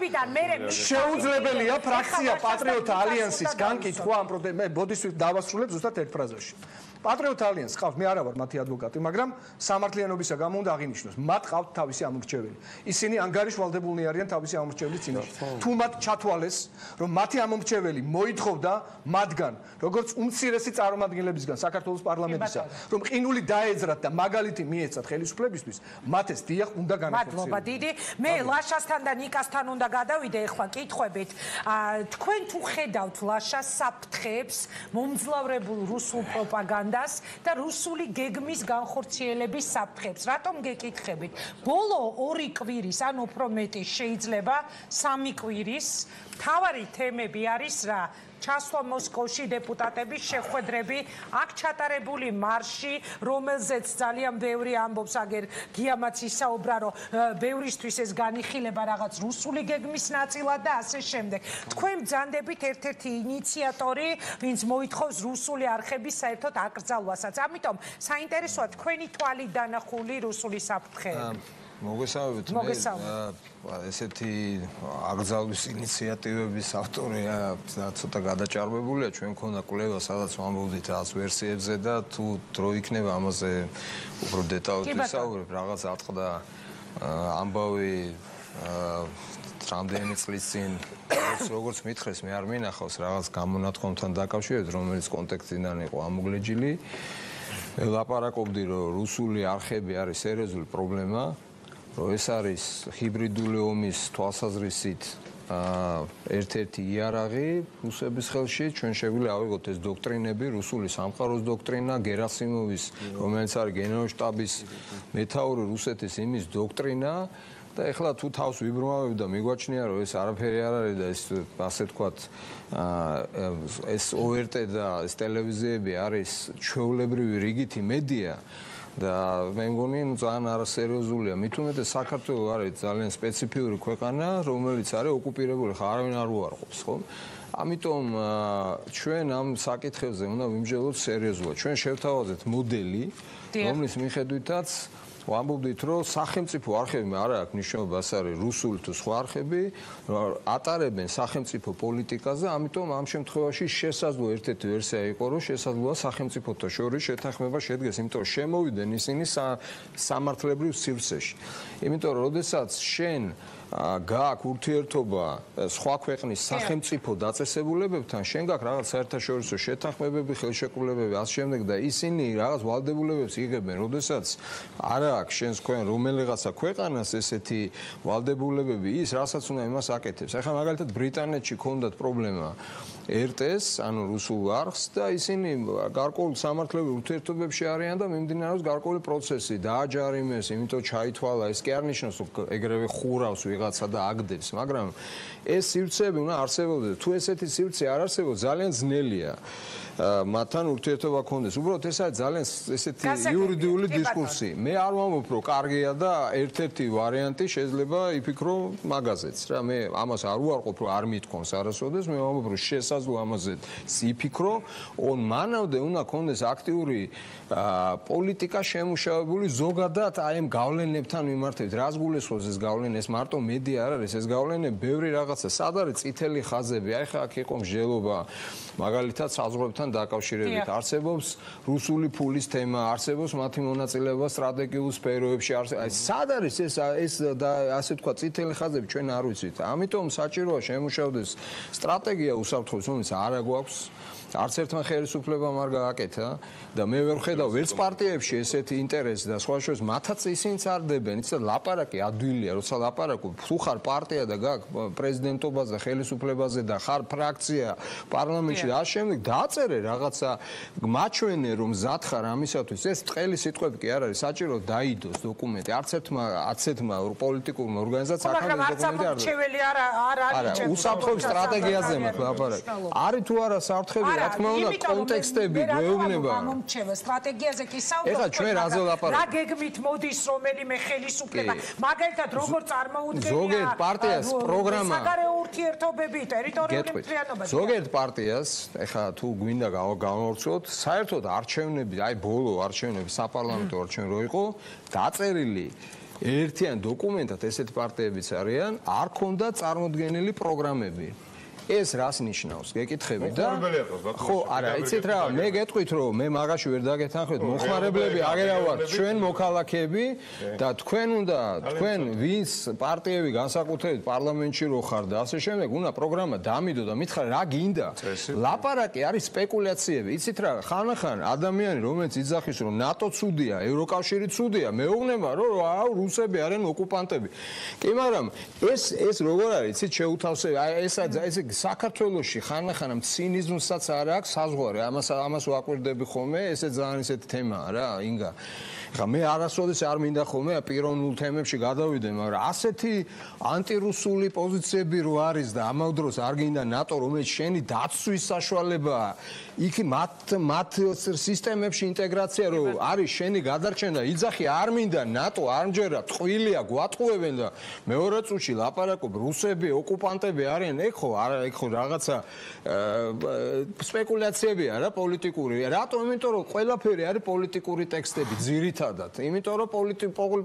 შეუძლებელია ფრაქცია პატრიოტთა ალიანსის განკითხვა ამ პროტესტ. მე ბოდიშს დავასრულებ ზუსტად ერთ ფრაზაში. პატრიოტთა ალიანსი ყავს, მე არა ვარ მათი ადვოკატი, მაგრამ სამართლიანობისა გამო უნდა აღინიშნოს, მათ ყავთ თავისი ამორჩეველი. ისინი ანგარიშვალდებულნი არიან თავისი ამორჩეველის წინაშე. თუ მათ ჩათვალეს, რომ მათი ამორჩეველი მოითხოვდა მათგან, როგორც უმცირესი წარმომადგენლებისგან საქართველოს პარლამენტისა, რომ ყინული დაეძრათ და მაგალითი მიეცათ ხელისუფლებისთვის, მათ ეს დიახ უნდა განახორციელოს. მადლობა დიდი. მე ლაშასთან და ნიკასთან უნდა გადავიდე ახლა კითხვებით. თქვენ თუ ხედავთ ლაშას საფრთხეებს, მომძლავრებულ რუსულ პროპაგანდას და რუსული გეგმის განხორციელების საფრთხეებს. რატომ გეკითხებით? ბოლო 2 კვირის, ან უფრო მეტი შეიძლება 3 კვირის მთავარი თემები არის რა? ჩასვლა მოსკოვში დეპუტატების შეხვედრები, აქ ჩატარებული მარში, რომელზეც ძალიან ბევრი ამბობს, აგერ გიამაც ისაუბრა, რომ ბევრისთვის ეს განიხილება რაღაც რუსული გეგმის ნაწილად და ასე შემდეგ. თქვენ ბრძანდებით ერთ-ერთი ინიციატორი, ვინც მოითხოვს რუსული არხების საერთოდ აკრძალვასაც. ამიტომ საინტერესოა თქვენი თვალით დანახული რუსული საფრთხეები. მოგესალმებით. ესეთი აკრძალვის ინიციატივების ავტორია ცოტა გადაჭარბებულია. ჩვენ მქონდა კვლევა, სადაც ვამბობდით რაღაც ვერსიებზე და თუ დრო იქნება ამაზე უფრო დეტალურად ვისაუბრებ. რაღაც ატყდა ამბავი რამდენი წლის წინ, როგორც მითხრეს, მე არ მინახავს რაღაც გამონათქვამთან დაკავშირებით, რომელიც კონტექსტიდან იყო ამოგლეჯილი. ლაპარაკობდი, რომ რუსული არხები არის სერიოზული პრობლემა. რომ ეს არის ჰიბრიდული ომის თვალსაზრისით ერთ-ერთი იარაღი რუსების ხელში. ჩვენ შეგვიძლია ავიღოთ ეს დოქტრინები, რუსული სამყაროს დოქტრინა, გერასიმოვის, რომელიც არის გენერალ-შტაბის მეთაური რუსეთის იმის დოქტრინა და ეხლა თუ თავს ვიბრუნავებ და მიგვაჩნია რომ ეს არაფერი არ არის და ეს ასე თქვათ ეს ORT და ეს ტელევიზიები არის ჩვეულებრივი რიგითი მედია და მე მგონი ძალიან არასერიოზულია. მით უმეტეს საქართველო არის ძალიან სპეციფიური ქვეყანა, რომელიც არის ოკუპირებული, ხა არავინ არ უარყოფს, ხო? ამიტომ ჩვენ ამ საკითხებზე უნდა ვიმსჯელოთ სერიოზულად. ჩვენ შევთავაზეთ მოდელი, რომლის მიხედვითაც ვამბობდით, რომ სახელმწიფო არხები არ აქვს მნიშვნელობა, ეს არის რუსული თუ სხვა არხები, ატარებენ სახელმწიფო პოლიტიკაზე, ამიტომ ამ შემთხვევაში შესაძლოა ერთ-ერთი ვერსია იყო, რომ შესაძლოა სახელმწიფოთა შორის შეთანხმება შედგეს, იმიტომ რომ შემოვიდნენ ისინი სამართლებრივ სივრცეში. იმიტომ რომ როდესაც შენ გააქვს ურთიერთობა სხვა ქვეყნის სახელმწიფო დაწესებულებებთან, შენ გაქვს რაღაც საერთაშორისო შეთანხმებები, ხელშეკრულებები, ასე შემდეგ და ისინი რაღაც ვალდებულებებს იღებენ, როდესაც არ აქვს შენს თქვენ რომელიღაცა ქვეყანას ესეთი ვალდებულებები, ის რასაც უნდა იმას აკეთებს. ახლა მაგალითად ბრიტანეთში ჰქონდათ პრობლემა RTS, ანუ რუსულ არხს და ისინი გარკვეულ სამართლებრივ ურთიერთობებში არიან და მიმდინარეობს გარკვეული პროცესი, დააჯარიმეს, იმიტომ ჩაითვალა, ეს კი არ ნიშნავს, რომ ეგრევე ხურავს ვიღაცა და აგდებს, მაგრამ ეს სივრცეები უნდა არსებობდეს. თუ ესეთი სივრცე არ არსებობს, ძალიან ძნელია მათთან ურთიერთობა გქონდეს. უბრალოდ ეს არის ძალიან ესეთი იურიდიული დისკურსი. მე არ ვამბობ, რომ კარგია და ერთ-ერთი ვარიანტი შეიძლება იფიქრო მაგაზეც რა. მე ამას არ უარყოფ, რომ არ მithქვამს არასოდეს, მე ვამბობ, რომ შესაძლოა ამაზე იფიქრო, მანამდე უნდა გქონდეს აქტიური პოლიტიკა შემუშავებული ზოგადად აი ამ გავლენებთან მიმართებით. რას გულისხმობს ეს გავლენა? ეს მარტო მედია არ არის, ეს გავლენები ბევრი რაღაცა. სად არის წითელი ხაზები? აი ხა აქ იყო მსჯელობა მაგალითად საზღვრებთან დაკავშირებით. არსებობს რუსული ფულის თემა, არსებობს მათი მონაწილეობა სტრატეგიულ სფეროებში. აი სად არის ეს და ასე თქვა წითელი ხაზები ჩვენ არ ვიცით. ამიტომ საჭიროა შემუშავდეს სტრატეგია უსაფრთხოების, რომელიც არ აგვაქვს. არც ერთმა ხელისუფლებამ არ გააკეთა და მე ვერ ხედავ ვერც პარტიებში ესეთი ინტერესი და სხვა შორის მათაც ისინიც არ დებენ. იცით ლაპარაკი ადვილია, როცა ლაპარაკობ, თუ ხარ პარტია და გაქვს პრეზიდენტობაზე და ხელისუფლებაზე და ხარ ფრაქცია პარლამენტში და ამ შემდეგ დააწერე რაღაცა მაჩვენე რომ მზად ხარ ამისათვის. ეს ტყელი სიტყვები კი არ არის, საჭირო დაიდოს დოკუმენტი. არც ერთმა პოლიტიკურმა ორგანიზაციამ მაგრამ არც ამორჩეველი არ არის. უსაფრთხოების სტრატეგიაზე მაქვს ლაპარაკი. არის თუ არა საფრთხები, რა თქმა უნდა, კონტექსტები გვეუბნება. ამომრჩევა სტრატეგიაზე კი საუბრობთ. ეხლა ჩვენ რაზე ვლაპარაკობთ? რა გეგმით მოდის რომელიმე ხელისუფლება? მაგალითად, როგორ წარმოუდგენია ზოგიერთ პარტიას პროგრამა საგარეო ურთიერთობები, ტერიტორიული მთლიანობა. ზოგიერთ პარტიას, ეხლა თუ გვინდა გავავრცელოთ, საერთოდ არჩევნები, აი ბოლო არჩევნები, საპარლამენტო არჩევნები რო იყო, დაწერილი ერთიან დოკუმენტად ესეთ პარტიებიც არიან, არ ქონდა წარმოდგენილი პროგრამები. ეს რას ნიშნავს? გეკითხები და ხო, არა, იცით რა, მე გეტყვით რომ მე მაგაში ვერ დაგეთანხმეთ, მოხმარებლები აგერა ვართ, ჩვენ მოქალაქეები და თქვენ უნდა, თქვენ ვინც პარტიები განსაკუთრებით პარლამენტში რო ხარ და ასე შემდეგ, უნდა პროგრამა დამიდო და მითხრა რა გინდა. ლაპარაკი არის სპეკულაციები. იცით რა, ხანახან ადამიანი რომელიც იძახის რომ ნატო ცუდია, ევროკავშირი ცუდია, მეუბნება რომ აუ რუსები არიან ოკუპანტები. კი, მაგრამ ეს როგორ არის, იცით შეუთავსე, ეს საქართველოში ხანახანამ ცინიზმსაც არ აქვს საზღვარი. ამას ვაკვირდები ხოლმე, ესე ძალიან ისეთი თემაა რა, ინგა. ხა მე არასოდეს არ მინდა ხოლმე პიროვნულ თემებში გადავიდე, მაგრამ ასეთი ანტირუსული პოზიციები რო არის და ამავ დროს არ გინდა ნატო, რომელიც შენი დაცვის საშუალებაა, იქ მათ სისტემებში ინტეგრაცია რო არის შენი გადარჩენა, იძახი არ მინდა ნატო, არ მჯერა, ტყუილია, გვატყუებენ და მეორე წუთში ლაპარაკობ რუსები, ოკუპანტები არიან, ეგ ხო რაღაცა სპეკულაციებია რა პოლიტიკური. რატომ? იმიტომ რომ ყველაფერი არის პოლიტიკური ტექსტები, ძირითადად. იმიტომ რომ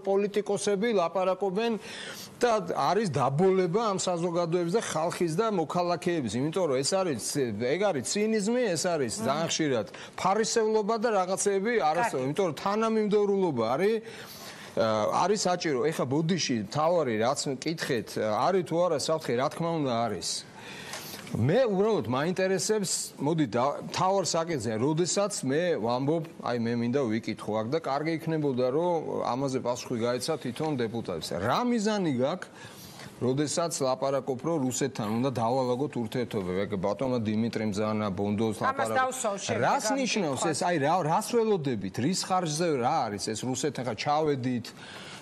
პოლიტიკოსები ლაპარაკობენ და არის დაბოლება ამ საზოგადოების და ხალხის და მოქალაქეების. იმიტომ რომ ეგ არის ცინიზმი, ეს არის ძალიან ხშირად ფარისევლობა და რაღაცები არასწორი. იმიტომ რომ თანამიმდევრულობა არის საჭირო. ეხლა ბოდიში თავარი რაც მკითხეთ, არის თუ არა საფრთხე, რა თქმა უნდა არის. მე უბრალოდ მაინტერესებს, მოდი თავარ საკითხზე, როდესაც მე ვამბობ, აი მე მინდა ვიკითხო აქ და კარგი იქნებოდა რომ ამაზე პასუხი გაეცა თვითონ დეპუტატებს. რა მიზანი გაქვს, როდესაც ლაპარაკობ რომ რუსეთთან უნდა დავალაგოთ ურთიერთობები. ბატონმა დიმიტრი მზანა ბონდოს ლაპარაკობს. რას ნიშნავს ეს? აი რას ველოდებით? რის ხარჯზე რა არის ეს რუსეთთან ხა ჩავედით?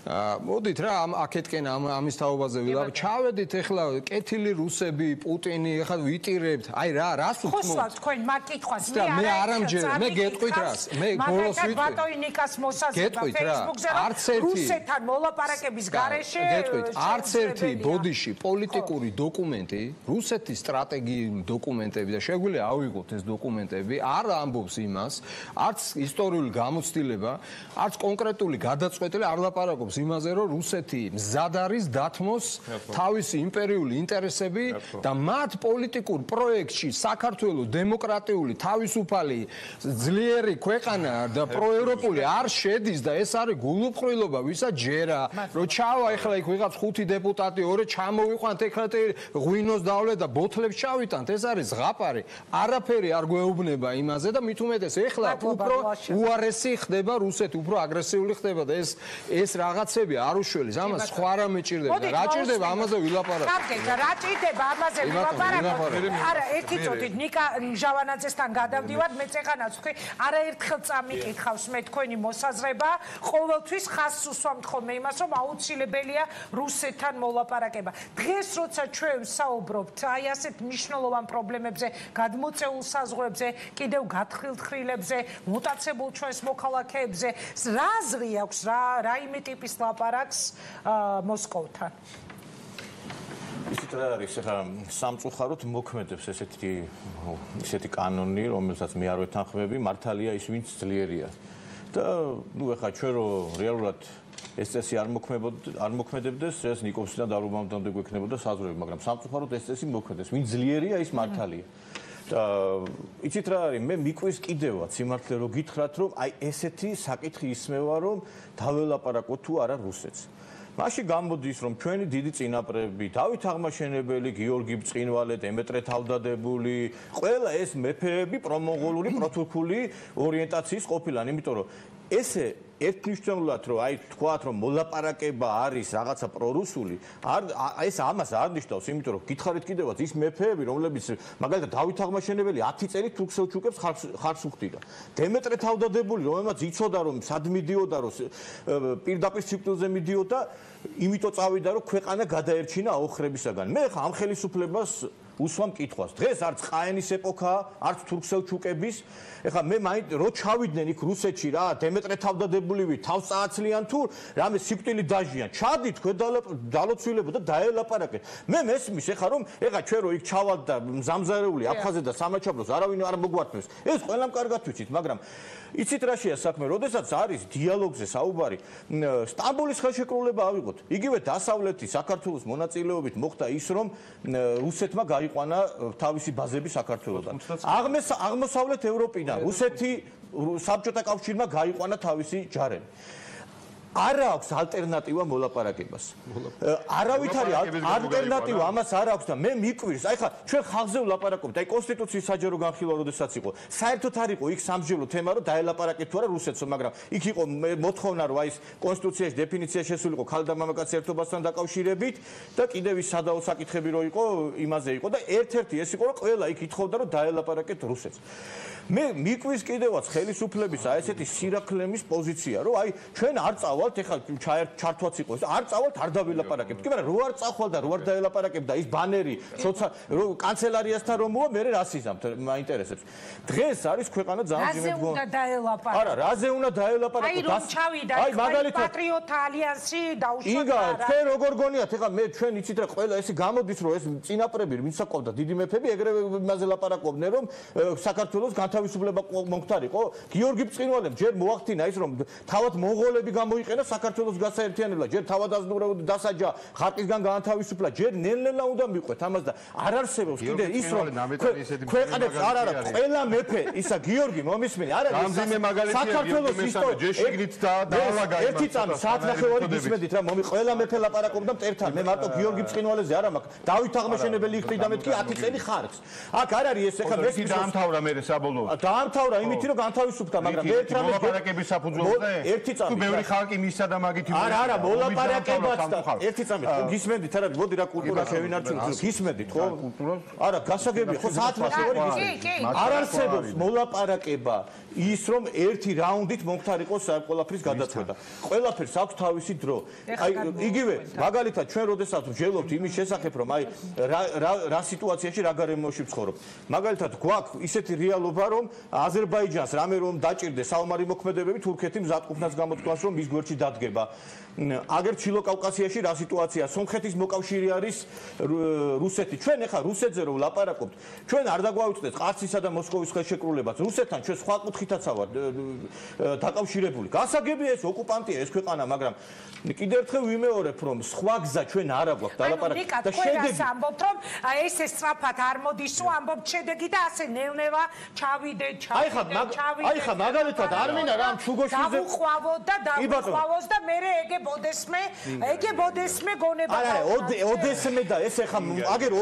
მოდით რა აქეთკენ ამის თაობაზე ვილაპარაკოთ. ჩავედით ეხლა კეთილი რუსები, პუტინი, ეხლა ვიტირებთ. აი რას უხმობთ? ხოსვათ თქვენ მაგ კითხვას მე არ ამჯერ, მე გეტყვით რას. მე ბოლოს ვიტყვი. ბატონიკას მოსაზრება Facebook-ზე რუსეთთან მოლაპარაკების გარეშე გეტყვით. არც ერთი ბოდიში პოლიტიკური დოკუმენტი, რუსეთის სტრატეგიული დოკუმენტები და შეგვიძლია ავიღოთ ეს დოკუმენტები, არ ამბობს იმას, არც ისტორიული გამოცდილება, არც კონკრეტული გადაწყვეტილი არ ლაპარაკობს იმაზე, რომ რუსეთი მზად არის დათმოს თავისი იმპერიული ინტერესები და მათ პოლიტიკურ პროექტში საქართველოს დემოკრატიული თავისუფალი ძლიერი ქვეყანა და პროევროპული არ შედის და ეს არის გულუბრყვილობა, ვისაც ჯერა, რომ ჩავა ეხლა იქ ვიღაც 5 დეპუტატი, ორი ჩამოვიყვანთ ეხლა ღვინოს დავლე და ბოთლებს ჩავიტანთ, ეს არის ზღაპარი. არაფერი არ გვეუბნება იმაზე და მით უმეტეს ეხლა უფრო უარესი ხდება რუსეთი, უფრო აგრესიული ხდება და ეს რაღაცები არ უშველის. ამას სხვა რამე ჭირდება. რა ჭირდება ამაზე ვილაპარაკოთ. კარგით, რა ჭირდება ამაზე ვილაპარაკოთ? არა, ერთი წუთით ნიკა ჟავანაძესთან გადავდივარ, მე წეღანაც ვთქვი, არაერთხელ წამიკითხავს მე თქვენი მოსაზრება, ყოველთვის ხაზს უსვამთ ხოლმე იმას, რომ აუცილებელია რუსეთთან მოლაპარაკება. დღეს როცა ჩვენ ვსაუბრობთ აი ასეთ მნიშვნელოვან პრობლემებზე, გადმოწეულ საზღვრებზე, კიდევ გათხრილ-თხრილებზე, მუტაცებულ ჩვენს მოქალაქეებზე, რა აზრი აქვს, რაიმე ტიპის ლაპარაკს მოსკოვთან? ისეთ რა არის, ხა სამწუხაროდ მოქმედებს ესეთი კანონი, რომელსაც მე არ ვეთანხმები, მართალია ის ვინც ძლიერია. და ხა ჩვენ რო რეალურად ეს წესი არ მოქმედებდეს, ეს ნიკოვსიდან დაბრუნებამდე გვექნებოდა საზღვრები, მაგრამ სამწუხაროდ ეს წესი მოქმედებს. ვინც ძლიერია, ის მართალია. და იცით რა არის, მე მიკვის კიდევაც სიმართლე რო გითხრათ, რომ აი ესეთი საკითხი ისმევა, რომ დაველაპარაკოთ თუ არა რუსეთს. მაშინ გამოდის, რომ ჩვენი დიდი წინაპრები, დავით აღმაშენებელი, გიორგი ბრწყინვალე, დემეტრე თავდადებული, ყველა ეს მეფეები პრომონღოლური პროთურქული ორიენტაციის ყოფილან, იმიტომ რომ ესე ერთნიშნულად რომ აი თქვათ რომ მოლაპარაკება არის რაღაცა პრორუსული, ეს ამას არ ნიშნავს, იმიტომ რომ გითხარით კიდევაც ის მეფეები, რომლებიც მაგალითად დავით აღმაშენებელი 10 წელი თურქ-სელჩუკებს ხარს უხდიდა. დემეტრე თავდადებული, რომელმაც იცოდა რომ სად მიდიოდა, რომ პირდაპირ სიკვდილზე მიდიოდა, იმიტომ წავიდა რომ ქვეყანა გადაერჩინა აოხრებისაგან. მე ხა ამ ხელისუფლებას უსვამ კითხვას. დღეს არც ყაენის ეპოქაა, არც თურქ-სელჩუკების. ეხლა მე რო ჩავიდნენ იქ რუსეთში რა, დემეტრე თავდადებულივი თავს წააცლიან თუ რამე სიკვდილი დაჟიან. ჩადით თქვენ დალოცვილებო და დაელაპარაკეთ. მე მესმის ეხლა რომ ეხლა ჩვენ რო იქ ჩავალთ და მზამზარეული აფხაზე და სამაჩაბლოს არავინ არ მოგვართმევს. ეს ყველამ კარგად ვიცით, მაგრამ იცით რაშია საქმე, როდესაც არის დიალოგზე საუბარი, სტამბოლის ხელშეკრულება ავიღოთ. იგივე დასავლეთი საქართველოს მონაწილეობით მოხდა ის, რომ რუსეთმა გაიყვანა თავისი ბაზები საქართველოსთან. აღმოსავლეთ ევროპიდან რუსეთი საბჭოთა კავშირმა გაიყვანა თავისი ჯარები. არა აქვს ალტერნატივა მოლაპარაკებას. არავით არის ალტერნატივა, ამას არ აქვს და მე მიკვირს. აი ხა ჩვენ ხალხზე ვლაპარაკობთ, აი კონსტიტუციის საჯარო განხილვა როდესაც იყო. საერთოდ არ იყო იქ სამსჯელო თემა, რომ დაელაპარაკეთ თუ არა რუსეთს, მაგრამ იქ იყო მოთხოვნა, რომ აი ეს კონსტიტუციაში დეფინიცია შესულიყო ქალ და მამაკაცის ერთობასთან დაკავშირებით და კიდევ ის სადაო საკითხები რო იყო, იმაზე იყო და ერთ-ერთი ეს იყო, რომ ყველა იქ ითხოვდა, რომ დაელაპარაკეთ რუსეთს. მე მიკვირს კიდევაც ხელისუფლების აი ესეთი სირაქლემის პოზიცია, რომ აი ჩვენ არ წავალთ, ეხლა ჩართვაც იყო ეს, არ წავალთ, არ დაველაპარაკებთ. კი, მაგრამ რო არ წახვალ და რო არ დაელაპარაკებთ და ის ბანერი, რო კანცელარიასთან რომ მოვა, მე რას იზამთ, მაინტერესებს. დღეს არის ქვეყანა ძალიან ძიმედ გონ. რაზე უნდა დაელაპარაკოთ? არა, რაზე უნდა დაელაპარაკოთ? აი რომ ჩავიდა პატრიოტთა ალიანსი დაუშვა. იგა, თქვენ როგორ გონიათ, ეხლა მე ჩვენ იცით რა ყველა ესე გამოდის, რომ ეს წინაპრები, ვინც აყავდა დიდი მეფები, ეგრევე იმაზე ლაპარაკობდნენ, რომ საქართველოს თავისუფლება მომხდარიყო. გიორგი ბრწყინვალემ ჯერ მოახდინა ის რომ თავად მონღოლები გამოიყენა საქართველოს გასაერთიანებლად, ჯერ თავადაზნაურებად დასაჯა, ხარკისგან გაანთავისუფლა, ჯერ ნელ-ნელა უნდა მიყვეთ ამას და არ არსებობს კიდე ის რომ ქვეყანებს არა, ყველა მეფე, ისა გიორგი მომისმენი, არ არის საქართველოს ისტორია, ჯეშიგნით და დაალაგა იმას. ერთი წამი საათნახევარი გისმედით რა, მომი ყველა მეფე ლაპარაკობდა მტერთან, მე მარტო გიორგი ბრწყინვალეზე არ ამაქვს. დავით აღმაშენებელი იხდიდა მეთქი 10 წელი ხარკს. აქ არ არის ეს ეხა მე დაამთავრა მე საბოლოო დაამთავრა იმით რომ განთავისუფლდა, მაგრამ ერთ რამეს მოლაპარაკების საფუძველზე ერთი წამი თუ ბევრი ხალხი მისა და მაგითი არა მოლაპარაკებაც და ერთი წამით ხო გისმენდით არა მოდი რა კულტურა შევინარჩუნოთ გისმენდით ხო არა გასაგებია ხო საათმასე არ არსებობს მოლაპარაკება ის რომ ერთი რაუნდით მომხდარიყოს ყველაფრის გადაწყვეტა ყველაფერს აქვს თავისი დრო აი იგივე მაგალითად ჩვენ როდესაც ვჯელობთ იმის შესახებ რომ აი რა სიტუაციაში რა გარემოში ვცხოვრობ მაგალითად გვაქვს ისეთი რეალობა რომ აზერბაიჯანს რამე რომ დაჭირდეს საომარი მოქმედებები თურქეთი მზადყოფნას გამოთქვას რომ მის გვერდში დადგება აგერ ჩილო-კავკასიაში რა სიტუაცია სომხეთის მოკავშირე არის რუსეთი ჩვენ ახლა რუსეთზე რომ ვლაპარაკობთ ჩვენ არ დაგვაუწყდეს ყარცისა და მოსკოვის ხელშეკრულებას რუსეთთან ჩვენ სხვა კუთხითაც ვართ დაკავშირებული გასაგებია ეს ოკუპანტია ეს ქვეყანა მაგრამ კიდევ ერთხელ ვიმეორებ რომ სხვა გზა ჩვენ არ აქვს დალაპარაკეთ და შედეგი ამბობთ რომ ეს სწრაფად არ მოდისო ამბობთ შედეგი და ასე ნევნევა ჩავიდე აი ხა მაგალითად არმინა რამ ჩუგოშვილზე დავუყვავოთ და დავუყვავოს და მე ეგე ბოდესმე გონება არა ოდესმე და ეს ახლა აგერ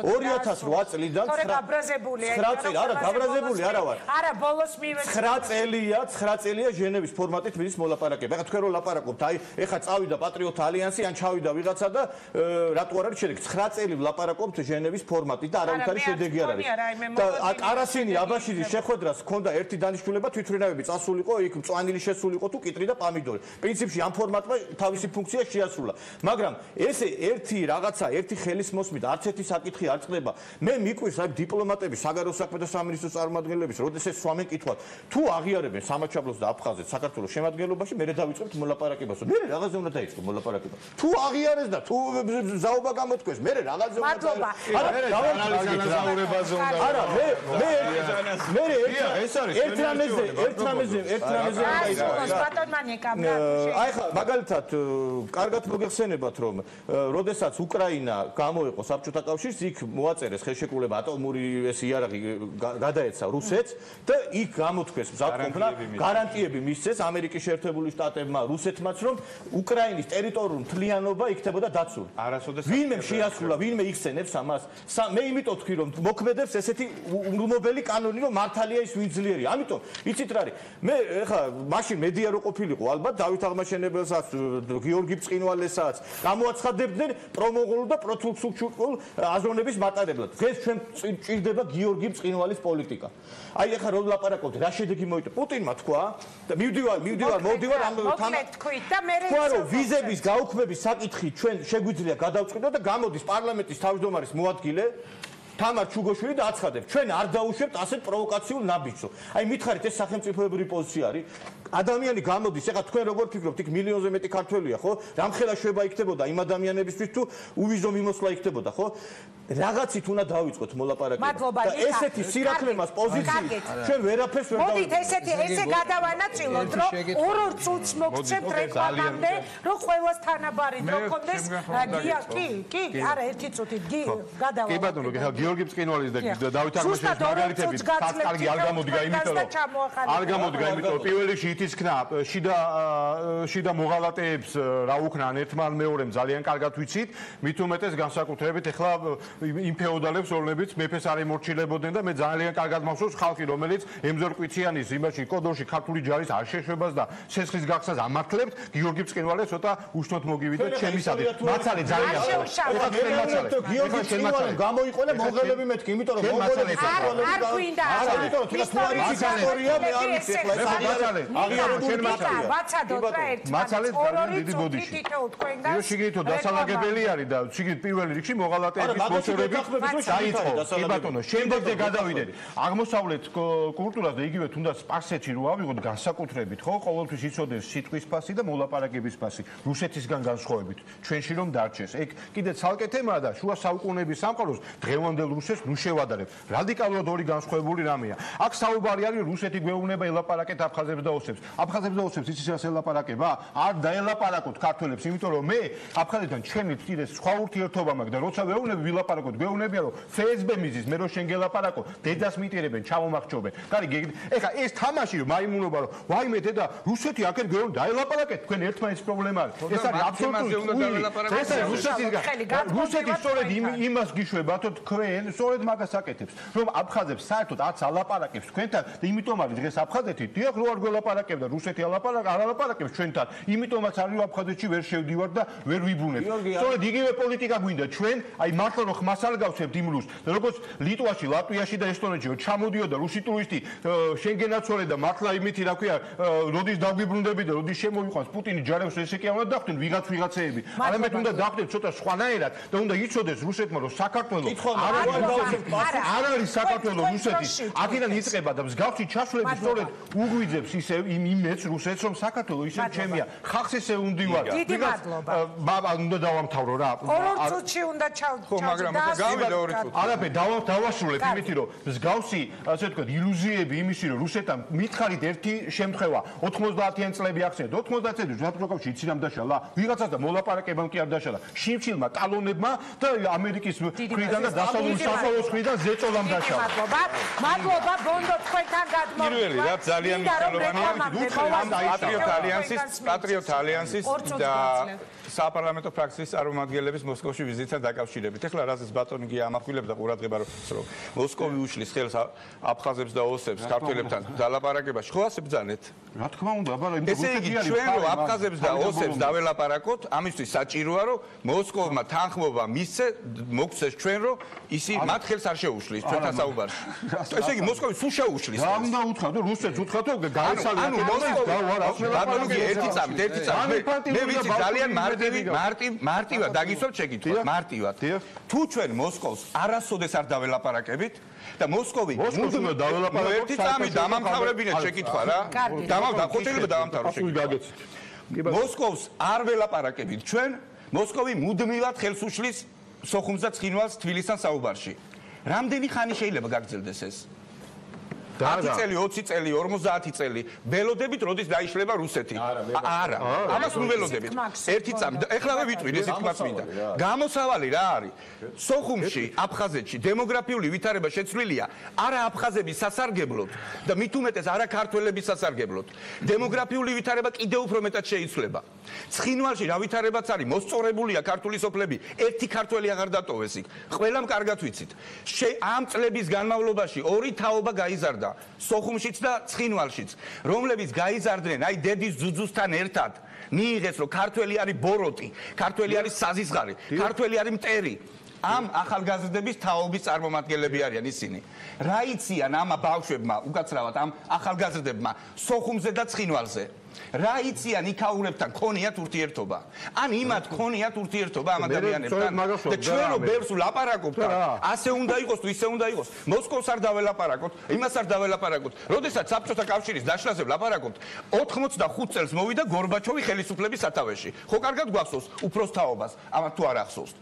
2008 წლიდან 9 წელი არა გაბრაზებული არა ვარ არა ბოლოს მივეცი 9 წელია ჟენევის ფორმატით მიდის მოლაპარაკება ეხლა თქვენ რო ლაპარაკობთ აი ეხლა წავიდა პატრიოტთა ალიანსი ან ჩავიდა ვიღაცა და რატო არ არის შედეგი 9 წელი ვლაპარაკობთ ჟენევის ფორმატით და არავითარი შედეგი არ არის და კარასინი აბაშიძის შეხვედრას ჰქონდა ერთი დანიშნულება თვითმფრინავები წასულიყო იქ მწვანილი შესულიყო თუ კიტრი და პამიდორი პრინციპში ამ ფორმატმა თავისი ფუნქცია შეასრულა მაგრამ ეს ერთი რაღაცა ერთი ხელის მოსმით არც ერთი საკითხი არ წყდება მე მიკვირს აი დიპლომატების საგარეო საქმეთა სამინისტროს წარმომადგენლების როდესაც სვამენ კითხვას თუ აღიარებენ სამაჩაბლოს და აფხაზეთს საქართველოს შემადგენლობაში მე დავიწყებთ მოლაპარაკებას მე რაღაცა უნდა დაიწყო მოლაპარაკება თუ აღიარეს და თუ ზაობა გამოთქვეს მე რაღაცა უნდა არა მე ერთ რამეზე აი ხა მაგალითად კარგად მოგეხსენებათ რომ როდესაც უკრაინა გამოიყო საბჭოთა კავშირს იქ მოაწერეს ხელშეკრულება ატომური ეს იარაღი გადაეცა რუსეთს და იქ გამოთქვეს მზადყოფნა გარანტიები მისცეს ამერიკის შეერთებული შტატებმა რუსეთმაც რომ უკრაინის ტერიტორიული მთლიანობა იქნებოდა დაცული ვინმე შეასრულა ვინმე იხსენებს ამას მე იმიტომ ვთქვი რომ მოქმედებს ესეთი ურმობელი კანონი რომ მართალია ის ვინ ძლიერია ამიტომ იცით რა არის მე ეხლა მაშინ მედია რო ყოფილიყო ალბათ დავით აღმაშენებელსაც გიორგი ბრწყინვალესაც გამოაცხადებდნენ პრომონღოლ და პროთურქსუკჩუკულ აზროვნების მატარებლად დღეს ჩვენ ჭირდება გიორგი ბრწყინვალის პოლიტიკა აი ეხლა რო ვლაპარაკობთ რა შედეგი მოიტო პუტინმა თქვა და მივდივარ ამ თქვით და მე თქვა რომ ვიზების გაუქმების საკითხი ჩვენ შეგვიძლია გადავწყვიტოთ და გამოდის პარლამენტის თავმჯდომარის მოადგილე თამარ ჩუგოშვილი და აცხადებს ჩვენ არ დაუშვებთ ასეთ პროვოკაციულ ნაბიჯს აი მითხარით ეს სახელმწიფოებრივი პოზიცია არის ადამიანი გამოდის ეხლა თქვენ როგორ ფიქრობთ იქ მილიონზე მეტი ქართველია ხო რამხელა შვება იქნებოდა იმ ადამიანებისთვის თუ უვიზო მიმოსვლა იქნებოდა ხო რაღაცით უნდა დავიწყოთ მოლაპარაკება და ესეთი სირაქლემას პოზიციით ჩვენ ვერაფერს ვერ მოდით ესე გადავანაწილოთ რომ ორ წუთს მოგცემთ რეკლამამდე რომ ყველას თანაბარი რო კონდეს კი არა ერთი წუთით გადავა კი ბატონო გიორგი ბრწყინვალის და დავით აღმაშენის მაგალითები კარგი არ გამოდგა იმიტომ რომ პირველ რიგში ითისქნა შიდა მოღალატეებს რა უქნან ერთმან მეორემ ძალიან კარგად ვიცით მით უმეტეს განსაკუთრებით ეხლა იმ ფეოდალებს რომლებიც მეფეს არ ემორჩილებოდნენ და მე ძალიან კარგად მახსოვს ხალხი რომელიც ემზორ კვიციანის იმაში კოდორში ქართული ჯარის არშეშვებას და სესხის გახსნას ამართლებთ გიორგი ბრწყინვალე ცოტა უშნოდ მოგივიდეთ ჩემისადმი მაცალე ძალიან გიორგი ბრწყინვალე გამოიყო და მონღოლები მეთქი იმიტომ რომ მონღოლები არ გვინდა არა იმიტომ რომ თქვა თუ არის ისტორია მე არ ვიცი ეხლა ეს აღიარებული ვაცადოთ რა ერთ მაცალე ძალიან დიდი ბოდიში ის შეგეითო დასალაგებელი არის და შეგეთ პირველ რიგში მოღალატეების მოწორებით დაიწყო კი ბატონო შემდეგზე გადავიდეთ აღმოსავლეთ კულტურას და იგივე თუნდაც სპარსეთში რო ავიღოთ განსაკუთრებით ხო ყოველთვის იცოდეს სიტყვის ფასი და მოლაპარაკების ფასი რუსეთისგან განსხვავებით ჩვენში რომ დარჩეს ეგ კიდე ცალკე თემაა და შუა საუკუნეების სამყაროს დღევანდელ რუსეთს ნუ შევადარებ რადიკალურად ორი განსხვავებული რამეა აქ საუბარი არის რუსეთი გვეუბნება ელაპარაკეთ აფხაზებს და ოსებს იცის რას ელაპარაკება არ დაელაპარაკოთ ქართველებს იმიტომ რომ მე აფხაზეთთან ჩვენი კიდე სხვა ურთიერთობა მაქვს და როცა ვეუბნები ვილაპარაკოთ გვეუბნებიან რომ FSB მიზის მე რო შენ გელაპარაკო დედას მიტირებენ ჩამომახჩობენ კარგი ეხა ეს თამაში რომ მაიმუნობა რომ ვაიმე დედა რუსეთი აქეთ გვეუბნები დაელაპარაკეთ თქვენ ერთმანეთის პრობლემა არის ეს არის აბსოლუტური ეს არის რუსეთი სწორედ იმას გიშვებათო თქვენ ჩვენ სწორედ მაგას აკეთებს, რომ აფხაზებს საერთოდ არც ალაპარაკებს თქვენთან და იმიტომ არის დღეს აფხაზეთი, დიახ, რო არ გველაპარაკებდა რუსეთი ალაპარაკებს ჩვენთან, იმიტომაც არის აფხაზეთში ვერ შევდივარ და ვერ ვიბრუნებ. სწორედ იგივე პოლიტიკა გვინდა ჩვენ, აი მართლა რომ ხმას არ გავცემთ იმ რუსს, როგორც ლიტვაში, ლატვიაში და ესტონეთში ჩამოდიოდა რუსი ტურისტი შენგენაცოლე და მართლა იმითი რა ქვია, როდის დაგვიბრუნდები და როდის შემოვიყვანს პუტინი ჯარებს ესე კი უნდა დახვდნენ ვიღაცეები. არამედ უნდა დახვდნენ ცოტა სხვანაირად და უნდა იცოდეს რუსეთმა რომ საქართველოს არ არის საქართველოს რუსეთის აქედან იწყება და მსგავსი ჩასვლები სწორედ უგვიძებს ისე იმეც რუსეთს რომ საქართველოს ისე ჩემია ხალხს ესე უნდივარ. დიდი მადლობა. უნდა დავამთავრო რა. ორ წუთში უნდა ხო, მაგრამ გავიდა 2 წუთი. არაფერ დავასრულებ იმითი რომ მსგავსი ასე ვთქვათ ილუზიები იმისი რომ რუსეთთან მითხარით ერთი შემთხვევა 90-იან წლები ახსენეთ 90 წლებში რუსეთში იცინამ დაშალა ვიღაცას და მოლაპარაკებამ კი არ დაშალა შიმშილმა ტალონებმა და ამერიკის მხრიდან და დასავლური საფრანგეთის მხრიდან ზეწოლამ დაშალა. მადლობა ბონდო თქვენთან გადმოვიდა. პირველი რა ძალიან მნიშვნელოვანია პატრიოტ ალიანსის და საპარლამენტო ფრაქციის წარმომადგენლების მოსკოვში ვიზიტთან დაკავშირებით. ეხლა რაზეც ბატონი გია ამახვილებდა ყურადღება რომ მოსკოვი უშლის ხელს აფხაზებს და ოსებს ქართველებთან დალაპარაკებაში. ხო ასე ბრძანეთ? რა თქმა უნდა, აბა იმ ესე იგი ჩვენ რომ აფხაზებს და ოსებს დაველაპარაკოთ, ამისთვის საჭიროა რომ მოსკოვმა თანხმობა მისცე, მოგცეს ჩვენ რომ ისი მათ ხელს არ შეუშლის ჩვენთან საუბარში. ესე იგი მოსკოვი სულ შეუშლის. რა უნდა უთხრათ, რუსეთს უთხრათ, გაიცალეთ. ანუ ბატონო გია ერთი წამით. მე ვიცი ძალიან მარტივად დაგისვათ შეკითხვა, მარტივად. თუ ჩვენ მოსკოვს არასოდეს არ დაველაპარაკებით და მოსკოვი უნდა დაველაპარაკოთ ერთი წამი დამამთავრებინეთ შეკითხვა რა. ხოთელება დავამთავრო შეკითხვა. მოსკოვს არ ველაპარაკებით ჩვენ, მოსკოვი მუდმივად ხელს უშლის სოხუმს და ცხინვალს თბილისთან საუბარში. რამდენი ხანი შეიძლება გაგრძელდეს ეს? 10 წელი, 20 წელი, 50 წელი. ველოდებით როდის დაიშლება რუსეთი? არა. ამას ნუ ველოდებით. ერთი წამი. ეხლავე ვიტყვი, ეს თქმაც მინდა. გამოსავალი რა არის? სოხუმში, აფხაზეთში დემოგრაფიული ვითარება შეცვლილია არა აფხაზების სასარგებლოდ და მით უმეტეს არა ქართველების სასარგებლოდ. დემოგრაფიული ვითარება კიდევ უფრო მეტად შეიცვლება. ცხინვალში რა ვითარებაც არის? მოსწორებულია ქართული სოფლები. ერთი ქართველი აღარ დატოვეს იქ. ყველამ კარგად ვიცით. ამ წლების განმავლობაში ორი თაობა გაიზარდა. სოხუმშიც და ცხინვალშიც, რომლებიც გაიზარდნენ აი დედის ძუძუსთან ერთად, მიიღეს რომ ქართველი არის ბოროტი, ქართველი არის საზისხარი, ქართველი არის მტერი. ამ ახალგაზრდების თაობის წარმომადგენლები არიან ისინი. რა იციან ამ ბავშვებმა, უკაცრავად ამ ახალგაზრდებმა სოხუმზე და ცხინვალზე? რა იციან იქაურებთან ქონიათ ურთიერთობა? ან იმათ ქონიათ ურთიერთობა ამ ადამიანებთან? და ჩვენ რომ ბევრს ვლაპარაკობთ, ასე უნდა იყოს თუ ისე უნდა იყოს. მოსკოვს არ დაველაპარაკოთ, იმას არ დაველაპარაკოთ. როდესაც საბჭოთა კავშირის დაშლაზე ვლაპარაკობთ, 85 წელს მოვიდა გორბაჩოვი ხელისუფლების სათავეში. ხო კარგად გვახსოვს უფროს თაობას, ამათ თუ არ ახსოვს?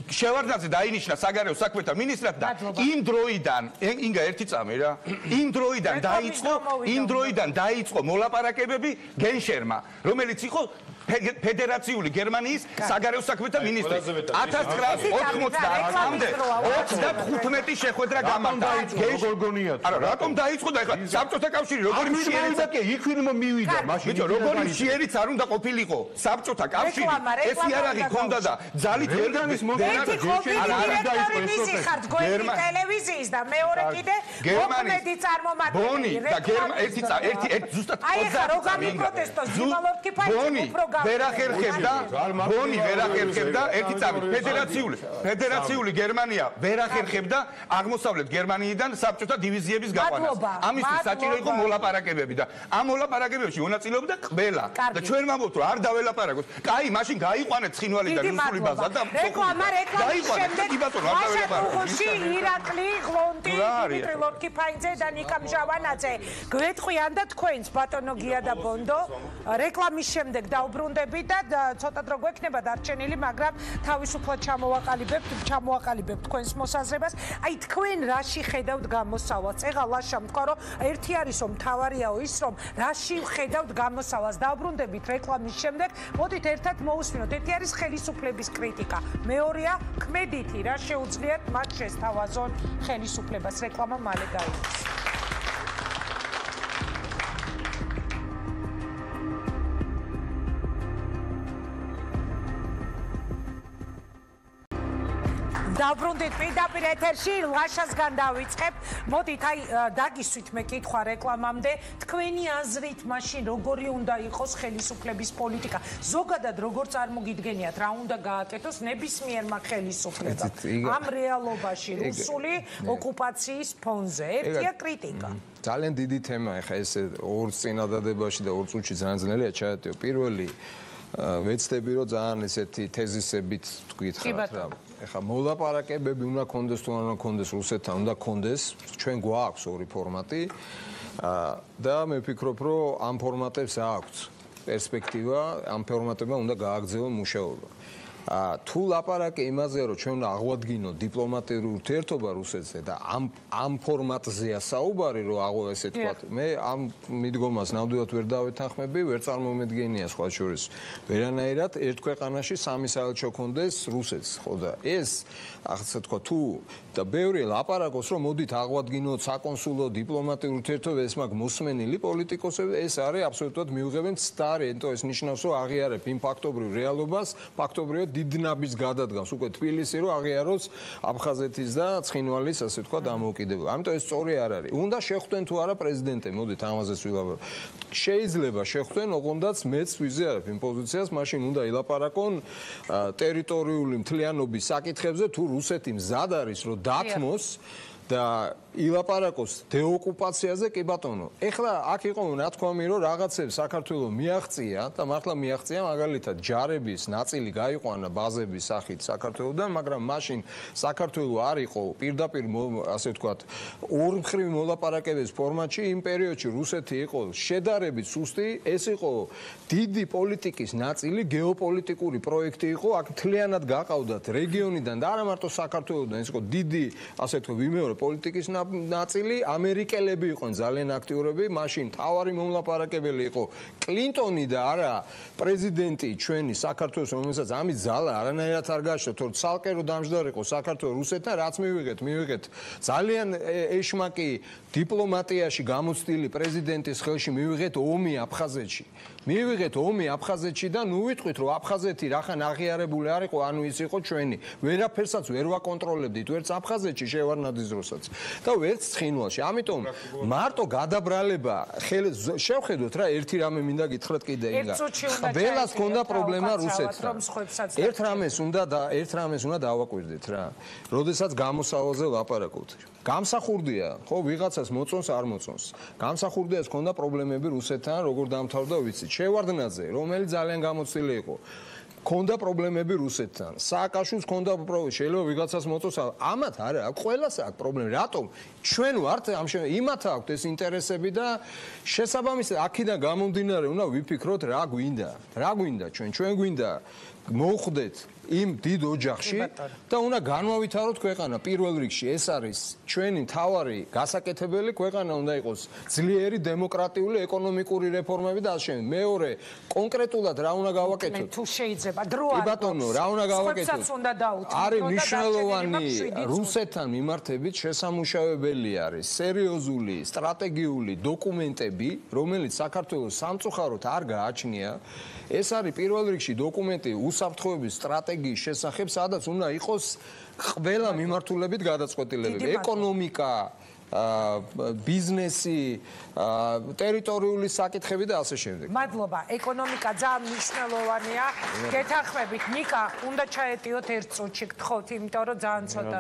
შევარდნაძე დაინიშნა საგარეო საქმეთა მინისტრად და იმ დროიდან ინგა ერთი წამი რა იმ დროიდან დაიწყო მოლაპარაკებები გენშერმა რომელიც იყო ფედერაციული გერმანიის საგარეო საქმეთა მინისტრი 1990 წლამდე 35 შეხვედრა გამართა გორგონიათ არა რატომ დაიწყო და ეხლა საბჭოთა კავშირი როგორი მშიერიც იქ ვინმო მივიდა მაშინ ბიჭო როგორი მშიერიც არ უნდა ყოფილიყო საბჭოთა კავშირი ეს იარაღი ქონდა და ძალით ერთი ყოფილი ხართ გვერდი ტელევიზიის და მეორე კიდე მოქმედი წარმომადგენელი ერთი ზუსტად 20 აი ხო გამიპროტესტო ზიმალოვკი ფაიჩი უფრო ბონი ვერ ახერხებდა ერთი წამით ფედერაციული გერმანია ვერ ახერხებდა აღმოსავლეთ გერმანიიდან საბჭოთა დივიზიების გაყვანას ამისთვის საჭირო იყო მოლაპარაკებები და ამ მოლაპარაკებებში მონაწილეობდა ყველა და ჩვენ ვამბობთ რომ არ დაველაპარაკოთ კაი მაშინ გაიყვანეთ ცხინვალიდან რუსული ბაზა და შენში ირაკლი ღლონტი დიმიტრი ლორკიფაიძე და ნიკა მჟავანაძე გვეტყვიან და თქვენს ბატონო გია და ბონდო რეკლამის შემდეგ დაუბრუნდებით და ცოტა დრო გვექნება დარჩენილი მაგრამ თავისუფლად ჩამოვაყალიბებთ თქვენს მოსაზრებას აი თქვენ რაში ხედავთ გამოსავალს ეხლა ლაშა თქვა რომ ერთი არის რომ მთავარიაო ის რომ რაში ხედავთ გამოსავალს დაუბრუნდებით რეკლამის შემდეგ მოდით ერთად მოусმინოთ ერთი არის ხელისუფლების კრიტიკა მეორეა ქმედითი რა შეუძლიათ მათ შესთავაზონ ხელისუფლებას რეკლამა მალე გაიგოს დაბრუნდით პირდაპირ ეთერში, ლაშასგან დავიწყებ. მოდით, აი დაგისვით მე კითხვა რეკლამამდე, თქვენი აზრით მაშინ როგორი უნდა იყოს ხელისუფლების პოლიტიკა? ზოგადად როგორ წარმოგიდგენიათ, რა უნდა გააკეთოს ნებისმიერმა ხელისუფლებამ ამ რეალობაში რუსული ოკუპაციის ფონზე? ერთია კრიტიკა. ძალიან დიდი თემა ეხა ეს ორ წინადადებაში და ორ წუთში ძალიან ძნელია ჩაეტიო. პირველი ვეცდები რომ ძალიან ესეთი თეზისებით გითხრათ რა. ეხა მოლაპარაკებები უნდა კონდეს თუ არ უნდა კონდეს რუსეთთან, უნდა კონდეს. ჩვენ გვაქვს ორი ფორმატი და მე ვფიქრობ რომ ამ ფორმატებს აქვს პერსპექტივა, ამ ფორმატებმა უნდა გააგრძელონ მუშაობა. თუ ლაპარაკი იმაზე რომ ჩვენ უნდა აღვადგინოთ დიპლომატიური ურთიერთობა რუსეთზე და ამ ფორმატზეა საუბარი რომ ესე თქვა მე ამ მიდგომას ნამდვილად ვერ დავეთანხმები, ვერ წარმომედგენია სხვა შორის ვერანაირად ერთ ქვეყანაში სამი საელჩო კონდეს რუსეთს, ხო და ეს ასე თქვა თუ და ბევრი ლაპარაკობს რომ მოდით აღვადგინოთ საკონსულო დიპლომატიური ურთიერთობა, ეს მაგ მოსმენილი პოლიტიკოსები ეს არის აბსოლუტურად მიუღებენ სტარენტო, ეს ნიშნავს რომ აღიარებ იმ ფაქტობრივ რეალობას, ფაქტობრივად დიდნაბის გადადგამს უკვე თბილისი რომ აღიაროს აფხაზეთის და ცხინვალის ასე თქვა დამოუკიდებლობა. ამიტომ ეს სწორი არ არის. უნდა შეხვდნენ თუ არა პრეზიდენტი, მოდით ამაზეც ვილაპარაკოთ. შეიძლება შეხვდნენ, ოღონდაც მეც ვიზიარებ იმ პოზიციას, მაშინ უნდა ილაპარაკონ ტერიტორიული მთლიანობის საკითხებზე, თუ რუსეთი მზად არის რომ დათმოს და ილაპარაკოს დეოკუპაციაზე კი ბატონო. ეხლა აქ იყო ნათქვამი რომ რაღაცებს საქართველოს მიაღწია და მართლა მიაღწია, მაგალითად ჯარების ნაწილი გაიყვანა ბაზების სახით საქართველოსდან, მაგრამ მაშინ საქართველოს არ იყო პირდაპირ ასე ვთქვათ ორმხრივი მოლაპარაკების ფორმატში. იმ პერიოდში რუსეთი იყო შედარებით სუსტი, ეს იყო დიდი პოლიტიკის ნაწილი, გეოპოლიტიკური პროექტი იყო, აქ მთლიანად გაყავდათ რეგიონიდან და არა მარტო საქართველოსდან, ეს იყო დიდი ასე ვთქვათ ვიმეორე პოლიტიკის ნაწილი, ამერიკელები იყვნენ ძალიან აქტიურები, მაშინ თავარი მომლაპარაკებელი იყო კლინტონი და არა პრეზიდენტი ჩვენი საქართველოს, რომელსაც ამის ძალა არანაირად არ გააჩნდა, თორე ცალკე რომ დამჯდარიყო საქართველოს რუსეთთან, რაც მივიღეთ ძალიან ეშმაკი დიპლომატიაში გამოცდილი პრეზიდენტის ხელში მივიღეთ ომი აფხაზეთში. მივიღეთ ომი აფხაზეთში და ნუ ვიტყვით რომ აფხაზეთი რახან აღიარებული არ იყო, ანუ ის იყო ჩვენი. ვერაფერსაც ვერ ვაკონტროლებდით, ვერც აფხაზეთში შევარნადის დროსაც და ვერც ცხინვალში. ამიტომ მარტო გადაბრალება შევხედოთ რა, ერთი რამე მინდა გითხრათ კიდე ინგა. ყველას ჰქონდა პრობლემა რუსეთთან. ერთ რამეს უნდა დავაკვირდეთ რა. როდესაც გამოსავალზე ლაპარაკობთ. გამსახურდია, ხო, ვიღაცას მოწონს, არ მოწონს. გამსახურდია ჰქონდა პრობლემები რუსეთთან, როგორ დამთავრდა ვიცით. შევარდნაძე, რომელიც ძალიან გამოცდილი იყო. ქონდა პრობლემები რუსეთთან. სააკაშვილს ქონდა პრობლემები, შეიძლება ვიღაცას მოწონს, ამათ არა, ყველას აქვს პრობლემები. რატომ? ჩვენ ვართ ამ იმათ აქვს ეს ინტერესები და შესაბამისად აქედან გამომდინარე უნდა ვიფიქროთ რა გვინდა ჩვენ გვინდა მოვხვდეთ იმ დიდ ოჯახში და უნდა განვავითაროთ ქვეყანა. პირველ რიგში ეს არის ჩვენი მთავარი გასაკეთებელი, ქვეყანა უნდა იყოს ძლიერი დემოკრატიული ეკონომიკური რეფორმები და ასე. მეორე, კონკრეტულად რა უნდა გავაკეთოთ? თუ შეიძლება დრო არ აქვს. ბატონო, რა უნდა გავაკეთოთ? არის მნიშვნელოვანი რუსეთთან მიმართებით შესამუშავებელი არის სერიოზული სტრატეგიული დოკუმენტები, რომელიც საქართველოს სამწუხაროდ არ გააჩნია. ეს არის პირველ რიგში დოკუმენტი უსაფრთხოების სტრატეგიის შესახებ, სადაც უნდა იყოს ყველა მიმართულებით გადაწყვეტილებები, ეკონომიკა, ბიზნესი, ტერიტორიული საკითხები და ასე შემდეგ. მადლობა. ეკონომიკა ძალიან მნიშვნელოვანია. გეთანხმებით, ნიკა, უნდა ჩაეტიოთ ერთ წუთში, გთხოვთ, იმიტომ რომ ძალიან ცოტა.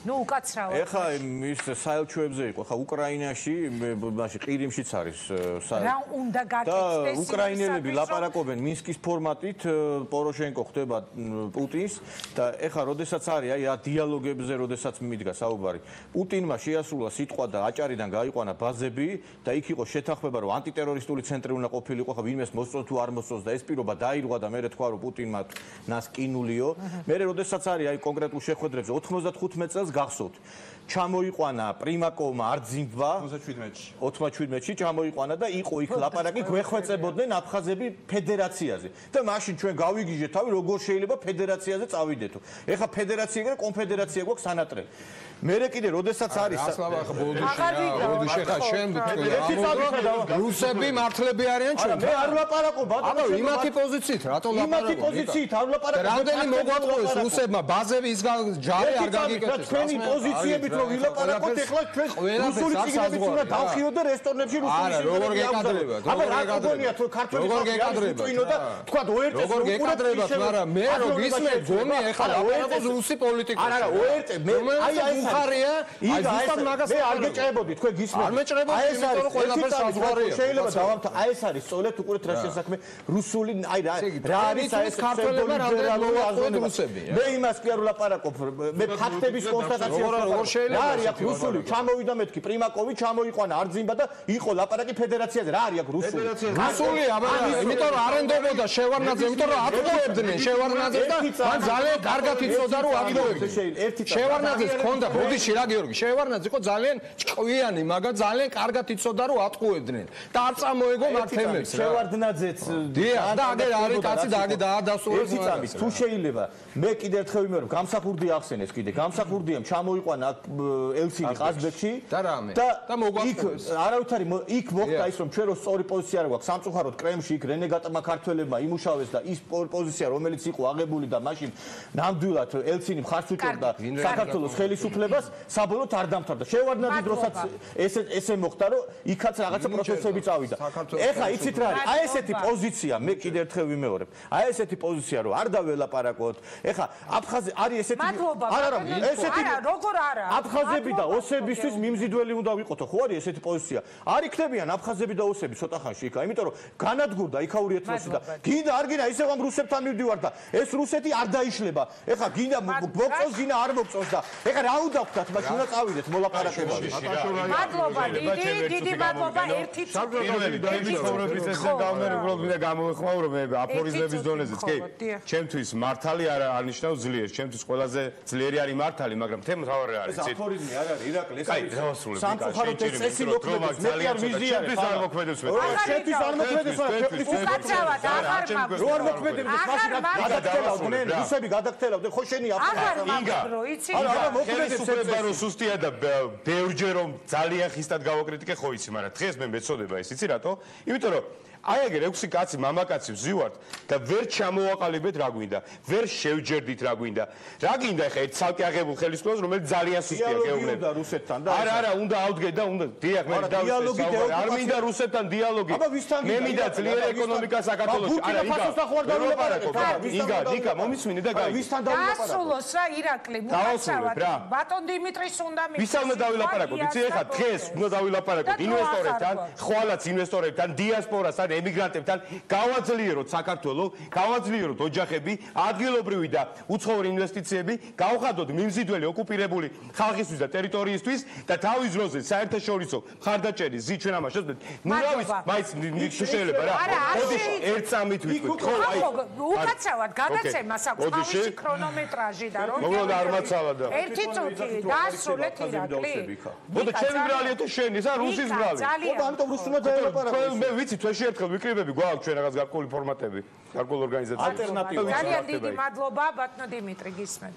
ნუ უკაცრავად. ეხლა ის საელჩოებზე იყო, ხა უკრაინაში, მაშინ ყირიმშიც არის რა უნდა გაკეთდეს? უკრაინელები ლაპარაკობენ მინსკის ფორმატით, პოროშენკო ხდება პუტინს და ეხლა როდესაც არის აი დიალოგებზე, როდესაც მიდგა საუბარი, პუტინმა შეასრულა სიტყვა და აჭარიდან გაიყვანა ბაზები და იქ იყო შეთანხმება რომ ანტიტერორისტული ცენტრი უნდა ყოფილიყო, ხა ვინმეს მოსწონს თუ არ მოსწონს და ეს პირობა დაირღვა და მე თქვა რომ პუტინმა ნას კინულიო. მე როდესაც არის აი კონკრეტულ შეხვედრებზე 95 წელს გახსოვთ. ჩამოიყვანა პრიმაკოვმა არძიმბვა 97-ში ჩამოიყვანა და იყო იქ ლაპარაკი გვეხვეწებოდნენ აფხაზები ფედერაციაზე და მაშინ ჩვენ გავიგიჟეთ თავი როგორ შეიძლება ფედერაციაზე წავიდეთო. ეხა ფედერაცია და კონფედერაცია გვაქვს სანატრელი. მერე კიდე როდესაც არის აბა ბოდიში ხა შენ რუსები მართლები არიან ჩვენ მე არ ვლაპარაკობ აბა იმათი პოზიციით რატო ლაპარაკობ იმათი პოზიციით არ ვლაპარაკობ რამდენი მოგვატყუეს რუსებმა ბაზები ის ჯარი არ გაგიკეთეს ჩვენი პოზიციებით რომ ვილაპარაკოთ ეხლა ჩვენ რუსული ციგნებით უნდა დავხიოთ და რესტორნებში რუსული ციგნები აბა რა გონიათ რომ ქართული ხალხი უწვინო და თქვა ORT-ს როგორ გეკადრებათ მაგრამ მე რო გისმენთ გონი ეხლა ლაპარაკობს რუსი პოლიტიკა არა ORT მე აი ბუხარია აი ზუსტად მაგას მე არ გეჭრებოდი თქვენ გისმენთ არ მეჭრებოდი იმიტომ რომ ყველაფერს საზღვარია შეიძლება დავამთა აი ეს არის სწორედ უყურეთ რა შესაქმე რუსული აი რა არის აი ეს ქართველებმა რამდენი მოაწყოთ რუსები მე იმას კი არ ვლაპარაკობ მე ფაქტების კონსტატაციას როგორ შეიძლება რა არის აქ რუსული ჩამოვიდა მეთქი პრიმაკოვი ჩამოიყვანა არძიმბა და იყო ლაპარაკი ფედერაციაზე რა არის აქ რუსული რუსული აბა იმიტომ რომ არენდობოდა შევარნაძე იმიტომ რომ ატყუებდნენ შევარნაძეს და მან ძალიან კარგად იცოდა რომ ატყუებდნენ შევარნაძეს ჰქონდა ბოდიში რა გიორგი შევარნაძე იყო ძალიან ჭკვიანი მაგრამ ძალიან კარგად იცოდა რომ ატყუებდნენ და არ წამოეგო მათ თემებს რა შევარნაძეც და აგერ არის კაცი და აგერ დაადასტურებს ერთი წამის თუ შეიძლება მე კიდე ერთხელ ვიმეორებ გამსახურდი ახსენეს კიდე გამსახურდიამ ჩამოიყვანა ელცინი ყაზბეგში და მოგვაწყვეს არავითარი იქ მოხდა ის რომ ჩვენ რო სწორი პოზიცია არ გვაქვს სამწუხაროდ კრემლში იქ რენეგატმა ქართველებმა იმუშავეს და ის პოზიცია რომელიც იყო აღებული და მაშინ ნამდვილად ელცინი მხარს უჭერდა საქართველოს ხელისუფლებას საბოლოოდ არ დამთავრდა შევარდნაძის დროსაც ესე მოხდა რომ იქაც რაღაცა პროცესები წავიდა ეხლა იცით რა არის აი ესეთი პოზიცია მე კიდე ერთხელ ვიმეორებ აი ესეთი პოზიცია რომ არ დაველაპარაკოთ ეხლა აფხაზი არის ესეთი არა ესეთი როგორ არა აფხაზები და ოსებისთვის მიმზიდველი უნდა ვიყოთო ხო არის ესეთი პოზიცია არ იქნებიან აფხაზები და ოსები ცოტა ხანში იქა იმიტომ რომ განადგურდა იქაური ეთნოსი და გინდა არ გინდა ისევ ამ რუსებთან მივდივარ და ეს რუსეთი არ დაიშლება ეხლა გინდა მოგწოს გინდა არ მოგწოს და ეხლა რა უნდა ვქნათ მაშინ უნდა წავიდეთ მოლაპარაკებაში მადლობა დიდი მადლობა ერთი პირველი ცხოვრების ესე გამერებლობ და გამოვეხმაურო მე აფორიზმების დონეზეც კი ჩემთვის მართალი არ არნიშნავს ძლიერს ჩემთვის ყველაზე ძლიერი არის მართალი მაგრამ თემ თავი არის ეს აფორიზმი არ არის ირაკლი ეს არის სამწუხაროდ წესი მოქმედებს მე არ ვიზიარებ ჩემთვის არ მოქმედებს ჩემთვის არ მოქმედებს უკაცრავად აღარ მაქვს რო არ მოქმედებს მაშინ გადაგტელავდნენ რუსები გადაგტელავდნენ ხო შენი აფორიზმი არა მოქმედებს ეს სუსტია და ბევრჯერ რომ ძალიან ხისტად გავაკრიტიკე ხო იცი მაგრამ დღეს მე მეწოდება ის იცი რატო იმიტომ რომ აი ეგ 6 კაცი მამაკაცი ვზივართ და ვერ ჩამოვაყალიბეთ რა გვინდა ვერ შევჯერდით რა გვინდა რა გინდა ხა ერთ ცალკე აღებულ ხელისუფლებას რომელიც ძალიან სუსტია გეუბნები და რუსეთთან და არა უნდა ავდგეთ და უნდა დიახ მე დავისწრებ არ მინდა რუსეთთან დიალოგი მე მინდა ძლიერი ეკონომიკა საქართველოში არა იგა მომისმინე და გაიგე ვისთან დავილაპარაკო დასრულოს რა ირაკლი მოგაცავად ბატონ დიმიტრის უნდა მიწეს ვისთან უნდა დავილაპარაკოთ იცი ხა დღეს უნდა დავილაპარაკოთ ინვესტორებთან ხვალაც ინვესტორებთან დიასპორასთან ემიგრანტებთან გავაძლიეროთ საქართველოს, გავაძლიეროთ ოჯახები, ადგილობრივი და უცხოური ინვესტიციები, გავხადოთ მიმზიდველი ოკუპირებული ხალხისთვის და ტერიტორიისთვის და თავის დროზე საერთაშორისო მხარდაჭერის ზი ჩვენ ამას შეძლებთ. ნუ რა ვიცი, მაინც შეიძლება რა. მოდი ერთ წამით ვიტყვით. ხო, აი. უკაცრავად გადაცემას აქვს თავისი ქრონომეტრაჟი და რომ მოგდა არ მაცალა და. ერთი წუთი დაასრულეთ ირაკლი. მოდი ჩემი ბრალია თუ შენი, სა რუსის ბრალი. ხო, ამიტომ რუსულად დაელაპარაკო. მე ვიცი თვეში ერთხელ ვიკრიბები გვაქვს ჩვენ რაღაც გარკვეული ფორმატები, გარკვეული ორგანიზაციები. ალტერნატივა. ძალიან დიდი მადლობა ბატონო დიმიტრი გისმენთ.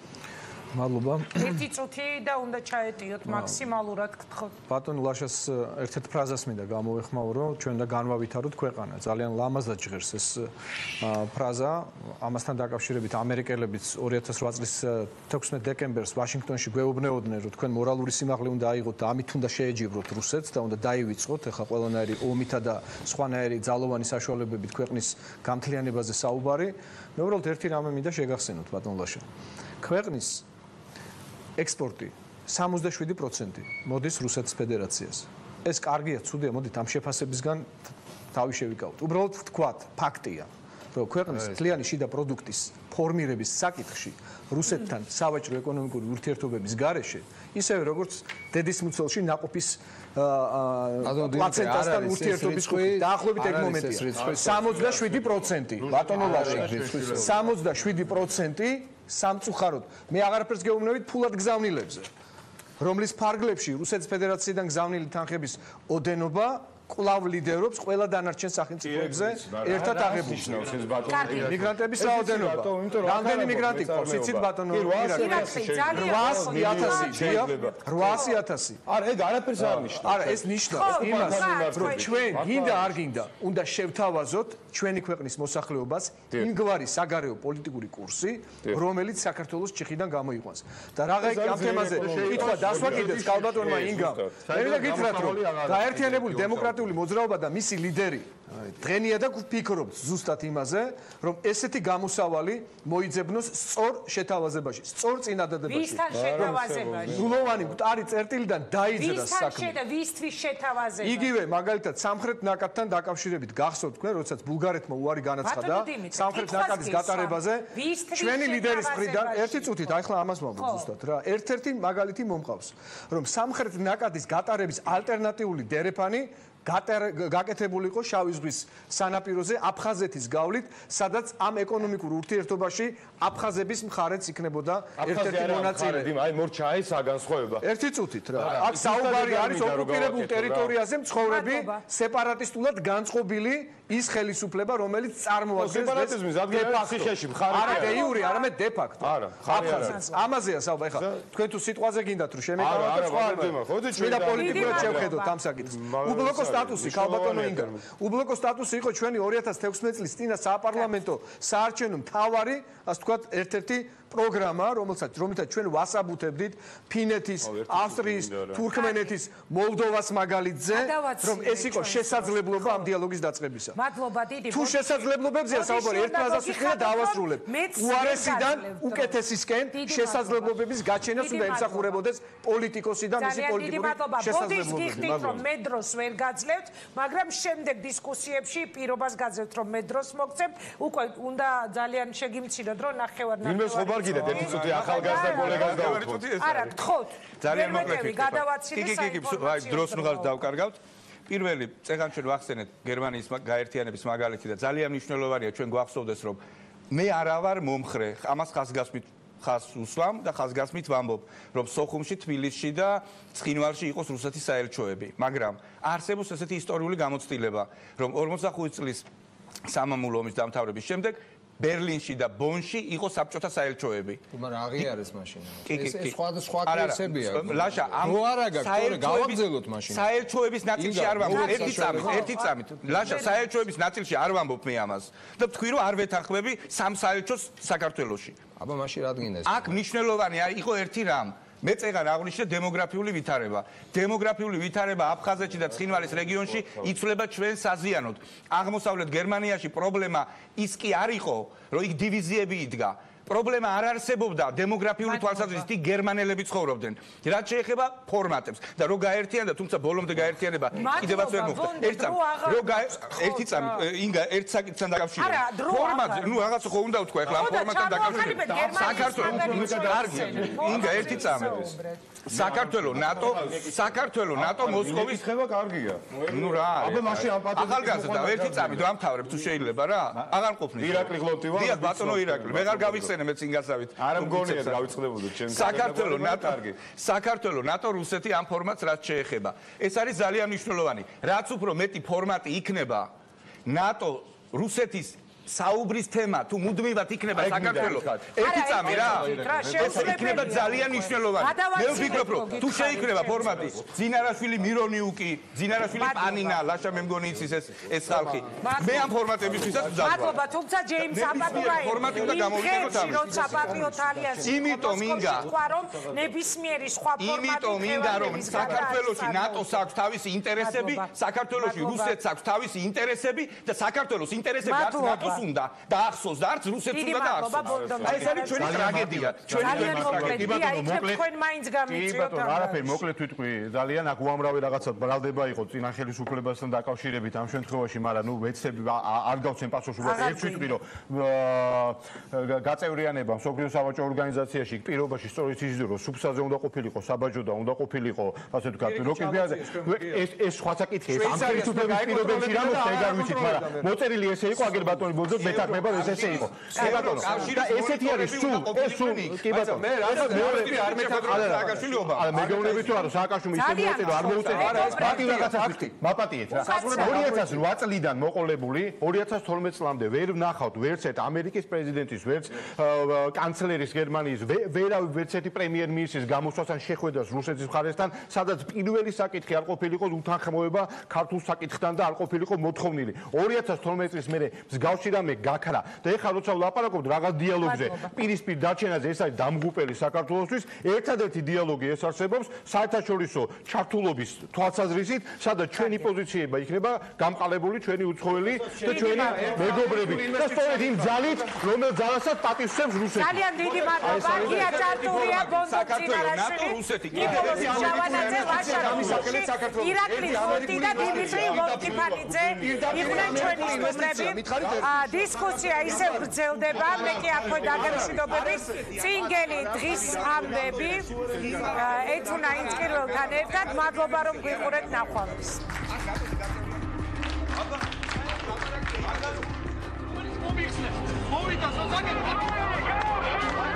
მადლობა. ერთი წუთი და უნდა ჩაეტიოთ მაქსიმალურად გთხოვთ. ბატონ ლაშას ერთ-ერთ ფრაზას მინდა გამოვეხმაურო, ჩვენ და განვავითაროთ ქვეყანა. ძალიან ლამაზად ჟღერს ეს ფრაზა. ამასთან დაკავშირებით ამერიკელებიც 2008 წლის 16 დეკემბერს ვაშინგტონში გვეუბნეოდნენ, რომ თქვენ მორალური სიმაღლე უნდა აიღოთ და ამით უნდა შეეჯიბროთ რუსეთს და უნდა დაივიწყოთ ახლა ყველანაირი ომითა და სხვანაირი ძალოვანი საშუალებებით ქვეყნის გამთლიანებაზე საუბარი. მე უბრალოდ ერთი რამე მინდა შეგახსენოთ ბატონ ლაშა. ქვეყნის ექსპორტი 77% მოდის რუსეთის ფედერაციას. ეს კარგია, ცუდია, მოდით ამ შეფასებისგან თავი შევიკავოთ. უბრალოდ ვთქვათ, ფაქტია, რომ ქვეყნის მთლიანი შიდა პროდუქტის ფორმირების საკითხში რუსეთთან სავაჭრო ეკონომიკური ურთიერთობების გარეშე, ისევე როგორც დედისმუცელში ნაყოფის პლაცენტასთან ურთიერთობის ხუთი, დაახლოებით ეგ მომენტია. 77%, ბატონო ლაშა, 77% სამწუხაროდ მე აღარაფერს გეუბნებით ფულად გზავნილებზე რომლის ფარგლებში რუსეთის ფედერაციიდან გზავნილი თანხების ოდენობა კვლავ ლიდერობს ყველა დანარჩენ სახელმწიფოებზე ერთად აღებული. მიგრანტების რაოდენობა. რამდენი მიგრანტი ყავს? იცით ბატონო? 800,000. არა, ეგ არაფერს არ ნიშნავს. არა, ეს ნიშნავს იმას, რომ ჩვენ გინდა არ გინდა, უნდა შევთავაზოთ ჩვენი ქვეყნის მოსახლეობას იმგვარი საგარეო პოლიტიკური კურსი, რომელიც საქართველოს ჩიხიდან გამოიყვანს. და რაღაც ამ თემაზე კითხვა დასვა კიდეც კალბატონმა ინგამ. მე მინდა გითხრათ, რომ გაერთიანებული დემოკრატიული მოძრაობა და მისი ლიდერი დღენია და ვფიქრობთ ზუსტად იმაზე, რომ ესეთი გამოსავალი მოიძებნოს სწორ შეთავაზებაში, სწორ წინადადებაში. ვისთან შეთავაზებაში? ნულოვანი მკვდარი წერტილიდან დაიძრა საქმე. ვისთვის შეთავაზება? იგივე მაგალითად სამხრეთ ნაკადთან დაკავშირებით გახსოვთ თქვენ, როდესაც ბულგარეთმა უარი განაცხადა სამხრეთ ნაკადის გატარებაზე, ჩვენი ლიდერის მხრიდან ერთი წუთით, ახლა ამას ვამბობ ზუსტად რა. ერთ-ერთი მაგალითი მომყავს, რომ სამხრეთ ნაკადის გატარების ალტერნატიული დერეფანი გაკეთებული იყო შავი ზღვის სანაპიროზე აფხაზეთის გავლით, სადაც ამ ეკონომიკურ ურთიერთობაში აფხაზების მხარეც იქნებოდა ერთ-ერთი მონაწილე. აი მორჩა ეს აგანსხვავება. ერთი წუთით რა. აქ საუბარი არის ოკუპირებულ ტერიტორიაზე მცხოვრები სეპარატისტულად განწყობილი ის ხელისუფლება, რომელიც წარმოადგენს სეპარატიზმის ადგილას ციხეში მხარი. არა დეიური, არამედ დე ფაქტო. არა, მხარი არა. ამაზეა საუბარი. ეხლა თქვენ თუ სიტყვაზე გინდათ რომ შემეკავოთ და სხვა და პოლიტიკურად შევხედოთ ამ საკითხს. უბლოკო სტატუსი ქალბატონო ინგა. უბლოკო სტატუსი იყო ჩვენი 2016 წლის წინა საპარლამენტო საარჩევნო მთავარი, ასე ვთქვათ, ერთ-ერთი პროგრამა, რომელსაც ჩვენ ვასაბუთებდით ფინეთის, ავსტრიის, თურქმენეთის, მოლდოვას მაგალითზე, რომ ეს იყო შესაძლებლობა ამ დიალოგის დაწყებისა. მადლობა დიდი. თუ შესაძლებლობებზია საუბარი, ერთ ფრაზას ვიხსნა და დავასრულებ. უარესიდან უკეთესისკენ შესაძლებლობების გაჩენას უნდა ემსახურებოდეს პოლიტიკოსი და მისი პოლიტიკური შესაძლებლობები. გიხდით რომ მე დროს ვერ გაძლევთ, მაგრამ შემდეგ დისკუსიებში პირობას გაძლევთ რომ მე დროს მოგცემთ, უკვე უნდა ძალიან შეგიმციროთ რომ ნახევარ გიდეთ ერთი წუთი ახალგაზრდა კოლეგას დავუთხოთ. არა, გთხოვთ. ძალიან მოკლედ აი დროს ნუ დავკარგავთ. პირველი წეგან ჩვენ ვახსენეთ გერმანიის გაერთიანების მაგალითი და ძალიან მნიშვნელოვანია ჩვენ გვახსოვდეს რომ მე არა ვარ მომხრე ამას ხაზგასმით ხას უსვამ და ხაზგასმით ვამბობ რომ სოხუმში, თბილისში და ცხინვალში იყოს რუსეთის საელჩოები, მაგრამ არსებობს ესეთი ისტორიული გამოცდილება რომ 45 წლის სამამულო ომის დამთავრების შემდეგ ბერლინში და ბონში იყო საბჭოთა საელჩოები. მაგრამ აღიარეს მაშინ. ეს სხვა კეისებია. ლაშა, ამ გავაგზავნოთ მაშინ. საელჩოების ნაწილში არ ვამბობ. ერთი წამით. ლაშა, საელჩოების ნაწილში არ ვამბობ მე ამას. და თქვი რომ არ ვეთანხმები სამ საელჩოს საქართველოში. აბა მაშინ რადგან ეს? აქ მნიშვნელოვანია იყო ერთი რამ. მე წეგან აღვნიშნე დემოგრაფიული ვითარება. დემოგრაფიული ვითარება აფხაზეთში და ცხინვალის რეგიონში იცვლება ჩვენ საზიანოდ. აღმოსავლეთ გერმანიაში პრობლემა ის კი არ იყო, რომ იქ დივიზიები იდგა. პრობლემა არ არსებობდა დემოგრაფიული თვალსაზრისით, იქ გერმანელები ცხოვრობდნენ. რაც შეეხება ფორმატებს და რო გაერთიანდა, თუმცა ბოლომდე გაერთიანება კიდევაც ვერ მოხდა. ერთი წამი, ინგა, ერთ საკითხთან დაკავშირებით. ფორმატზე, ნუ რაღაც ხო უნდა ვთქვა ახლა ამ ფორმატთან დაკავშირებით. საქართველოს კარგი, ინგა, ერთი წამი. საქართველოს ნატო მოსკოვის ხება კარგია. ნუ რა არის? აბა მაშინ ამ პატენტს ახალგაზრდა ერთი წამი დავამთავრებ თუ შეიძლება რა? აღარ მყოფნის. ირაკლი ღლობთი ვარ. დიახ, ბატონო ირაკლი, ვეღარ გავიხსენე მე წინგასავით. არა მგონია გავიწყდებოდეთ ჩემს. საქართველოს ნატო რუსეთი ამ ფორმატს რაც შეეხება. ეს არის ძალიან მნიშვნელოვანი. რაც უფრო მეტი ფორმატი იქნება ნატო რუსეთის საუბრის თემა თუ მუდმივად იქნება საქართველოს ერთი წამი რა ეს იქნება ძალიან მნიშვნელოვანი მე ვფიქრობ რომ თუ შეიქნება ფორმატი ძინარაშვილი მირონიუკი ძინარაშვილი პანინა ლაშა მე მგონი იცის ეს ხალხი მე ამ ფორმატებისთვისაც ვძაბვა მადლობა თუმცა ჯეიმს აპატურა ფორმატი უნდა გამოვიყენოთ ამის როცა პატრიოტ ალიანსი იმიტომ ინგა რომ ნებისმიერი სხვა ფორმატი იმიტომ ინგა რომ საქართველოში ნატოს აქვს თავისი ინტერესები საქართველოში რუსეთს აქვს თავისი ინტერესები და საქართველოს ინტერესები აქვს ნატოს უნდა და ახსოვს და არც რუსეთს უნდა და ახსოვს. აი ეს არის ჩვენი ტრაგედია. ძალიან მოკლედ თქვენ მაინც გამიწიოთ. ბატონო, არაფერი მოკლედ ვიტყვი, ძალიან აქ უამრავი რაღაცა ბრალდება იყო წინა ხელისუფლებასთან დაკავშირებით ამ შემთხვევაში, მაგრამ ნუ ვეცდები არ გავცემ პასუხს, უბრალოდ ერთ ვიტყვი, რომ გაწევრიანება მსოფლიო საბაჟო ორგანიზაციაში პირობაში სწორედ ის რომ სუბსაზე უნდა ყოფილიყო, საბაჟო და უნდა ყოფილიყო, ასე ვთქვათ, როკიდიაზე ეს სხვა საკითხია. ამ ხელისუფლების პირობებში რა მოხდა ეგ არ ვიცით, მაგრამ მოწერილი ესე იყო აგერ ბატონი მოდოთ მეთანხმება ეს ესე იყო. კი ბატონო. და ესეთი არის სულ კი ბატონო. მე რა არ მეთანხმება სააკაშვილიობა. არა მე გეუბნები თუ არა სააკაშვილი ისე მოუწევი არ მოუწევი. პარტი რაღაცა ფაქტი. მაპატიეთ რა. 2008 წლიდან მოყოლებული 2012 წლამდე ვერ ვნახავთ ვერც ერთ ამერიკის პრეზიდენტის ვერც კანცლერის გერმანიის ვერც ერთი პრემიერ-მინისტრის გამოსვლას ან შეხვედრას რუსეთის მხარესთან, სადაც პირველი საკითხი არ ყოფილიყო უთანხმოება ქართულ საკითხთან და არ ყოფილიყო მოთხოვნილი. 2012 წლის მერე მსგავსი რამე გაქრა და ეხლა როცა ვლაპარაკობთ რაღაც დიალოგზე, პირისპირ დაჩენაზე, ეს არის დამღუპელი საქართველოსთვის, ერთადერთი დიალოგი ეს არსებობს საერთაშორისო ჩართულობის თვალსაზრისით, სადაც ჩვენი პოზიციება იქნება გამყალებული ჩვენი უცხოელი და ჩვენი მეგობრები და სწორედ იმ ძალით, რომელ ძალასაც პატივსცემს რუსეთი. ძალიან დიდი მადლობა. გია ჭარტურია, ბონდო წინარაშვილი, ნიკოლოზ ჯავანაძე, ვაშა გამისაკელეთ საქართველოს. ირაკლი ხოტი და დიმიტრი ვოლკიფანიძე იყვნენ ჩვენი სტუმრები. დისკუსია ისევ გრძელდება, მე კი აქვე დაგემშვიდობებით. წინგელი დღის ამბები ეთუნა ინტკირულთან ერთად. მადლობა რომ გვიყურეთ ნახვამდის. მოვიხსნე. მოვიდა სოციალისტი.